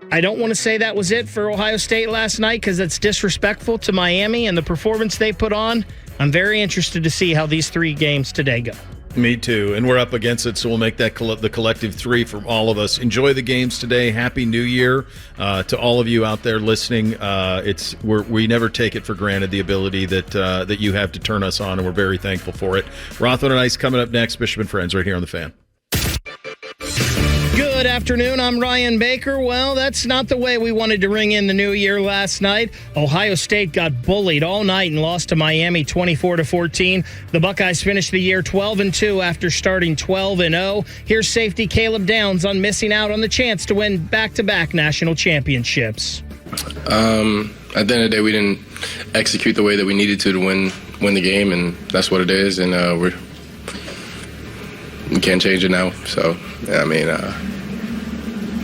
I don't want to say that was it for Ohio State last night because that's disrespectful to Miami and the performance they put on. I'm very interested to see how these three games today go. Me too, and we're up against it, so we'll make that the collective three from all of us. Enjoy the games today. Happy New Year to all of you out there listening. We never take it for granted the ability that you have to turn us on, and we're very thankful for it. Rothman and Ice coming up next. Bishop and Friends right here on The Fan. Good afternoon. I'm Ryan Baker. Well, that's not the way we wanted to ring in the new year last night. Ohio State got bullied all night and lost to Miami 24-14. The Buckeyes finished the year 12-2 after starting 12-0. Here's safety Caleb Downs on missing out on the chance to win back-to-back national championships. At the end of the day, we didn't execute the way that we needed to win the game, and that's what it is. And we can't change it now. So,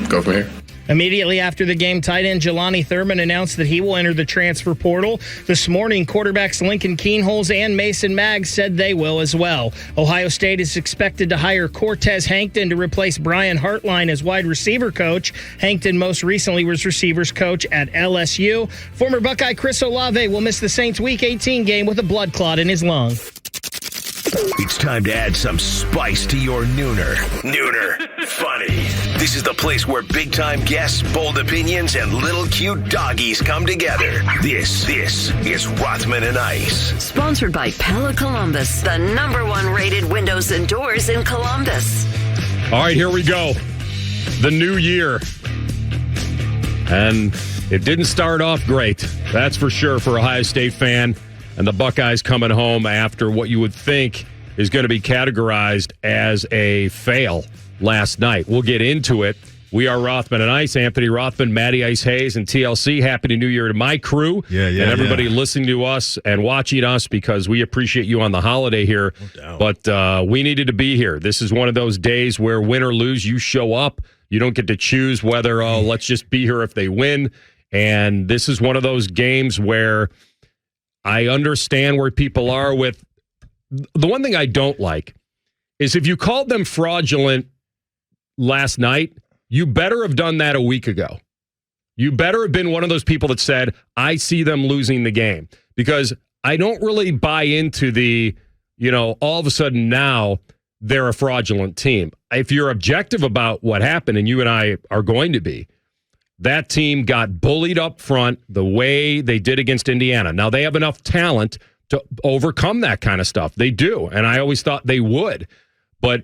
go from here. Immediately after the game, tight end Jelani Thurman announced that he will enter the transfer portal. This morning, quarterbacks Lincoln Kienholz and Mason Maggs said they will as well. Ohio State is expected to hire Cortez Hankton to replace Brian Hartline as wide receiver coach. Hankton most recently was receivers coach at LSU. Former Buckeye Chris Olave will miss the Saints Week 18 game with a blood clot in his lung. It's time to add some spice to your nooner. Nooner Funny. This is the place where big-time guests, bold opinions, and little cute doggies come together. This is Rothman and Ice. Sponsored by Pella Columbus, the #1 rated windows and doors in Columbus. All right, here we go. The new year. And it didn't start off great. That's for sure for a Ohio State fan. And the Buckeyes coming home after what you would think is going to be categorized as a fail last night. We'll get into it. We are Rothman and Ice. Anthony Rothman, Matty Ice Hayes, and TLC. Happy New Year to my crew. And everybody listening to us and watching us, because we appreciate you on the holiday here. No doubt. But we needed to be here. This is one of those days where win or lose, you show up. You don't get to choose whether, let's just be here if they win. And this is one of those games where I understand where people are with. The one thing I don't like is if you called them fraudulent last night, you better have done that a week ago. You better have been one of those people that said, I see them losing the game. Because I don't really buy into the, all of a sudden now they're a fraudulent team. If you're objective about what happened, and you and I are going to be, that team got bullied up front the way they did against Indiana. Now, they have enough talent to overcome that kind of stuff. They do, and I always thought they would. But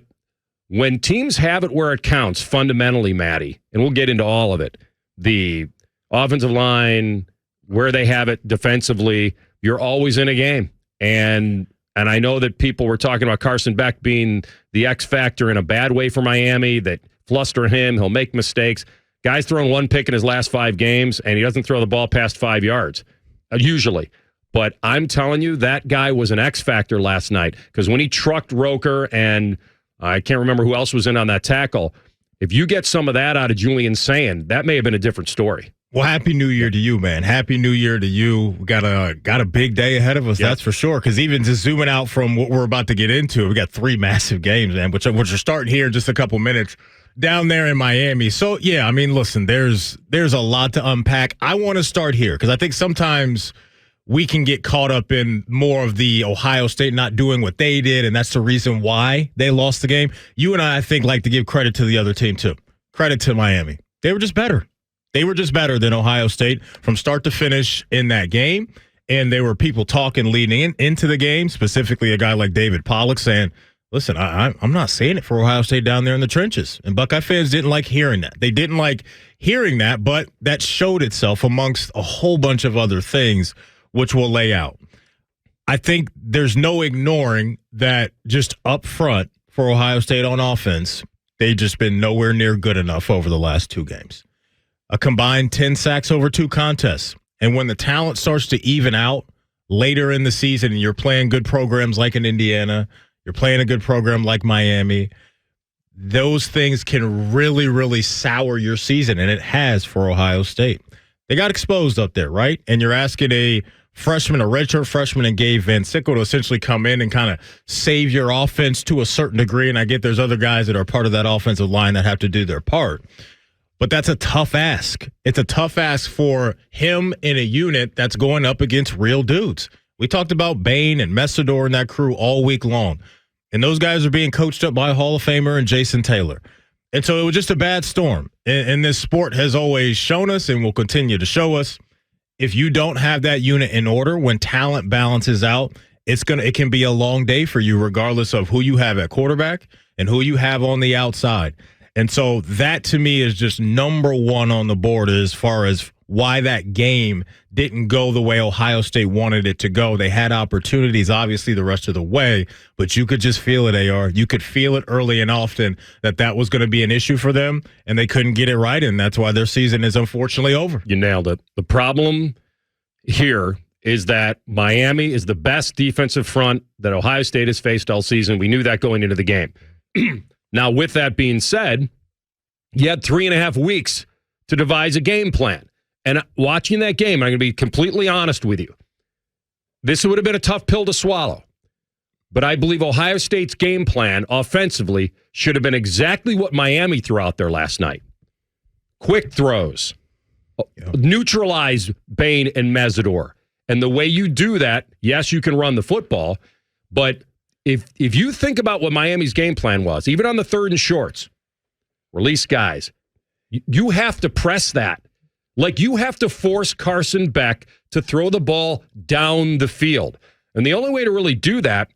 when teams have it where it counts, fundamentally, Matty, and we'll get into all of it, the offensive line, where they have it defensively, you're always in a game. And I know that people were talking about Carson Beck being the X factor in a bad way for Miami, that fluster him, he'll make mistakes. Guy's thrown one pick in his last 5 games, and he doesn't throw the ball past 5 yards, usually. But I'm telling you, that guy was an X factor last night, because when he trucked Roker, and I can't remember who else was in on that tackle, if you get some of that out of Julian Sand, that may have been a different story. Well, Happy New Year to you, man. Happy New Year to you. We got a big day ahead of us, That's for sure. Because even just zooming out from what we're about to get into, we got 3 massive games, man, which are starting here in just a couple minutes down there in Miami. So, yeah, I mean, listen, there's a lot to unpack. I want to start here because I think sometimes we can get caught up in more of the Ohio State not doing what they did, and that's the reason why they lost the game. You and I think, like to give credit to the other team, too. Credit to Miami. They were just better. They were just better than Ohio State from start to finish in that game, and there were people talking leading into the game, specifically a guy like David Pollock saying, listen, I'm not saying it for Ohio State down there in the trenches. And Buckeye fans didn't like hearing that. They didn't like hearing that, but that showed itself amongst a whole bunch of other things, which we'll lay out. I think there's no ignoring that just up front for Ohio State on offense, they've just been nowhere near good enough over the last 2 games. A combined 10 sacks over 2 contests. And when the talent starts to even out later in the season and you're playing good programs like in Indiana, you're playing a good program like Miami, those things can really, really sour your season, and it has for Ohio State. They got exposed up there, right? And you're asking a redshirt freshman, and Gabe Van Sickle to essentially come in and kind of save your offense to a certain degree. And I get there's other guys that are part of that offensive line that have to do their part. But that's a tough ask. It's a tough ask for him in a unit that's going up against real dudes. We talked about Bain and Messidor and that crew all week long. And those guys are being coached up by Hall of Famer and Jason Taylor. And so it was just a bad storm. And this sport has always shown us and will continue to show us, if you don't have that unit in order, when talent balances out, it can be a long day for you, regardless of who you have at quarterback and who you have on the outside. And so that, to me, is just number one on the board as far as why that game didn't go the way Ohio State wanted it to go. They had opportunities, obviously, the rest of the way, but you could just feel it, AR. You could feel it early and often that was going to be an issue for them, and they couldn't get it right, and that's why their season is unfortunately over. You nailed it. The problem here is that Miami is the best defensive front that Ohio State has faced all season. We knew that going into the game. Now, with that being said, you had 3.5 weeks to devise a game plan. And watching that game, I'm going to be completely honest with you. This would have been a tough pill to swallow. But I believe Ohio State's game plan offensively should have been exactly what Miami threw out there last night. Quick throws. Neutralize Bain and Messidor. And the way you do that, yes, you can run the football, but if you think about what Miami's game plan was, even on the 3rd and shorts, release guys, you have to press that. Like, you have to force Carson Beck to throw the ball down the field. And the only way to really do that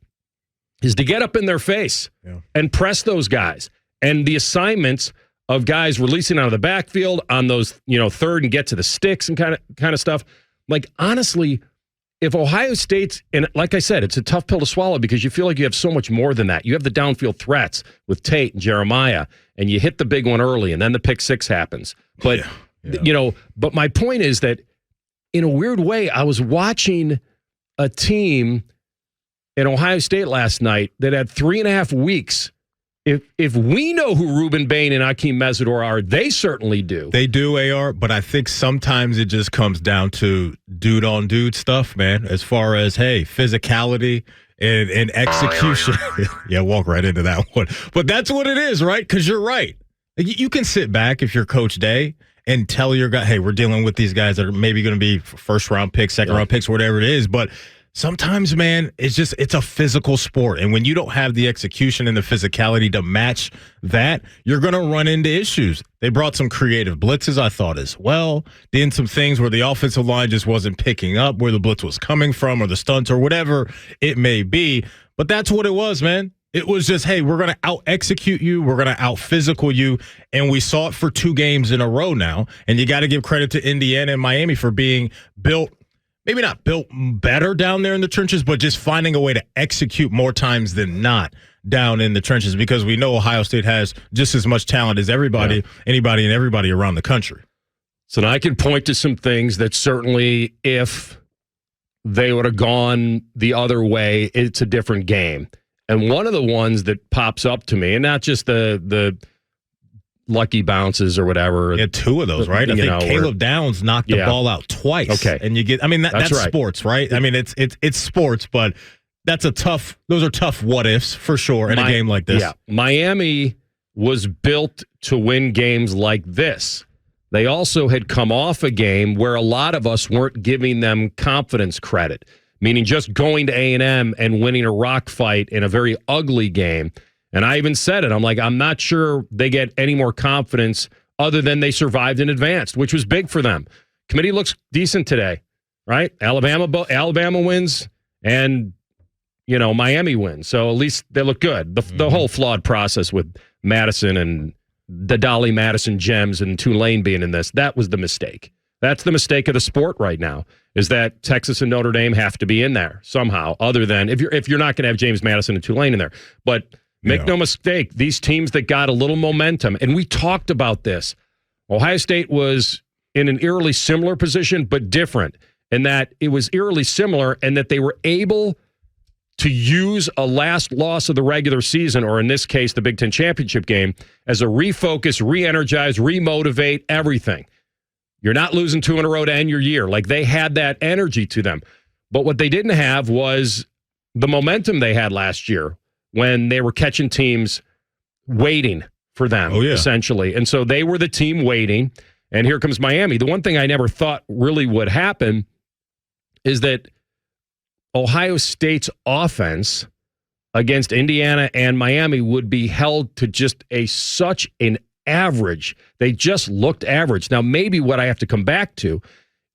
is to get up in their face and press those guys. And the assignments of guys releasing out of the backfield on those, 3rd and get to the sticks and kind of stuff. Like, honestly, if Ohio State's, and like I said, it's a tough pill to swallow because you feel like you have so much more than that. You have the downfield threats with Tate and Jeremiah, and you hit the big one early, and then the pick six happens. But, but my point is that in a weird way, I was watching a team in Ohio State last night that had 3.5 weeks. If we know who Ruben Bain and Akeem Mesidor are, they certainly do. They do, AR, but I think sometimes it just comes down to dude-on-dude stuff, man, as far as, hey, physicality and execution. Yeah, walk right into that one. But that's what it is, right? Because you're right. You can sit back if you're Coach Day and tell your guy, hey, we're dealing with these guys that are maybe going to be first-round picks, second-round picks, whatever it is, but sometimes, man, it's a physical sport. And when you don't have the execution and the physicality to match that, you're going to run into issues. They brought some creative blitzes, I thought, as well. Then some things where the offensive line just wasn't picking up where the blitz was coming from or the stunts or whatever it may be. But that's what it was, man. It was just, hey, we're going to out-execute you. We're going to out-physical you. And we saw it for 2 games in a row now. And you got to give credit to Indiana and Miami for being built, maybe not built better down there in the trenches, but just finding a way to execute more times than not down in the trenches, because we know Ohio State has just as much talent as anybody and everybody around the country. So now I can point to some things that certainly, if they would have gone the other way, it's a different game. And one of the ones that pops up to me, and not just the lucky bounces or whatever. Yeah, 2 of those, right? I think Caleb Downs knocked the ball out twice. Okay. And you get, I mean, that's right. Sports, right? I mean, it's sports, but those are tough what ifs for sure in a game like this. Yeah. Miami was built to win games like this. They also had come off a game where a lot of us weren't giving them confidence credit, meaning just going to A&M and winning a rock fight in a very ugly game. And I even said it. I'm like, I'm not sure they get any more confidence other than they survived and advanced, which was big for them. Committee looks decent today, right? Alabama wins, and Miami wins. So at least they look good. The whole flawed process with Madison and the Dolly Madison Gems and Tulane being in this, that was the mistake. That's the mistake of the sport right now, is that Texas and Notre Dame have to be in there somehow, other than if you're not going to have James Madison and Tulane in there. But make no mistake, these teams that got a little momentum, and we talked about this, Ohio State was in an eerily similar position, but different, in that it was eerily similar and that they were able to use a last loss of the regular season, or in this case, the Big Ten championship game, as a refocus, re-energize, remotivate, everything. You're not losing 2 in a row to end your year. Like, they had that energy to them. But what they didn't have was the momentum they had last year, when they were catching teams waiting for them, essentially. And so they were the team waiting, and here comes Miami. The one thing I never thought really would happen is that Ohio State's offense against Indiana and Miami would be held to just such an average. They just looked average. Now, maybe what I have to come back to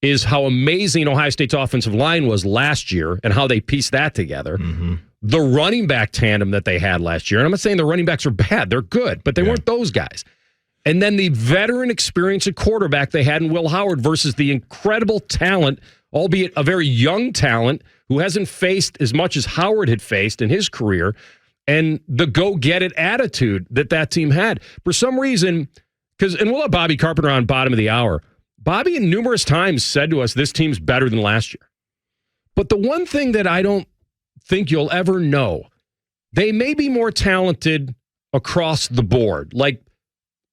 is how amazing Ohio State's offensive line was last year and how they pieced that together. Mm-hmm. The running back tandem that they had last year, and I'm not saying the running backs are bad, they're good, but they weren't those guys. And then the veteran experience at quarterback they had in Will Howard versus the incredible talent, albeit a very young talent, who hasn't faced as much as Howard had faced in his career, and the go-get-it attitude that team had. For some reason, and we'll have Bobby Carpenter on bottom of the hour. Bobby numerous times said to us, this team's better than last year. But the one thing that I don't think you'll ever know, they may be more talented across the board, like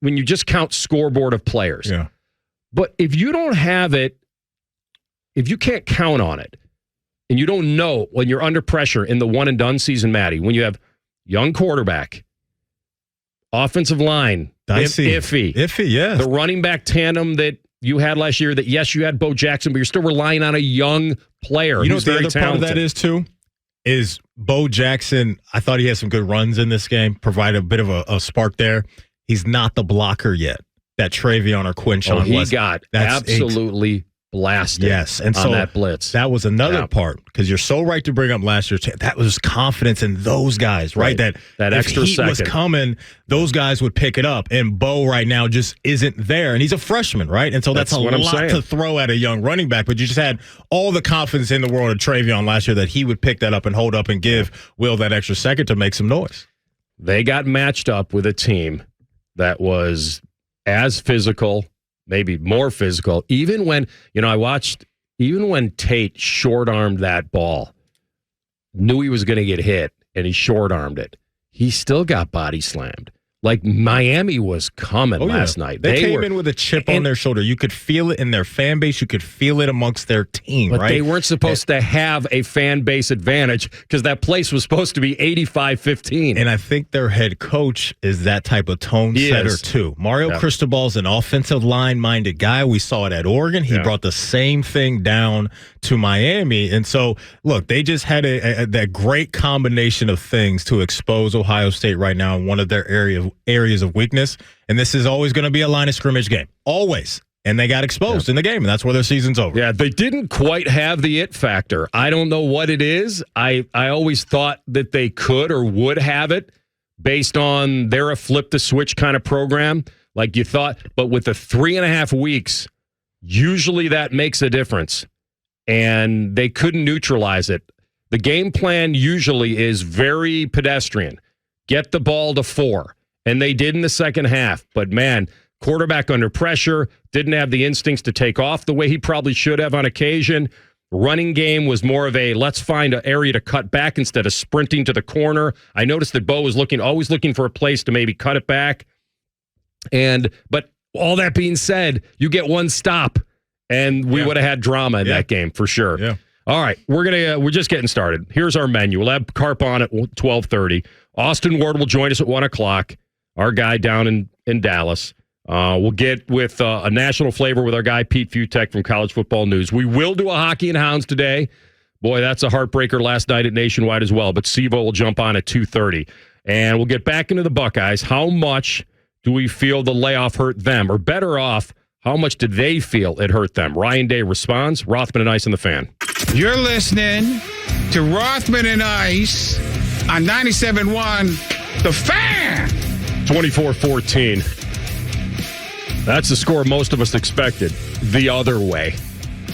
when you just count scoreboard of players. Yeah. But if you don't have it, if you can't count on it, and you don't know when you're under pressure in the one-and-done season, Matty, when you have young quarterback, offensive line, iffy, yeah. The running back tandem that you had last year, that, yes, you had Bo Jackson, but you're still relying on a young player. You know what the other part of that is, too? Is Bo Jackson, I thought he had some good runs in this game, provided a bit of a spark there. He's not the blocker yet that Travion or Quinshon was. He got absolutely blasted. Yes, and on so that blitz. That was another part, because you're so right to bring up last year. That was confidence in those guys, right? That extra if heat second was coming, those guys would pick it up. And Bo right now just isn't there, and he's a freshman, right? And so that's a what I'm lot saying. to throw at a young running back. But you just had all the confidence in the world of Travion last year that he would pick that up and hold up and give Will that extra second to make some noise. They got matched up with a team that was as physical, maybe more physical. Even when Tate short-armed that ball, knew he was going to get hit, and he short-armed it, he still got body slammed. Like, Miami was coming last night. They came in with a chip on their shoulder. You could feel it in their fan base. You could feel it amongst their team, but right? They weren't supposed to have a fan base advantage because that place was supposed to be 85-15. And I think their head coach is that type of tone setter, too. Mario Cristobal's an offensive line-minded guy. We saw it at Oregon. He brought the same thing down to Miami. And so, look, they just had that great combination of things to expose Ohio State right now in one of their areas of weakness. And this is always going to be a line of scrimmage game. Always. And they got exposed in the game, and that's where their season's over. Yeah, they didn't quite have the it factor. I don't know what it is. I always thought that they could or would have it based on they're a flip-the-switch kind of program, like you thought. But with the 3.5 weeks, usually that makes a difference. And they couldn't neutralize it. The game plan usually is very pedestrian. Get the ball to 4. And they did in the second half. But, man, quarterback under pressure, didn't have the instincts to take off the way he probably should have on occasion. Running game was more of a let's find an area to cut back instead of sprinting to the corner. I noticed that Bo was always looking for a place to maybe cut it back. But all that being said, you get one stop, and we would have had drama in that game for sure. Yeah. All right, we're just getting started. Here's our menu. We'll have Carp on at 12:30. Austin Ward will join us at 1:00. Our guy down in Dallas. We'll get with a national flavor with our guy Pete Futek from College Football News. We will do a Hockey and Hounds today. Boy, that's a heartbreaker last night at Nationwide as well. But Sivo will jump on at 2:30. And we'll get back into the Buckeyes. How much do we feel the layoff hurt them? Or better off, how much did they feel it hurt them? Ryan Day responds. Rothman and Ice on the Fan. You're listening to Rothman and Ice on 97.1 The Fan. 24-14. That's the score most of us expected. The other way.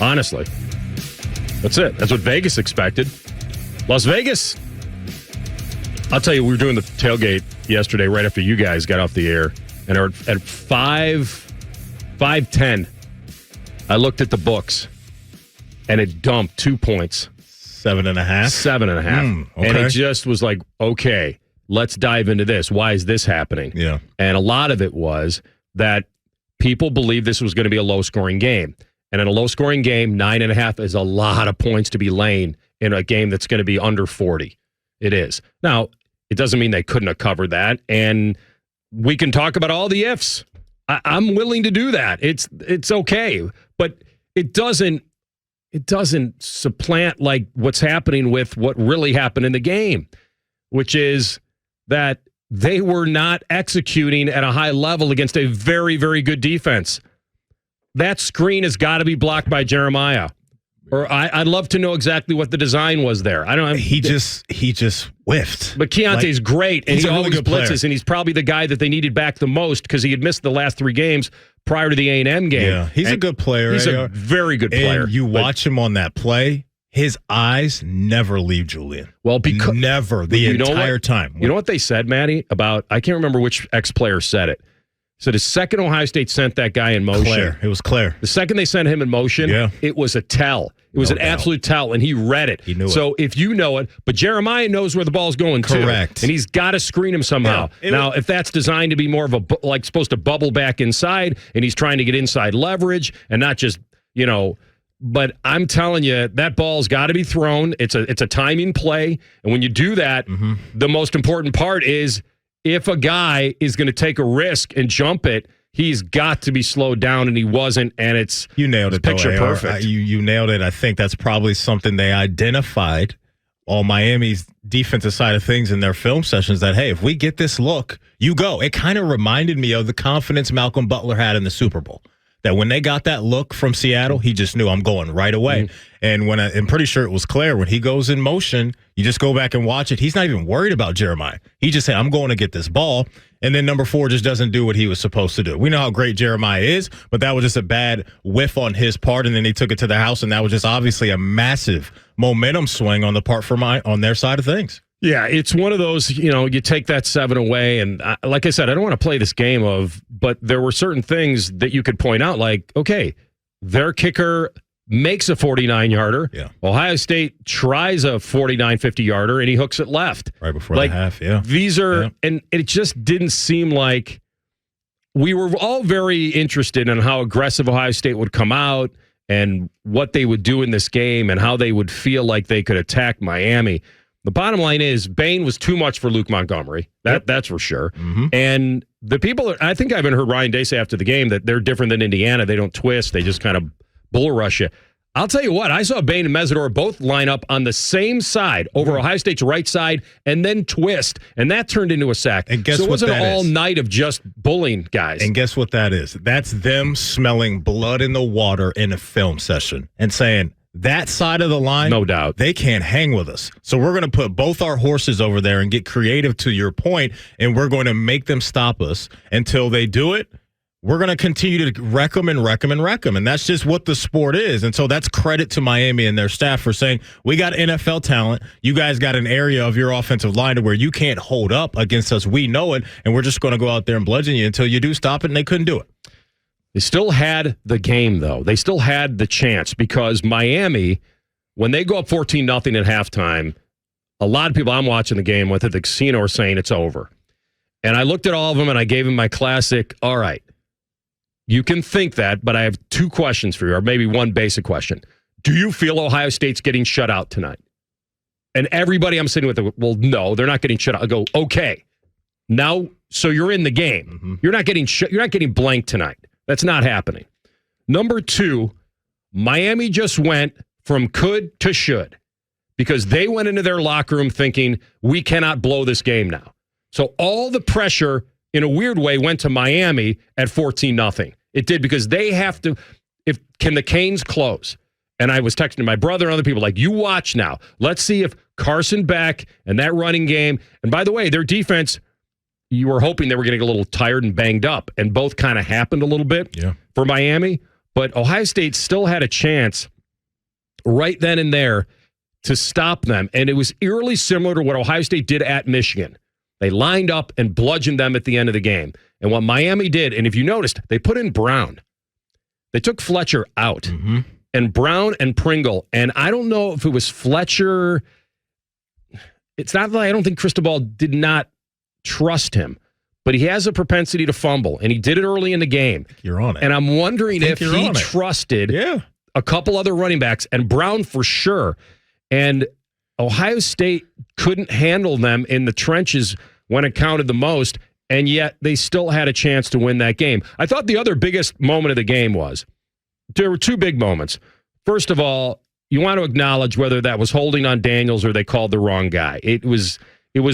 Honestly. That's it. That's what Vegas expected. Las Vegas. I'll tell you, we were doing the tailgate yesterday right after you guys got off the air. And at 5:10, I looked at the books. And it dumped 2 points. 7.5? 7.5. Okay. And it just was like, okay, let's dive into this. Why is this happening? Yeah. And a lot of it was that people believed this was going to be a low-scoring game. And in a low-scoring game, 9.5 is a lot of points to be laying in a game that's going to be under 40. It is. Now, it doesn't mean they couldn't have covered that. And we can talk about all the ifs. I'm willing to do that. It's okay. But it doesn't supplant like what's happening with what really happened in the game, which is that they were not executing at a high level against a very, very good defense. That screen has got to be blocked by Jeremiah. Or I'd love to know exactly what the design was there. I don't know. He just whiffed. But Keontae's great, and he's he a really always good player. blitzes, and he's probably the guy that they needed back the most because he had missed the last 3 games prior to the A&M game. Yeah, he's a good player. He's a very good player. And you watch him on that play, his eyes never leave Julian. Well, because never the entire time. You know what they said, Matty, about I can't remember which ex-player said it. So the second Ohio State sent that guy in motion. Claire. It was Claire. The second they sent him in motion, it was a tell. It was an absolute tell, and he read it. He knew it. So if you know it, but Jeremiah knows where the ball's going too. Correct. And he's got to screen him somehow. Yeah. Now, if that's designed to be more of a, like supposed to bubble back inside, and he's trying to get inside leverage and not just, but I'm telling you, that ball's got to be thrown. It's a timing play. And when you do that, the most important part is if a guy is going to take a risk and jump it, he's got to be slowed down, and he wasn't, and it's you nailed it. Picture though, perfect. You nailed it. I think that's probably something they identified on Miami's defensive side of things in their film sessions that, hey, if we get this look, you go. It kind of reminded me of the confidence Malcolm Butler had in the Super Bowl. that when they got that look from Seattle, he just knew I'm going right away. And I'm pretty sure it was Claire, when he goes in motion, you just go back and watch it. He's not even worried about Jeremiah. He just said, I'm going to get this ball. And then number 4 just doesn't do what he was supposed to do. We know how great Jeremiah is, but that was just a bad whiff on his part. And then he took it to the house, and that was just obviously a massive momentum swing on the part on their side of things. Yeah, it's one of those, you take that 7 away. And like I said, I don't want to play this game but there were certain things that you could point out, like, okay, their kicker makes a 49-yarder. Yeah. Ohio State tries a 49, 50-yarder, and he hooks it left. Right before the half, yeah. These are, and it just didn't seem like we were all very interested in how aggressive Ohio State would come out and what they would do in this game and how they would feel like they could attack Miami. The bottom line is Bain was too much for Luke Montgomery. That's for sure. Mm-hmm. And the people, I think I even heard Ryan Day say after the game that they're different than Indiana. They don't twist. They just kind of bull rush you. I'll tell you what, I saw Bain and Mesidor both line up on the same side over Ohio State's right side and then twist, and that turned into a sack. And guess so it what wasn't that all is? night of just bullying guys. And guess what that is? That's them smelling blood in the water in a film session and saying, that side of the line, no doubt, they can't hang with us. So we're going to put both our horses over there and get creative, to your point, and we're going to make them stop us. Until they do it, we're going to continue to wreck them and wreck them and wreck them. And that's just what the sport is. And so that's credit to Miami and their staff for saying, we got NFL talent. You guys got an area of your offensive line to where you can't hold up against us. We know it, and we're just going to go out there and bludgeon you until you do stop it, and they couldn't do it. They still had the game, though. They still had the chance, because Miami, when they go up 14-0 at halftime, a lot of people I'm watching the game with at the casino are saying it's over. And I looked at all of them, and I gave them my classic, all right, you can think that, but I have 2 questions for you, or maybe one basic question. Do you feel Ohio State's getting shut out tonight? And everybody I'm sitting with, well, no, they're not getting shut out. I go, okay. Now, so you're in the game. Mm-hmm. You're not getting blanked tonight. That's not happening. Number 2, Miami just went from could to should, because they went into their locker room thinking, we cannot blow this game now. So all the pressure, in a weird way, went to Miami at 14-0. It did, because they have to, can the Canes close? And I was texting my brother and other people, like, you watch now. Let's see if Carson Beck and that running game, and by the way, their defense, you were hoping they were getting a little tired and banged up, and both kind of happened a little bit for Miami. But Ohio State still had a chance right then and there to stop them. And it was eerily similar to what Ohio State did at Michigan. They lined up and bludgeoned them at the end of the game. And what Miami did, and if you noticed, they put in Brown. They took Fletcher out. And Brown and Pringle. And I don't know if it was Fletcher. It's not that I don't think Cristobal did not trust him, but he has a propensity to fumble, and he did it early in the game. You're on it. And I'm wondering if he trusted a couple other running backs, and Brown for sure. And Ohio State couldn't handle them in the trenches when it counted the most, and yet they still had a chance to win that game. I thought the other biggest moment of the game was, there were 2 big moments. First of all, you want to acknowledge whether that was holding on Daniels or they called the wrong guy. It was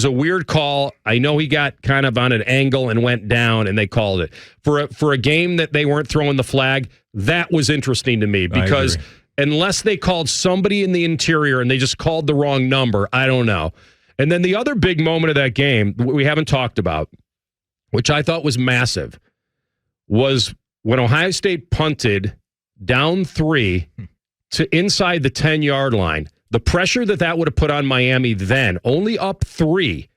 a weird call. I know he got kind of on an angle and went down, and they called it. For a game that they weren't throwing the flag, that was interesting to me, because unless they called somebody in the interior and they just called the wrong number, I don't know. And then the other big moment of that game we haven't talked about, which I thought was massive, was when Ohio State punted down 3 to inside the 10-yard line. The pressure that would have put on Miami then, only up 3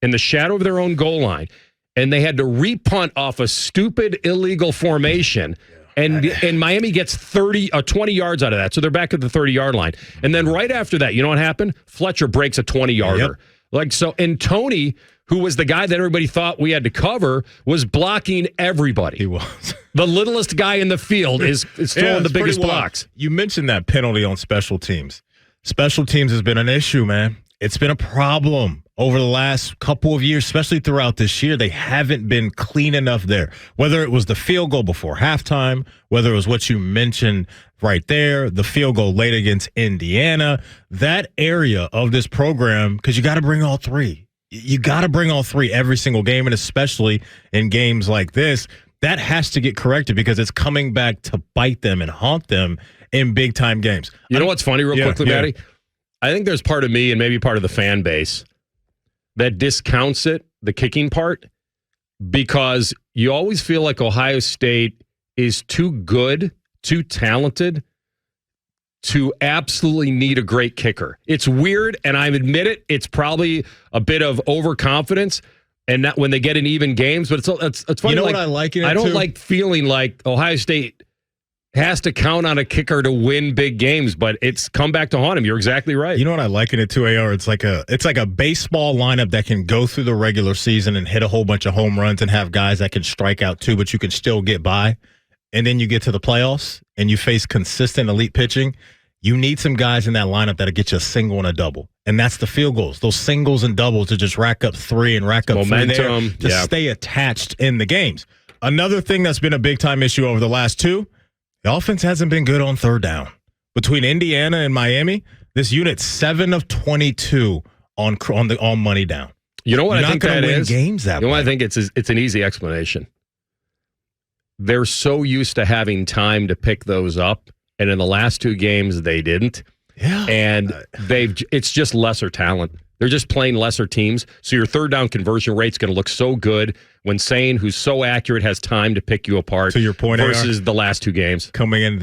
in the shadow of their own goal line, and they had to repunt off a stupid illegal formation, and Miami gets 20 yards out of that, so they're back at the 30-yard line. And then right after that, you know what happened? Fletcher breaks a 20-yarder. And Tony, who was the guy that everybody thought we had to cover, was blocking everybody. He was. The littlest guy in the field is throwing the biggest blocks. You mentioned that penalty on special teams. Special teams has been an issue, man. It's been a problem over the last couple of years, especially throughout this year. They haven't been clean enough there. Whether it was the field goal before halftime, whether it was what you mentioned right there, the field goal late against Indiana, that area of this program, because you got to bring all 3. You got to bring all 3 every single game, and especially in games like this. That has to get corrected because it's coming back to bite them and haunt them in big-time games. You know what's funny real quickly, Matty? I think there's part of me and maybe part of the fan base that discounts it, the kicking part, because you always feel like Ohio State is too good, too talented to absolutely need a great kicker. It's weird, and I admit it, it's probably a bit of overconfidence, and not when they get in even games, but it's funny. You know what I like in it, I don't too? like feeling like Ohio State has to count on a kicker to win big games, but it's come back to haunt him. You're exactly right. You know what I liken it to, AR? It's like a baseball lineup that can go through the regular season and hit a whole bunch of home runs and have guys that can strike out too, but you can still get by. And then you get to the playoffs and you face consistent elite pitching. You need some guys in that lineup that'll get you a single and a double. And that's the field goals. Those singles and doubles to just rack up 3 and rack up momentum to stay attached in the games. Another thing that's been a big-time issue over the last 2, the offense hasn't been good on third down. Between Indiana and Miami, this unit's 7 of 22 on money down. You know what You're I think not that gonna win is? games that you know what way. I think it's an easy explanation. They're so used to having time to pick those up, and in the last 2 games they didn't. Yeah. And it's just lesser talent. They're just playing lesser teams. So your third down conversion rate's going to look so good when Sane, who's so accurate, has time to pick you apart. To your point, versus the last 2 games. Coming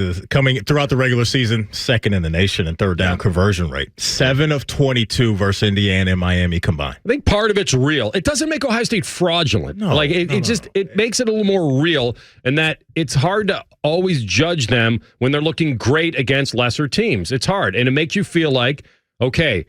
throughout the regular season, second in the nation in third down conversion rate. 7 of 22 versus Indiana and Miami combined. I think part of it's real. It doesn't make Ohio State fraudulent. It makes it a little more real, and that it's hard to always judge them when they're looking great against lesser teams. It's hard, and it makes you feel like, okay,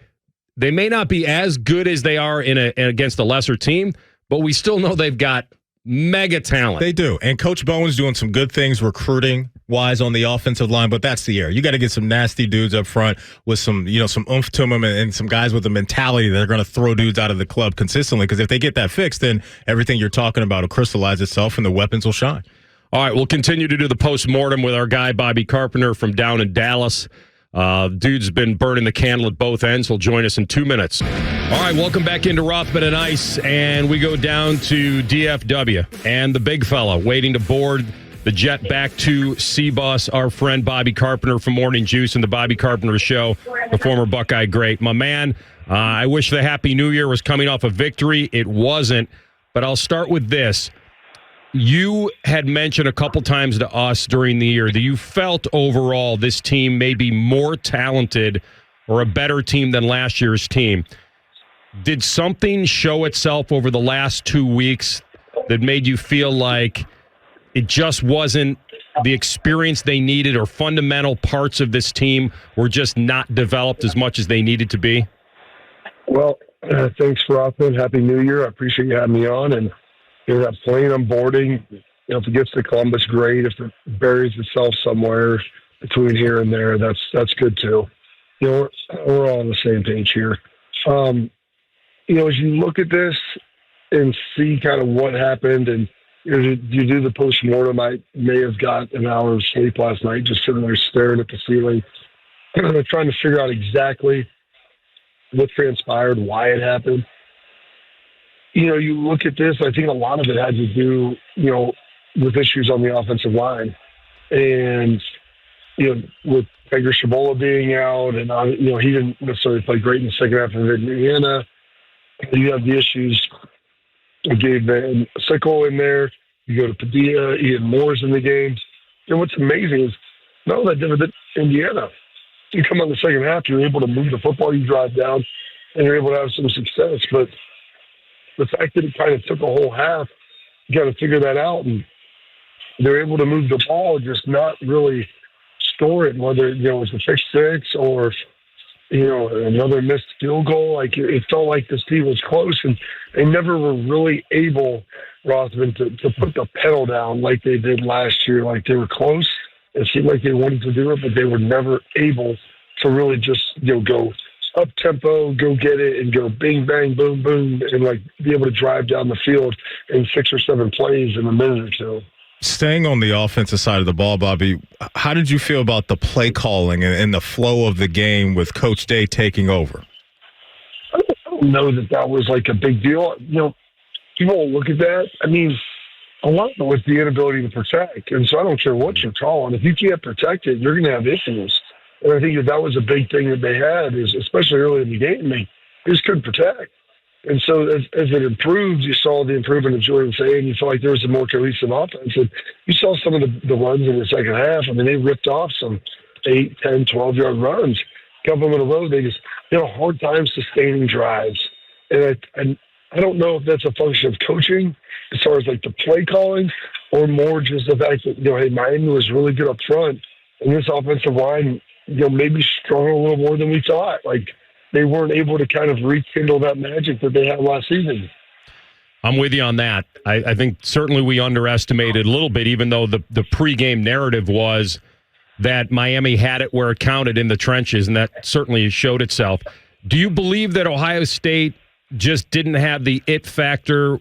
they may not be as good as they are against a lesser team, but we still know they've got mega talent. They do. And Coach Bowen's doing some good things recruiting-wise on the offensive line, but that's the area. You got to get some nasty dudes up front with some oomph to them and some guys with a mentality that are going to throw dudes out of the club consistently, because if they get that fixed, then everything you're talking about will crystallize itself and the weapons will shine. All right, we'll continue to do the post-mortem with our guy, Bobby Carpenter from down in Dallas. Dude's been burning the candle at both ends. He'll join us in 2 minutes. All right, welcome back into Rothman and Ice, and we go down to DFW and the big fella waiting to board the jet back to C-Bus, our friend Bobby Carpenter from Morning Juice and the Bobby Carpenter Show, the former Buckeye great. My man, I wish the Happy New Year was coming off a victory. It wasn't, but I'll start with this. You had mentioned a couple times to us during the year that you felt overall this team may be more talented or a better team than last year's team. Did something show itself over the last 2 weeks that made you feel like it just wasn't the experience they needed, or fundamental parts of this team were just not developed as much as they needed to be? Well, thanks, Rothman. Happy New Year. I appreciate you having me on. And that plane I'm boarding, if it gets to Columbus, great. If it buries itself somewhere between here and there, that's good too. We're all on the same page here. As you look at this and see kind of what happened, and you do the post-mortem, I may have got an hour of sleep last night just sitting there staring at the ceiling, trying to figure out exactly what transpired, why it happened. You look at this, I think a lot of it had to do, with issues on the offensive line. And, with Edgar Shabola being out, and, he didn't necessarily play great in the second half of Indiana. You have the issues with Gabe Van Sickle in there. You go to Padilla, Ian Moore's in the game. And what's amazing is none of that different than Indiana. You come on the second half, you're able to move the football, you drive down, and you're able to have some success. But the fact that it kind of took a whole half, you got to figure that out. And they're able to move the ball, just not really store it, whether, it was a pick six or, another missed field goal. Like, it felt like this team was close, and they never were really able, Rothman, to put the pedal down like they did last year. Like, they were close. It seemed like they wanted to do it, but they were never able to really just, go up tempo, go get it, and go bing, bang, boom, boom, and be able to drive down the field in 6 or 7 plays in a minute or two. Staying on the offensive side of the ball, Bobby, how did you feel about the play calling and the flow of the game with Coach Day taking over? I don't know that was a big deal. People will look at that. I mean, a lot of it was the inability to protect. And so I don't care what you're calling. If you can't protect it, you're going to have issues. And I think that was a big thing that they had, is especially early in the game, they just couldn't protect. And so as it improved, you saw the improvement of Julian Sayin, and you felt like there was a more cohesive offense. And you saw some of the runs in the second half. I mean, they ripped off some 8, 10, 12-yard runs. A couple of them in a row, they had a hard time sustaining drives. And I don't know if that's a function of coaching as far as like the play calling, or more just the fact that, hey, Miami was really good up front, and this offensive line, maybe struggled a little more than we thought. Like, they weren't able to kind of rekindle that magic that they had last season. I'm with you on that. I think certainly we underestimated a little bit, even though the pregame narrative was that Miami had it where it counted in the trenches, and that certainly showed itself. Do you believe that Ohio State just didn't have the it factor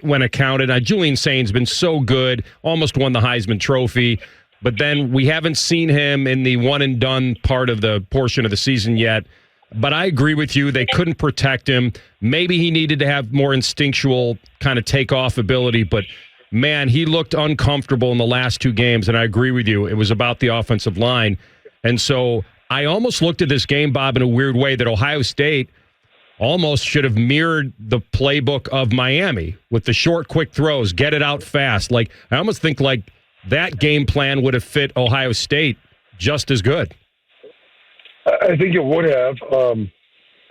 when it counted? Julian Sayin's been so good, almost won the Heisman Trophy, but then we haven't seen him in the one-and-done part of the portion of the season yet. But I agree with you. They couldn't protect him. Maybe he needed to have more instinctual kind of take-off ability. But, man, he looked uncomfortable in the last 2 games, and I agree with you. It was about the offensive line. And so I almost looked at this game, Bob, in a weird way, that Ohio State almost should have mirrored the playbook of Miami with the short, quick throws, get it out fast. Like, I almost think like that game plan would have fit Ohio State just as good. I think it would have. I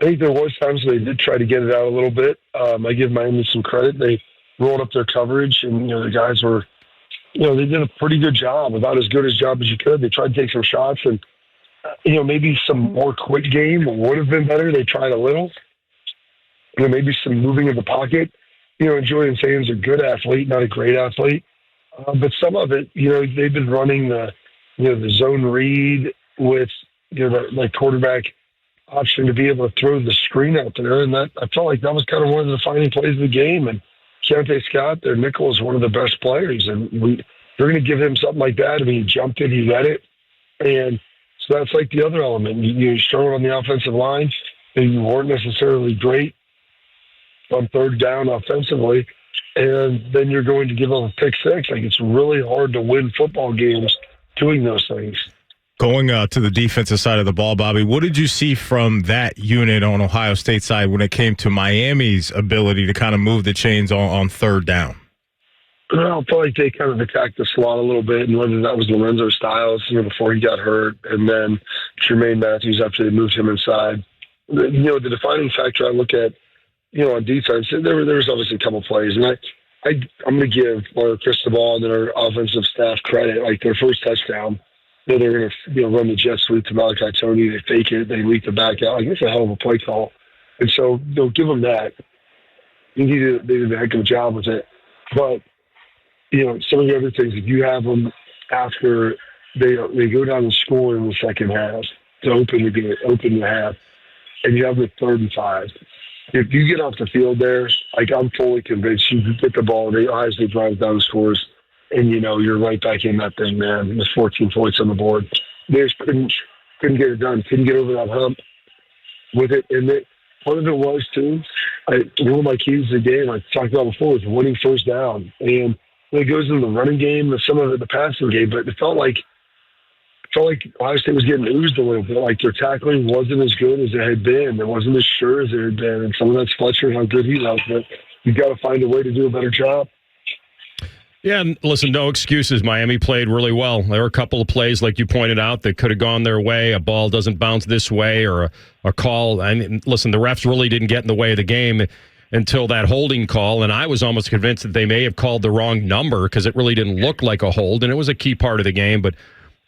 think there was times they did try to get it out a little bit. I give Miami some credit. They rolled up their coverage, and the guys were, they did a pretty good job, about as good a job as you could. They tried to take some shots, and maybe some more quick game would have been better. They tried a little. Maybe some moving in the pocket. And Julian Sayin's a good athlete, not a great athlete, but some of it, they've been running the zone read with the quarterback option to be able to throw the screen out there. And that, I felt like that was kind of one of the defining plays of the game. And Keontae Scott, their nickel, is one of the best players. And they're going to give him something like that. I mean, he jumped it, he read it. And so that's like the other element. You struggled on the offensive line, and you weren't necessarily great on third down offensively. And then you're going to give up a pick six. Like, it's really hard to win football games doing those things. Going to the defensive side of the ball, Bobby, what did you see from that unit on Ohio State side when it came to Miami's ability to kind of move the chains on third down? Well, I felt like they kind of attacked the slot a little bit, and whether that was Lorenzo Styles, before he got hurt, and then Jermaine Matthews after they moved him inside. The defining factor I look at, on defense, there was obviously a couple plays, and I'm going to give Mario Cristobal and their offensive staff credit. Like, their first touchdown, they're going to run the jet sweep to Malachi Tony. They fake it. They leak the back out. Like, it's a hell of a play call. And so they'll give them that. They did a heck of a job with it. But, some of the other things, if you have them after they go down and score in the second half to open the half, and you have the 3rd and 5. If you get off the field there, like, I'm fully convinced you can get the ball, the Ohio State drives down and scores, and you're right back in that thing, man. There's 14 points on the board. They just couldn't get it done. Couldn't get over that hump with it. And part of it was too. One of my keys to the game, I talked about before, was winning first down. And it goes into the running game and some of it the passing game. But it felt like Ohio State was getting oozed a little bit. Like, their tackling wasn't as good as it had been. It wasn't as sure as it had been. And some of that's Fletcher and how good he was. But you've got to find a way to do a better job. Yeah, and listen, no excuses. Miami played really well. There were a couple of plays, like you pointed out, that could have gone their way. A ball doesn't bounce this way, or a call. And listen, the refs really didn't get in the way of the game until that holding call, and I was almost convinced that they may have called the wrong number because it really didn't look like a hold, and it was a key part of the game. But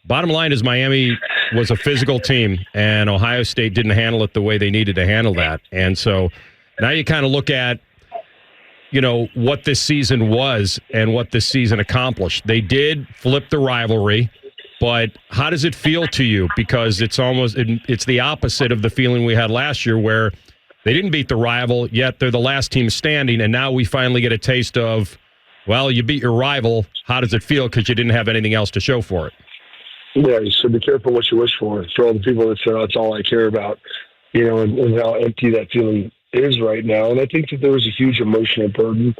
bottom line is Miami was a physical team, and Ohio State didn't handle it the way they needed to handle that. And so now you kind of look at what this season was and what this season accomplished. They did flip the rivalry, but how does it feel to you? Because it's the opposite of the feeling we had last year, where they didn't beat the rival, yet they're the last team standing, and now we finally get a taste of, well, you beat your rival. How does it feel because you didn't have anything else to show for it? Yeah, so be careful what you wish for all the people that say, that's all I care about, and how empty that feeling is right now. And I think that there was a huge emotional burden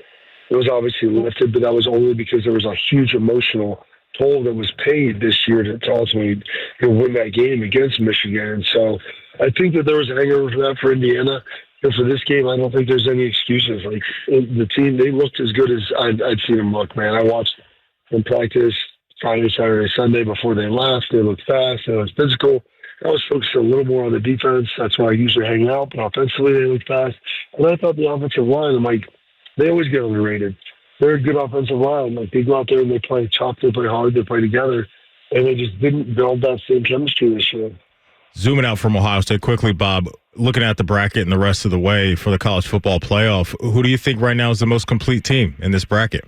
it was obviously lifted, but that was only because there was a huge emotional toll that was paid this year to ultimately win that game against Michigan. And so I think that there was a hangover for that for Indiana. And for this game, I don't think there's any excuses. Like, the team, they looked as good as I'd seen them look, man. I watched them practice Friday, Saturday, Sunday before they left. They looked fast. They looked physical. I was focused a little more on the defense. That's why I usually hang out. But offensively, they looked fast. And I thought the offensive line, they always get underrated. They're a good offensive line. Like, they go out there and they play tough, they play hard, they play together. And they just didn't build that same chemistry this year. Zooming out from Ohio State quickly, Bob, looking at the bracket and the rest of the way for the college football playoff, who do you think right now is the most complete team in this bracket?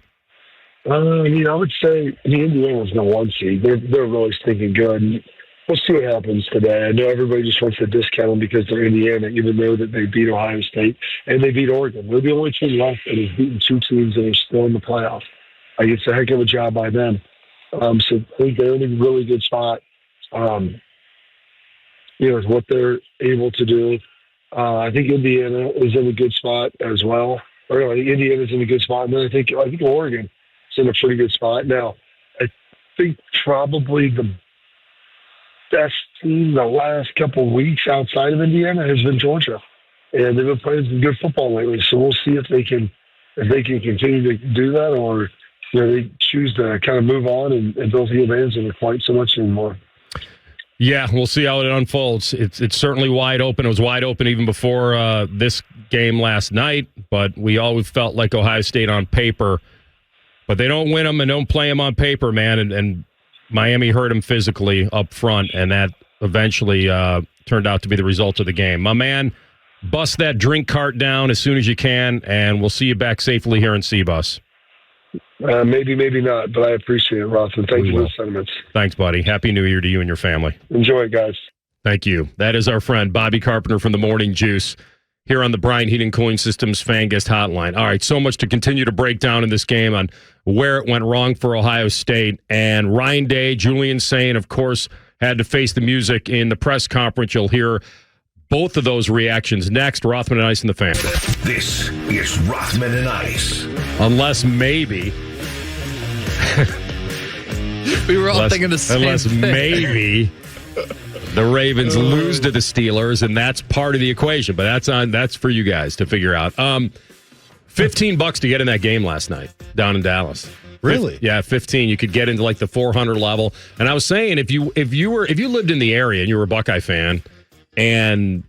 I would say Indiana's the 1 seed. They're really stinking good. We'll see what happens today. I know everybody just wants to discount them because they're Indiana, even though that they beat Ohio State and they beat Oregon. They're the only team left that has beaten 2 teams that are still in the playoff. It's a heck of a job by them. So I think they're in a really good spot. What they're able to do. I think Indiana is in a good spot as well. I think Indiana's in a good spot, and then I think Oregon is in a pretty good spot. Now, I think probably the best team the last couple of weeks outside of Indiana has been Georgia, and they've been playing some good football lately. So we'll see if they can continue to do that, or they choose to kind of move on and don't take advantage of it quite so much anymore. Yeah, we'll see how it unfolds. It's certainly wide open. It was wide open even before this game last night, but we always felt like Ohio State on paper. But they don't win them and don't play them on paper, man. And Miami hurt them physically up front, and that eventually turned out to be the result of the game. My man, bust that drink cart down as soon as you can, and we'll see you back safely here in C-Bus. Maybe, maybe not, but I appreciate it, Ross, and thank you for the sentiments. Thanks, buddy. Happy New Year to you and your family. Enjoy it, guys. Thank you. That is our friend Bobby Carpenter from the Morning Juice here on the Bryant Heating Cooling Systems Fan Guest Hotline. All right, so much to continue to break down in this game on where it went wrong for Ohio State. And Ryan Day, Julian Sain, of course, had to face the music in the press conference. You'll hear both of those reactions next. Rothman and Ice in the Fan. This is Rothman and Ice. Unless maybe... we were all thinking the same unless thing. Maybe the Ravens lose to the Steelers, and that's part of the equation. But that's for you guys to figure out. $15 to get in that game last night down in Dallas. Really? Yeah, 15. You could get into like the 400 level. And I was saying, if you lived in the area and you were a Buckeye fan, and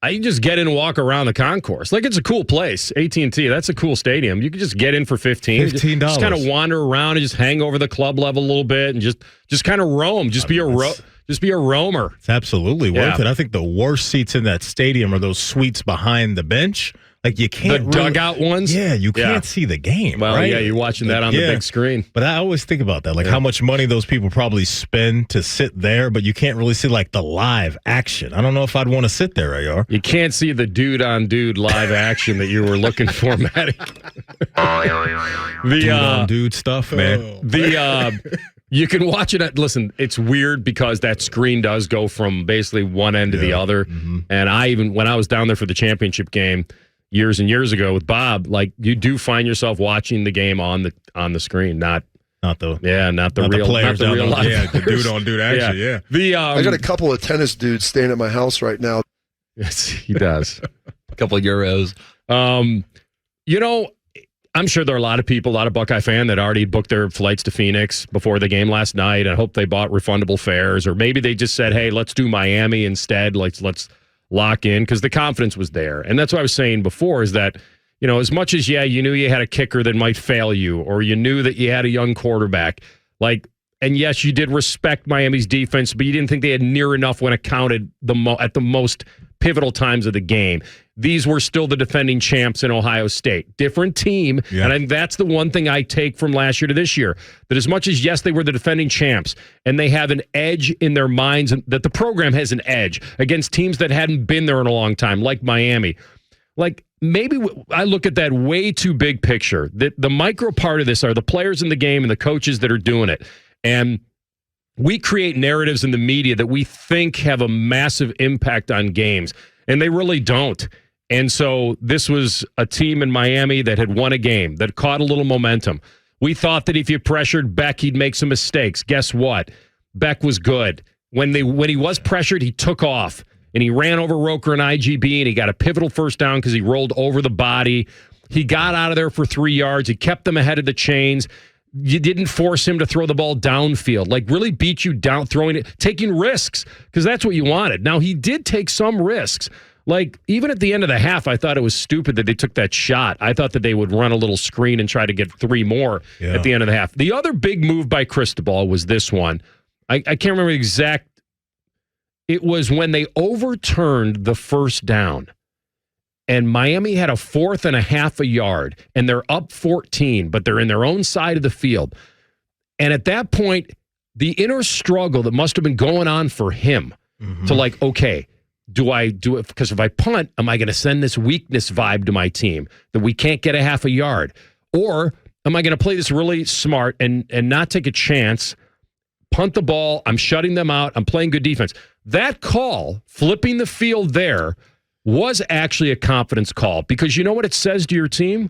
I just get in and walk around the concourse. Like, it's a cool place. AT&T, that's a cool stadium. You could just get in for $15. $15. Just kind of wander around and just hang over the club level a little bit and just kind of roam. Just be a roamer. It's absolutely worth it. I think the worst seats in that stadium are those suites behind the bench. Like, you can't the dugout ones? Yeah, you can't see the game. Well, right? yeah, you're watching that on the big screen. But I always think about that, like how much money those people probably spend to sit there, but you can't really see like the live action. I don't know if I'd want to sit there, AR. You can't see the dude-on-dude live action that you were looking for, Matty. Dude stuff, man. You can watch it. Listen, it's weird because that screen does go from basically one end to the other. Mm-hmm. And when I was down there for the championship game years and years ago with Bob, like, you do find yourself watching the game on the screen, not the real players, not the real life. Yeah, the dude on dude action. Yeah. I got a couple of tennis dudes staying at my house right now. Yes, he does. A couple of euros. I'm sure there are a lot of people, a lot of Buckeye fans that already booked their flights to Phoenix before the game last night. I hope they bought refundable fares, or maybe they just said, hey, let's do Miami instead. Let's lock in, because the confidence was there. And that's what I was saying before, is that, as much as, you knew you had a kicker that might fail you, or you knew that you had a young quarterback, and yes, you did respect Miami's defense, but you didn't think they had near enough when it counted at the most pivotal times of the game. These were still the defending champs in Ohio State. Different team. Yeah. And I think that's the one thing I take from last year to this year. That as much as, yes, they were the defending champs, and they have an edge in their minds, and that the program has an edge against teams that hadn't been there in a long time, like Miami. Like, maybe I look at that way too big picture. The micro part of this are the players in the game and the coaches that are doing it. And we create narratives in the media that we think have a massive impact on games, and they really don't. And so this was a team in Miami that had won a game, that caught a little momentum. We thought that if you pressured Beck, he'd make some mistakes. Guess what? Beck was good. When he was pressured, he took off, and he ran over Roker and IGB, and he got a pivotal first down because he rolled over the body. He got out of there for 3 yards. He kept them ahead of the chains. You didn't force him to throw the ball downfield, like really beat you down, throwing it, taking risks, because that's what you wanted. Now, he did take some risks. Like, even at the end of the half, I thought it was stupid that they took that shot. I thought that they would run a little screen and try to get 3 more at the end of the half. The other big move by Cristobal was this one. I can't remember the exact. It was when they overturned the first down, and Miami had a 4th and a half a yard, and they're up 14, but they're in their own side of the field. And at that point, the inner struggle that must have been going on for him to like, okay, do I do it? Because if I punt, am I going to send this weakness vibe to my team that we can't get a half a yard? Or am I going to play this really smart and not take a chance, punt the ball, I'm shutting them out, I'm playing good defense? That call, flipping the field there, was actually a confidence call, because you know what it says to your team?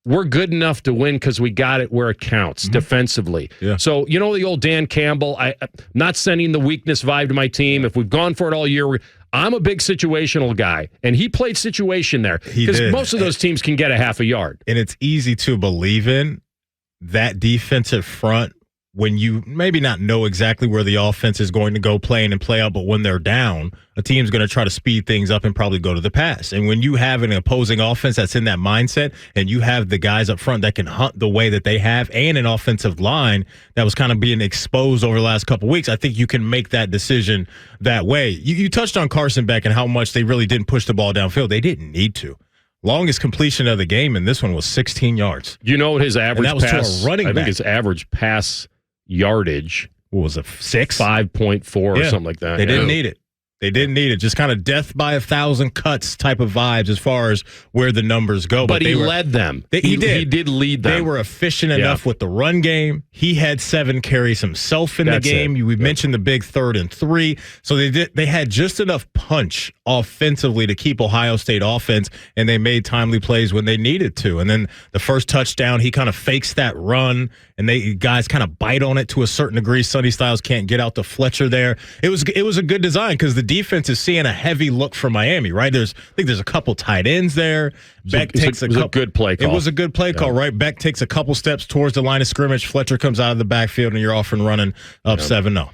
We're good enough to win because we got it where it counts defensively. Yeah. So, you know the old Dan Campbell, I'm not sending the weakness vibe to my team. If we've gone for it all year, I'm a big situational guy. And he played situation there, because most of those teams can get a half a yard. And it's easy to believe in that defensive front when you maybe not know exactly where the offense is going to go play in and play out, but when they're down, a team's going to try to speed things up and probably go to the pass. And when you have an opposing offense that's in that mindset, and you have the guys up front that can hunt the way that they have, and an offensive line that was kind of being exposed over the last couple of weeks, I think you can make that decision that way. You touched on Carson Beck and how much they really didn't push the ball downfield. They didn't need to. Longest completion of the game, and this one was 16 yards. You know what his average and that was pass? To a running back. I think his average pass yardage, what was it, 6? 5.4 or something like that. They didn't need it. They didn't need it. Just kind of death by 1,000 cuts type of vibes as far as where the numbers go. But he led them. He did. He did lead them. They were efficient enough with the run game. He had 7 carries himself in the game. We mentioned the big 3rd and 3. So they had just enough punch offensively to keep Ohio State offense, and they made timely plays when they needed to. And then the first touchdown, he kind of fakes that run, and guys kind of bite on it to a certain degree. Sonny Styles can't get out to Fletcher there. It was a good design, because the defense is seeing a heavy look from Miami, right? I think there's a couple tight ends there. Beck takes a good play call. It was a good play call, right? Beck takes a couple steps towards the line of scrimmage. Fletcher comes out of the backfield, and you're off and running up 7-0.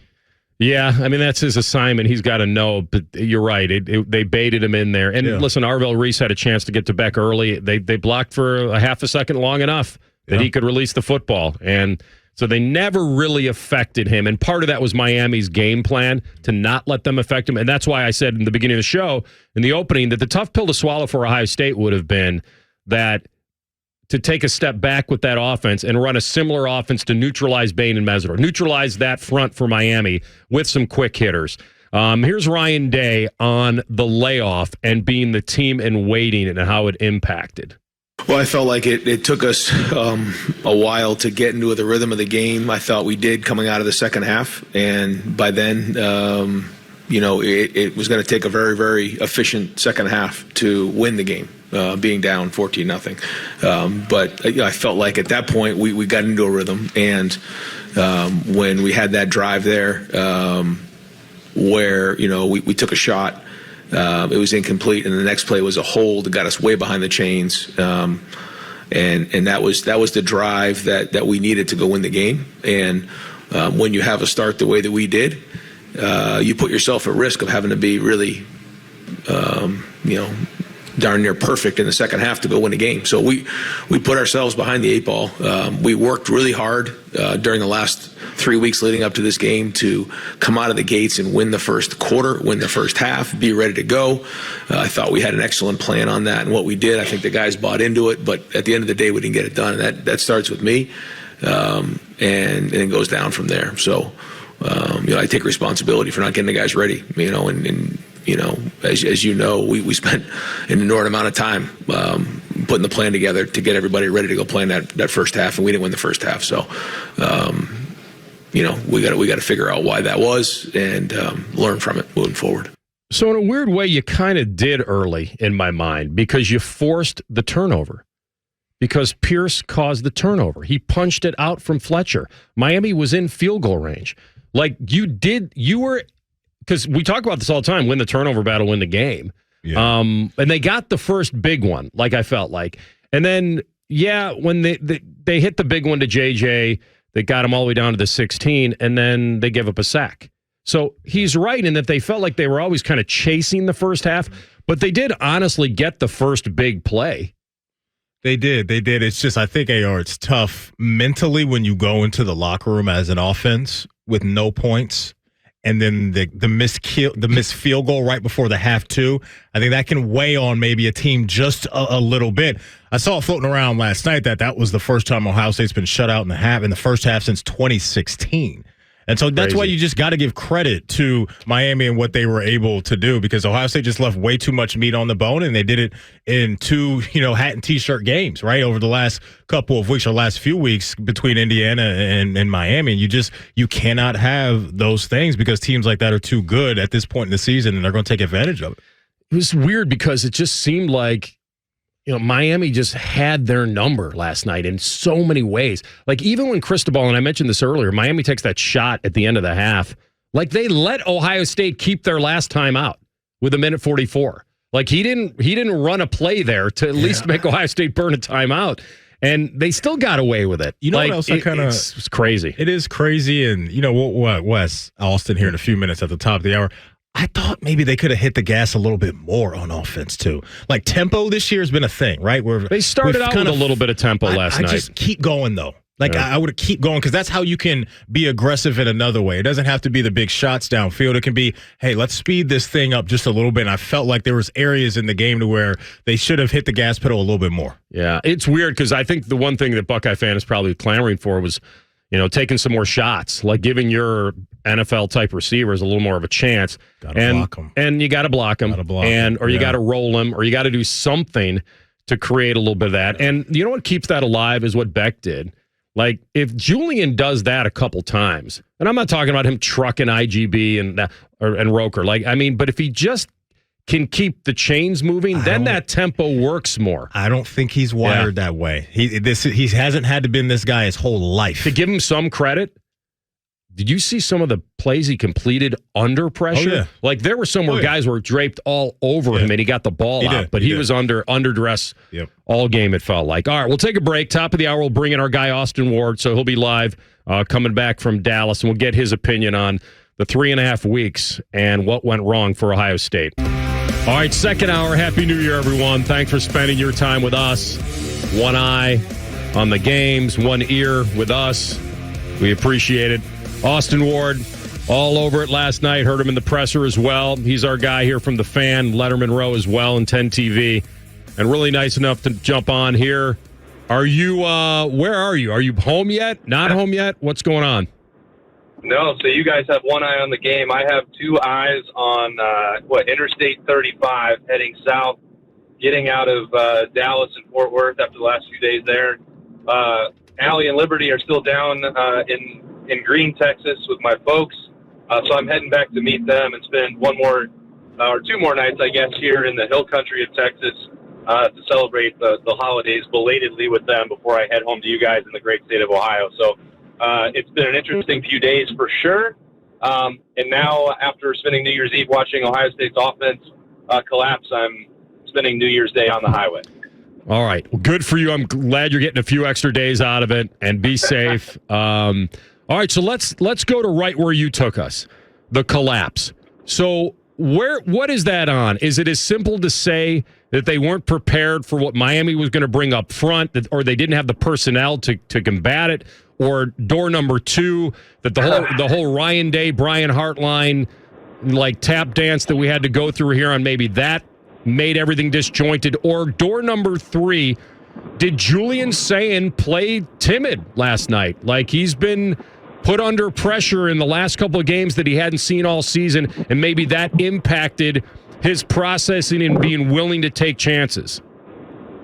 Yeah, I mean, that's his assignment. He's got to know, but you're right. They baited him in there. And listen, Arvell Reese had a chance to get to Beck early. They blocked for a half a second long enough that he could release the football. And so they never really affected him. And part of that was Miami's game plan to not let them affect him. And that's why I said in the beginning of the show, in the opening, that the tough pill to swallow for Ohio State would have been that to take a step back with that offense and run a similar offense to neutralize Bain and Mesidor, neutralize that front for Miami with some quick hitters. Here's Ryan Day on the layoff and being the team in waiting and how it impacted. Well, I felt like it took us a while to get into the rhythm of the game. I thought we did coming out of the second half. And by then, it was going to take a very, very efficient second half to win the game, being down 14-0. But I felt like at that point we got into a rhythm. And when we had that drive there where, we took a shot, it was incomplete, and the next play was a hold that got us way behind the chains, and that was the drive that we needed to go win the game. And when you have a start the way that we did, you put yourself at risk of having to be really, darn near perfect in the second half to go win a game. So we put ourselves behind the 8 ball. We worked really hard during the last 3 weeks leading up to this game to come out of the gates and win the first quarter, win the first half, be ready to go. I thought we had an excellent plan on that, and what we did, I think the guys bought into it, but at the end of the day, we didn't get it done. And that starts with me, and it goes down from there. So, I take responsibility for not getting the guys ready, as you know, we spent an inordinate amount of time putting the plan together to get everybody ready to go play in that first half, and we didn't win the first half. So, we got to figure out why that was and learn from it moving forward. So in a weird way, you kind of did early in my mind because you forced the turnover. Because Pierce caused the turnover. He punched it out from Fletcher. Miami was in field goal range. Like you were, because we talk about this all the time, win the turnover battle, win the game. Yeah. And they got the first big one, like I felt like. And then, when they hit the big one to JJ, they got him all the way down to the 16, and then they give up a sack. So he's right in that they felt like they were always kind of chasing the first half, but they did honestly get the first big play. They did. It's just, I think, AR, it's tough mentally when you go into the locker room as an offense with no points and then the missed field goal right before the half too. I think that can weigh on maybe a team just a little bit. I saw it floating around last night that was the first time Ohio State's been shut out in the first half since 2016. And so that's why you just got to give credit to Miami and what they were able to do, because Ohio State just left way too much meat on the bone, and they did it in 2, hat and T-shirt games, right, over the last couple of weeks or last few weeks between Indiana and Miami. And you cannot have those things because teams like that are too good at this point in the season, and they're going to take advantage of it. It was weird because it just seemed like Miami just had their number last night in so many ways. Like, even when Cristobal, and I mentioned this earlier, Miami takes that shot at the end of the half, like they let Ohio State keep their last time out with 1:44. Like, he didn't run a play there to at least make Ohio State burn a timeout. And they still got away with it. You know what else it's crazy. It is crazy. And what, Wes, Austin here in a few minutes at the top of the hour, I thought maybe they could have hit the gas a little bit more on offense, too. Like, tempo this year has been a thing, right? Where they started out with a little bit of tempo last night. I just keep going, though. Like, I would keep going, because that's how you can be aggressive in another way. It doesn't have to be the big shots downfield. It can be, hey, let's speed this thing up just a little bit. And I felt like there was areas in the game to where they should have hit the gas pedal a little bit more. Yeah, it's weird, because I think the one thing that Buckeye fan is probably clamoring for was, taking some more shots, like giving your NFL-type receivers a little more of a chance. Block them. And you got to block them. Or you got to roll them, or you got to do something to create a little bit of that. And you know what keeps that alive is what Beck did. Like, if Julian does that a couple times, and I'm not talking about him trucking IGB and Roker, but if he just can keep the chains moving, then that tempo works more. I don't think he's wired that way. He hasn't had to been this guy his whole life. To give him some credit, did you see some of the plays he completed under pressure? Oh, yeah. Like, there were some where guys were draped all over him and he got the ball out, but he was under duress all game, it felt like. All right, we'll take a break. Top of the hour, we'll bring in our guy Austin Ward, so he'll be live coming back from Dallas, and we'll get his opinion on the 3.5 weeks and what went wrong for Ohio State. All right, second hour. Happy New Year, everyone. Thanks for spending your time with us. One eye on the games, one ear with us. We appreciate it. Austin Ward, all over it last night. Heard him in the presser as well. He's our guy here from The Fan, Letterman Row as well, and 10 TV. And really nice enough to jump on here. Are you, where are you? Are you home yet? Not home yet? What's going on? No, so you guys have one eye on the game. I have two eyes on, Interstate 35, heading south, getting out of Dallas and Fort Worth after the last few days there. Allie and Liberty are still down in Green, Texas with my folks. So I'm heading back to meet them and spend two more nights, I guess, here in the hill country of Texas to celebrate the holidays belatedly with them before I head home to you guys in the great state of Ohio. So it's been an interesting few days for sure. And now, after spending New Year's Eve watching Ohio State's offense collapse, I'm spending New Year's Day on the highway. All right. Well, good for you. I'm glad you're getting a few extra days out of it, and be safe. All right, so let's go to right where you took us, the collapse. So what is that on? Is it as simple to say that they weren't prepared for what Miami was going to bring up front, or they didn't have the personnel to combat it? Or door number two, that the whole Ryan Day, Brian Hartline, tap dance that we had to go through here on, maybe that made everything disjointed? Or door number three, did Julian Sayin play timid last night? Like, he's been put under pressure in the last couple of games that he hadn't seen all season, and maybe that impacted his processing and being willing to take chances.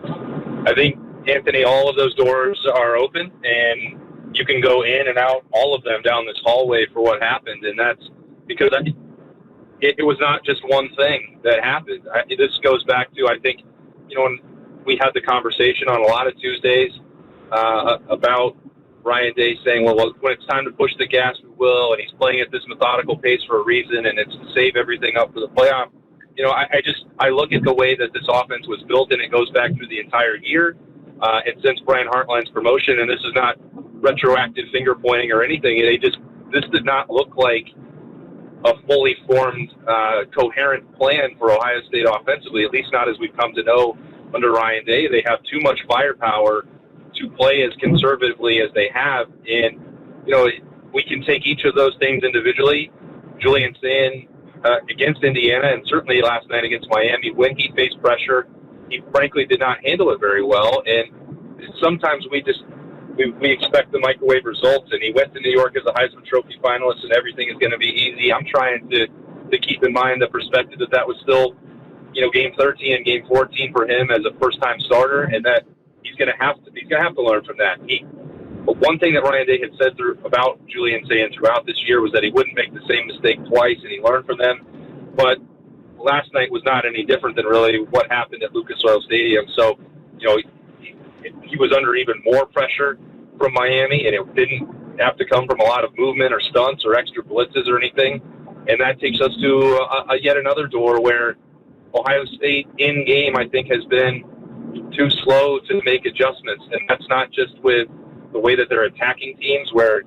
I think, Anthony, all of those doors are open, and you can go in and out, all of them, down this hallway for what happened. And that's because it was not just one thing that happened. This goes back to, I think, when we had the conversation on a lot of Tuesdays about Ryan Day saying, well, when it's time to push the gas, we will, and he's playing at this methodical pace for a reason, and it's to save everything up for the playoff. I look at the way that this offense was built, and it goes back through the entire year. And since Brian Hartline's promotion, and this is not retroactive finger pointing or anything, this did not look like a fully formed, coherent plan for Ohio State offensively, at least not as we've come to know under Ryan Day. They have too much firepower to play as conservatively as they have. And, we can take each of those things individually. Julian Sayin against Indiana, and certainly last night against Miami, when he faced pressure, he frankly did not handle it very well. And sometimes we expect the microwave results, and he went to New York as a Heisman Trophy finalist, and everything is going to be easy. I'm trying to keep in mind the perspective that was still, game 13 and game 14 for him as a first-time starter, and that he's going to have to learn from that. But one thing that Ryan Day had said about Julian Sayin throughout this year was that he wouldn't make the same mistake twice, and he learned from them. But last night was not any different than really what happened at Lucas Oil Stadium. So, he was under even more pressure from Miami, and it didn't have to come from a lot of movement or stunts or extra blitzes or anything. And that takes us to yet another door where Ohio State in game, I think, has been too slow to make adjustments. And that's not just with the way that they're attacking teams where,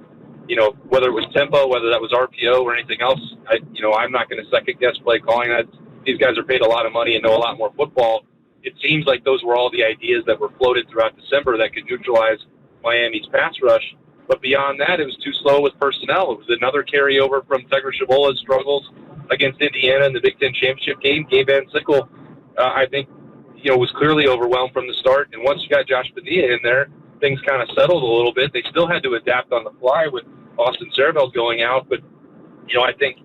whether it was tempo, whether that was RPO or anything else, I'm not going to second guess play calling that. These guys are paid a lot of money and know a lot more football. It seems like those were all the ideas that were floated throughout December that could neutralize Miami's pass rush. But beyond that, it was too slow with personnel. It was another carryover from Tegra Shabola's struggles against Indiana in the Big Ten championship game. Gabe Van Sickle, I think, was clearly overwhelmed from the start. And once you got Josh Padilla in there, things kind of settled a little bit. They still had to adapt on the fly with Austin Serveld going out. But, I think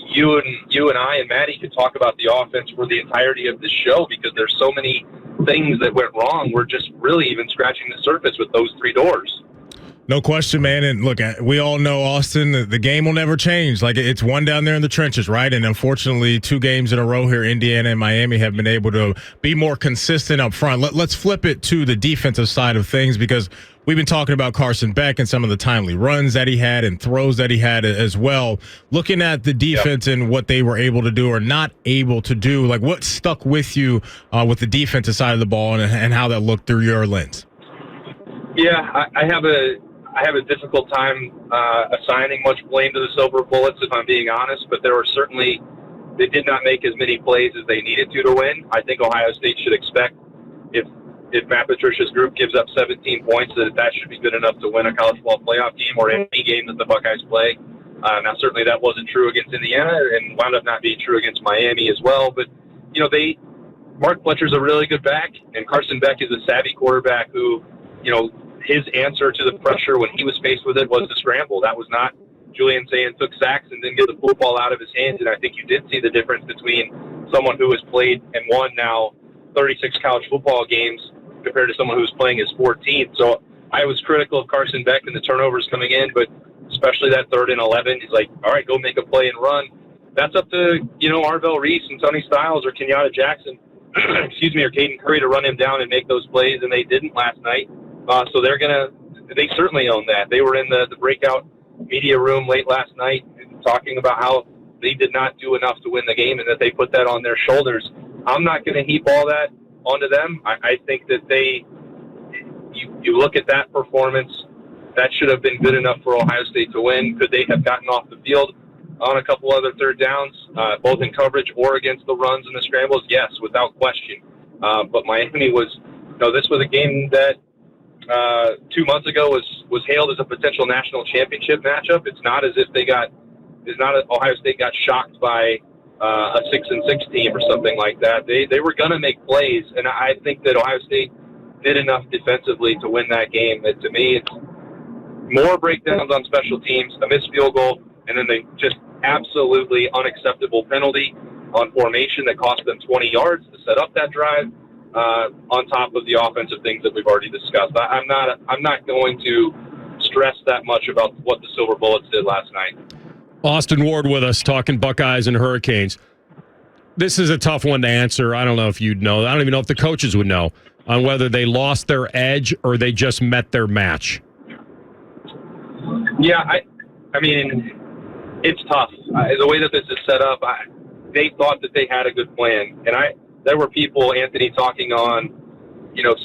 you and I and Maddie could talk about the offense for the entirety of this show because there's so many things that went wrong. We're just really even scratching the surface with those three doors. No question, man. And look, we all know, Austin, the game will never change. Like, it's one down there in the trenches, right? And unfortunately, 2 games in a row here, Indiana and Miami have been able to be more consistent up front. Let's flip it to the defensive side of things because we've been talking about Carson Beck and some of the timely runs that he had and throws that he had as well. Looking at the defense and what they were able to do or not able to do, like what stuck with you with the defensive side of the ball and how that looked through your lens? Yeah, I have a difficult time assigning much blame to the Silver Bullets, if I'm being honest, but they did not make as many plays as they needed to win. I think Ohio State should expect if Matt Patricia's group gives up 17 points, that should be good enough to win a college football playoff game or any game that the Buckeyes play. Now, certainly that wasn't true against Indiana and wound up not being true against Miami as well, but, Mark Fletcher's a really good back, and Carson Beck is a savvy quarterback who, his answer to the pressure when he was faced with it was to scramble. That was not Julian Sayin took sacks and didn't get the football out of his hands. And I think you did see the difference between someone who has played and won now 36 college football games compared to someone who's playing his 14th. So I was critical of Carson Beck and the turnovers coming in, but especially that 3rd and 11, he's like, all right, go make a play and run. That's up to, Arvell Reese and Sonny Styles or Kenyatta Jackson, or Caden Curry to run him down and make those plays, and they didn't last night. So they certainly own that. They were in the breakout media room late last night talking about how they did not do enough to win the game and that they put that on their shoulders. I'm not going to heap all that onto them. I think that you look at that performance, that should have been good enough for Ohio State to win. Could they have gotten off the field on a couple other third downs, both in coverage or against the runs and the scrambles? Yes, without question. But Miami this was a game that 2 months ago was hailed as a potential national championship matchup. It's not as if Ohio State got shocked by a 6-6 team or something like that. They were going to make plays, and I think that Ohio State did enough defensively to win that game. To me, it's more breakdowns on special teams, a missed field goal, and then they just absolutely unacceptable penalty on formation that cost them 20 yards to set up that drive. On top of the offensive things that we've already discussed, I'm not going to stress that much about what the Silver Bullets did last night. Austin Ward with us talking Buckeyes and Hurricanes. This is a tough one to answer. I don't know if you'd know. I don't even know if the coaches would know on whether they lost their edge or they just met their match. Yeah, I mean, it's tough. The way that this is set up, they thought that they had a good plan. And there were people, Anthony, talking on,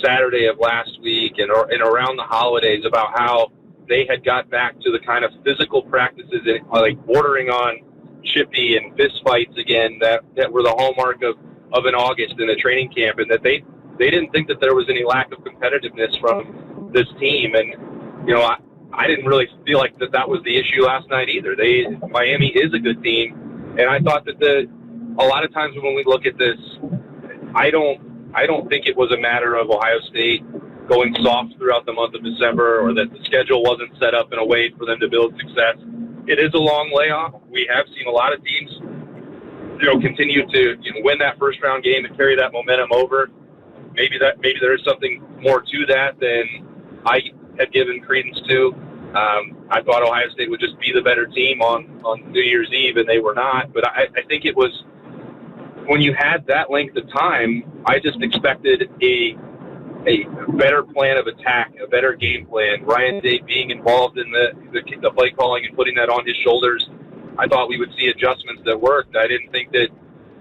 Saturday of last week and around the holidays about how they had got back to the kind of physical practices, like bordering on chippy and fist fights again that were the hallmark of an August in a training camp, and that they didn't think that there was any lack of competitiveness from this team. And, I didn't really feel like that was the issue last night either. Miami is a good team, and I thought that a lot of times when we look at this, I don't think it was a matter of Ohio State going soft throughout the month of December, or that the schedule wasn't set up in a way for them to build success. It is a long layoff. We have seen a lot of teams, continue to win that first round game and carry that momentum over. Maybe there is something more to that than I had given credence to. I thought Ohio State would just be the better team on New Year's Eve, and they were not. But I think it was, when you had that length of time, I just expected a better plan of attack, a better game plan. Ryan Day being involved in the play calling and putting that on his shoulders. I thought we would see adjustments that worked. I didn't think that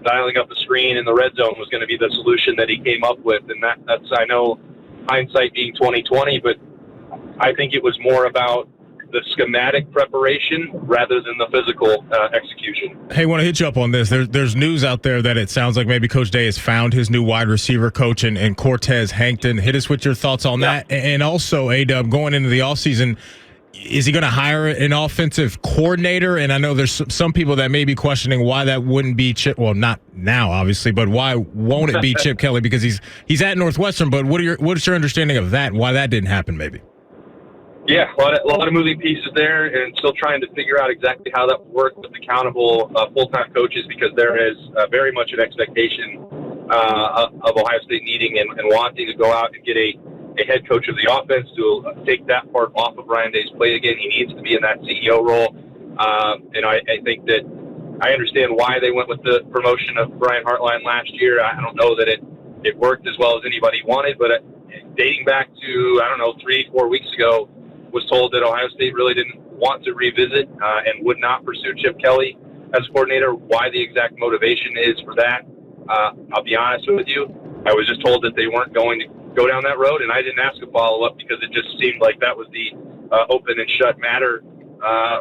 dialing up the screen in the red zone was going to be the solution that he came up with. And that's, I know, hindsight being 20/20, but I think it was more about the schematic preparation rather than the physical execution. Hey, want to hit you up on this. There's news out there that it sounds like maybe Coach Day has found his new wide receiver coach in Cortez Hankton. Hit us with your thoughts on that. And also, A-Dub, going into the offseason, is he going to hire an offensive coordinator? And I know there's some people that may be questioning why that wouldn't be Chip. Well, not now, obviously, but why won't it be Chip Kelly? Because he's at Northwestern. But what's your understanding of that? Why that didn't happen, maybe? Yeah, a lot of moving pieces there, and still trying to figure out exactly how that would work with accountable full-time coaches, because there is very much an expectation of Ohio State needing and wanting to go out and get a head coach of the offense to take that part off of Ryan Day's plate again. He needs to be in that CEO role, and I think that I understand why they went with the promotion of Brian Hartline last year. I don't know that it worked as well as anybody wanted, but dating back to, 3-4 weeks ago, was told that Ohio State really didn't want to revisit and would not pursue Chip Kelly as coordinator. Why the exact motivation is for that, I'll be honest with you. I was just told that they weren't going to go down that road, and I didn't ask a follow-up because it just seemed like that was the open and shut matter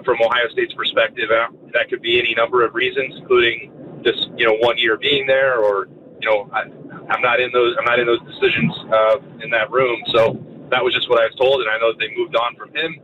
from Ohio State's perspective. That could be any number of reasons, including just 1 year being there, or I'm not in those decisions in that room. So that was just what I was told, and I know that they moved on from him.